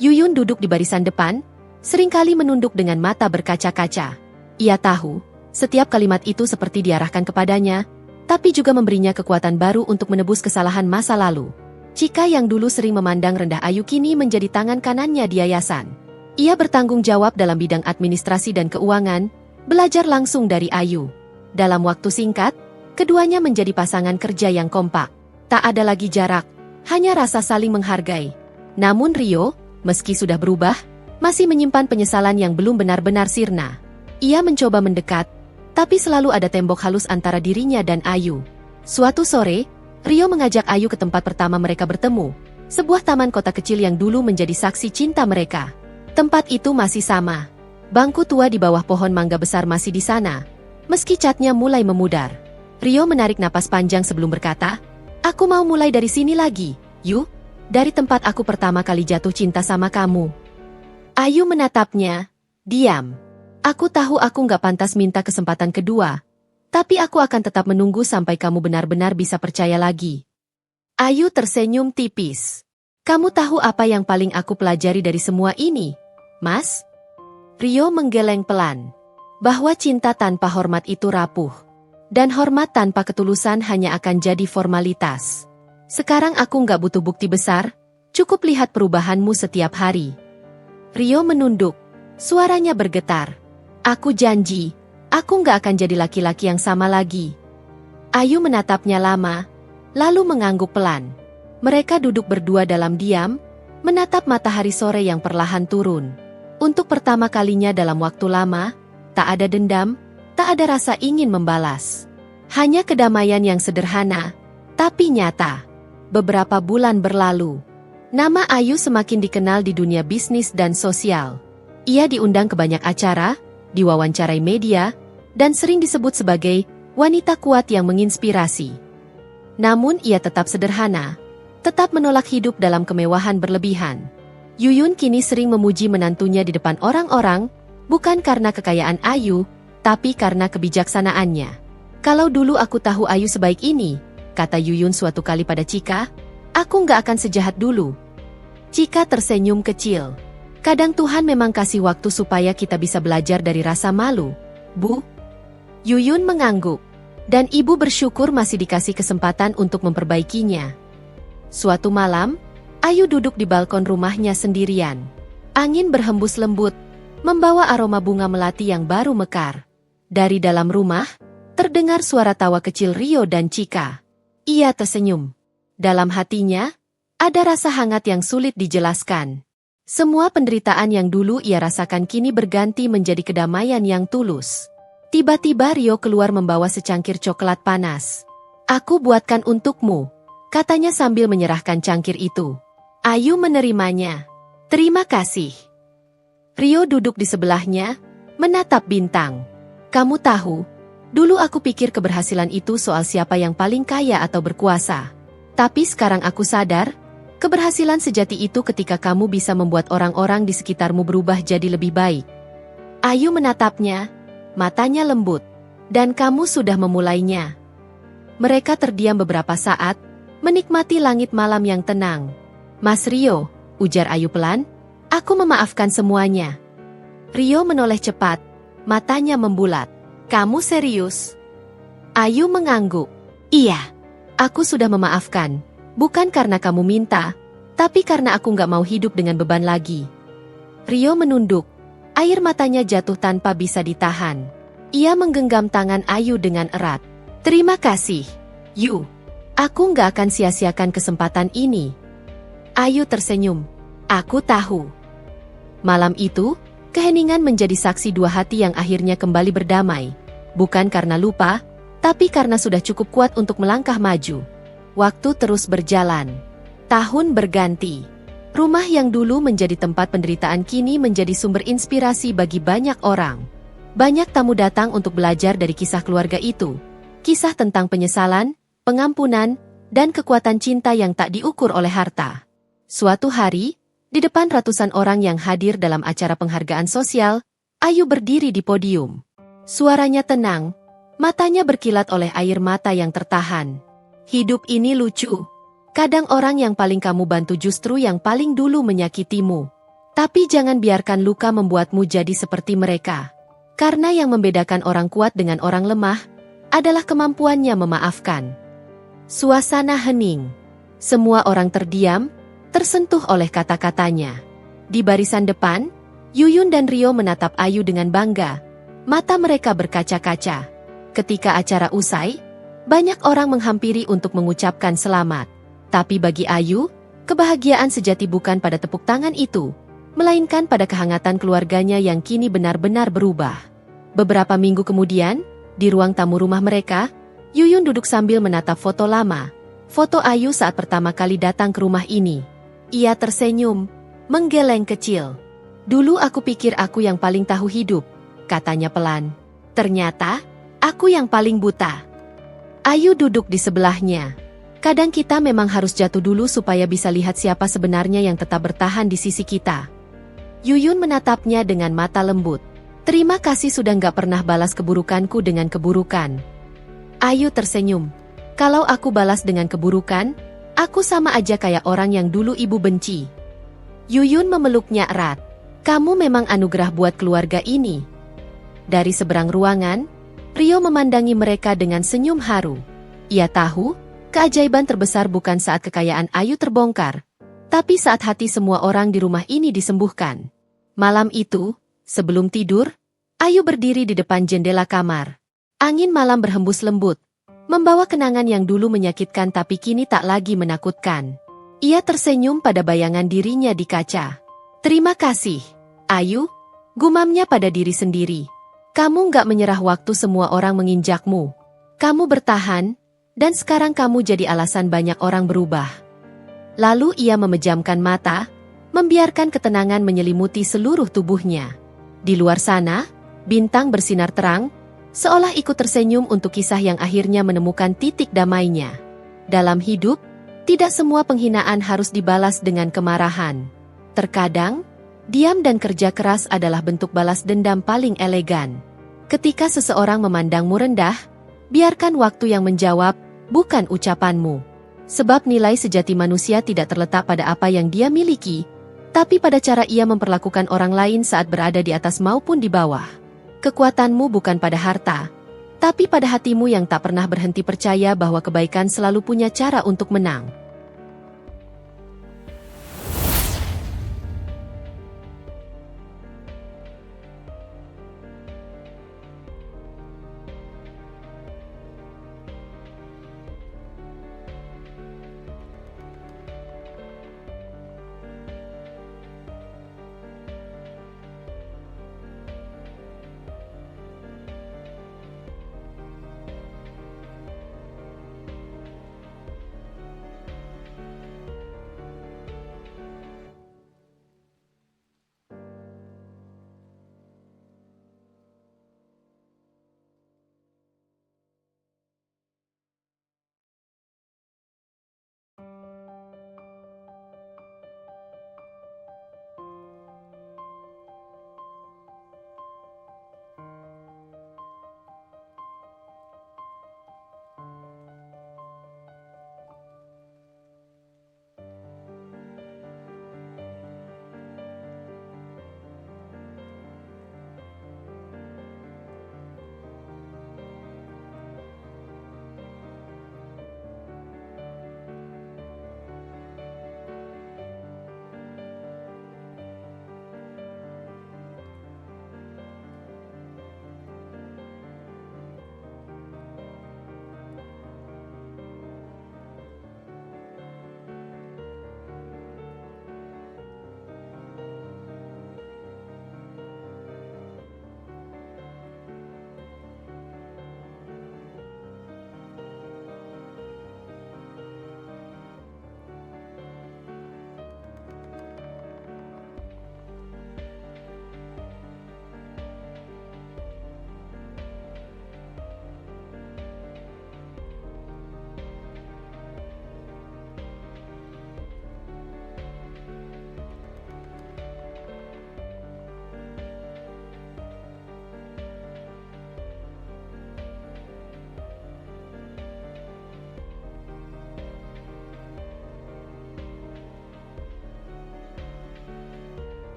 Speaker 1: Yuyun duduk di barisan depan, seringkali menunduk dengan mata berkaca-kaca. Ia tahu, setiap kalimat itu seperti diarahkan kepadanya, tapi juga memberinya kekuatan baru untuk menebus kesalahan masa lalu. Cika yang dulu sering memandang rendah Ayu kini menjadi tangan kanannya di yayasan. Ia bertanggung jawab dalam bidang administrasi dan keuangan, belajar langsung dari Ayu. Dalam waktu singkat, keduanya menjadi pasangan kerja yang kompak. Tak ada lagi jarak, hanya rasa saling menghargai. Namun Rio, meski sudah berubah, masih menyimpan penyesalan yang belum benar-benar sirna. Ia mencoba mendekat, tapi selalu ada tembok halus antara dirinya dan Ayu. Suatu sore, Rio mengajak Ayu ke tempat pertama mereka bertemu, sebuah taman kota kecil yang dulu menjadi saksi cinta mereka. Tempat itu masih sama. Bangku tua di bawah pohon mangga besar masih di sana, meski catnya mulai memudar. Rio menarik napas panjang sebelum berkata, "Aku mau mulai dari sini lagi, yuk. Dari tempat aku pertama kali jatuh cinta sama kamu." Ayu menatapnya, diam. "Aku tahu aku nggak pantas minta kesempatan kedua, tapi aku akan tetap menunggu sampai kamu benar-benar bisa percaya lagi." Ayu tersenyum tipis. "Kamu tahu apa yang paling aku pelajari dari semua ini, Mas?" Rio menggeleng pelan. Bahwa cinta tanpa hormat itu rapuh. Dan hormat tanpa ketulusan hanya akan jadi formalitas. "Sekarang aku nggak butuh bukti besar, cukup lihat perubahanmu setiap hari." Rio menunduk. Suaranya bergetar. "Aku janji, aku nggak akan jadi laki-laki yang sama lagi." Ayu menatapnya lama, lalu mengangguk pelan. Mereka duduk berdua dalam diam, menatap matahari sore yang perlahan turun. Untuk pertama kalinya dalam waktu lama, tak ada dendam, tak ada rasa ingin membalas. Hanya kedamaian yang sederhana, tapi nyata. Beberapa bulan berlalu. Nama Ayu semakin dikenal di dunia bisnis dan sosial. Ia diundang ke banyak acara, diwawancarai media, dan sering disebut sebagai wanita kuat yang menginspirasi. Namun ia tetap sederhana, tetap menolak hidup dalam kemewahan berlebihan. Yuyun kini sering memuji menantunya di depan orang-orang, bukan karena kekayaan Ayu, tapi karena kebijaksanaannya. Kalau dulu aku tahu Ayu sebaik ini, kata Yuyun suatu kali pada Chika, aku nggak akan sejahat dulu. Chika tersenyum kecil. Kadang Tuhan memang kasih waktu supaya kita bisa belajar dari rasa malu, Bu. Yuyun mengangguk. Dan ibu bersyukur masih dikasih kesempatan untuk memperbaikinya. Suatu malam, Ayu duduk di balkon rumahnya sendirian. Angin berhembus lembut, membawa aroma bunga melati yang baru mekar. Dari dalam rumah, terdengar suara tawa kecil Rio dan Chika. Ia tersenyum. Dalam hatinya, ada rasa hangat yang sulit dijelaskan. Semua penderitaan yang dulu ia rasakan kini berganti menjadi kedamaian yang tulus. Tiba-tiba Rio keluar membawa secangkir coklat panas. Aku buatkan untukmu, katanya sambil menyerahkan cangkir itu. Ayu menerimanya. Terima kasih. Rio duduk di sebelahnya, menatap bintang. Kamu tahu, dulu aku pikir keberhasilan itu soal siapa yang paling kaya atau berkuasa. Tapi sekarang aku sadar, keberhasilan sejati itu ketika kamu bisa membuat orang-orang di sekitarmu berubah jadi lebih baik. Ayu menatapnya, matanya lembut. Dan kamu sudah memulainya. Mereka terdiam beberapa saat, menikmati langit malam yang tenang. Mas Rio, ujar Ayu pelan, aku memaafkan semuanya. Rio menoleh cepat, matanya membulat. Kamu serius? Ayu mengangguk. Iya, aku sudah memaafkan. Bukan karena kamu minta, tapi karena aku nggak mau hidup dengan beban lagi. Rio menunduk. Air matanya jatuh tanpa bisa ditahan. Ia menggenggam tangan Ayu dengan erat. Terima kasih, Yu. Aku nggak akan sia-siakan kesempatan ini. Ayu tersenyum. Aku tahu. Malam itu, keheningan menjadi saksi dua hati yang akhirnya kembali berdamai. Bukan karena lupa, tapi karena sudah cukup kuat untuk melangkah maju. Waktu terus berjalan. Tahun berganti. Rumah yang dulu menjadi tempat penderitaan kini menjadi sumber inspirasi bagi banyak orang. Banyak tamu datang untuk belajar dari kisah keluarga itu. Kisah tentang penyesalan, pengampunan, dan kekuatan cinta yang tak diukur oleh harta. Suatu hari, di depan ratusan orang yang hadir dalam acara penghargaan sosial, Ayu berdiri di podium. Suaranya tenang, matanya berkilat oleh air mata yang tertahan. Hidup ini lucu. Kadang orang yang paling kamu bantu justru yang paling dulu menyakitimu. Tapi jangan biarkan luka membuatmu jadi seperti mereka. Karena yang membedakan orang kuat dengan orang lemah adalah kemampuannya memaafkan. Suasana hening. Semua orang terdiam, tersentuh oleh kata-katanya. Di barisan depan, Yuyun dan Rio menatap Ayu dengan bangga. Mata mereka berkaca-kaca. Ketika acara usai, banyak orang menghampiri untuk mengucapkan selamat. Tapi bagi Ayu, kebahagiaan sejati bukan pada tepuk tangan itu, melainkan pada kehangatan keluarganya yang kini benar-benar berubah. Beberapa minggu kemudian, di ruang tamu rumah mereka, Yuyun duduk sambil menatap foto lama. Foto Ayu saat pertama kali datang ke rumah ini. Ia tersenyum, menggeleng kecil. Dulu aku pikir aku yang paling tahu hidup, katanya pelan. Ternyata, aku yang paling buta. Ayu duduk di sebelahnya. Kadang kita memang harus jatuh dulu supaya bisa lihat siapa sebenarnya yang tetap bertahan di sisi kita. Yuyun menatapnya dengan mata lembut. Terima kasih sudah nggak pernah balas keburukanku dengan keburukan. Ayu tersenyum. Kalau aku balas dengan keburukan, aku sama aja kayak orang yang dulu ibu benci. Yuyun memeluknya erat. Kamu memang anugerah buat keluarga ini. Dari seberang ruangan, Rio memandangi mereka dengan senyum haru. Ia tahu, keajaiban terbesar bukan saat kekayaan Ayu terbongkar, tapi saat hati semua orang di rumah ini disembuhkan. Malam itu, sebelum tidur, Ayu berdiri di depan jendela kamar. Angin malam berhembus lembut, membawa kenangan yang dulu menyakitkan tapi kini tak lagi menakutkan. Ia tersenyum pada bayangan dirinya di kaca. Terima kasih, Ayu, gumamnya pada diri sendiri. Kamu nggak menyerah waktu semua orang menginjakmu. Kamu bertahan, dan sekarang kamu jadi alasan banyak orang berubah. Lalu ia memejamkan mata, membiarkan ketenangan menyelimuti seluruh tubuhnya. Di luar sana, bintang bersinar terang, seolah ikut tersenyum untuk kisah yang akhirnya menemukan titik damainya. Dalam hidup, tidak semua penghinaan harus dibalas dengan kemarahan. Terkadang, diam dan kerja keras adalah bentuk balas dendam paling elegan. Ketika seseorang memandangmu rendah, biarkan waktu yang menjawab, bukan ucapanmu. Sebab nilai sejati manusia tidak terletak pada apa yang dia miliki, tapi pada cara ia memperlakukan orang lain saat berada di atas maupun di bawah. Kekuatanmu bukan pada harta, tapi pada hatimu yang tak pernah berhenti percaya bahwa kebaikan selalu punya cara untuk menang.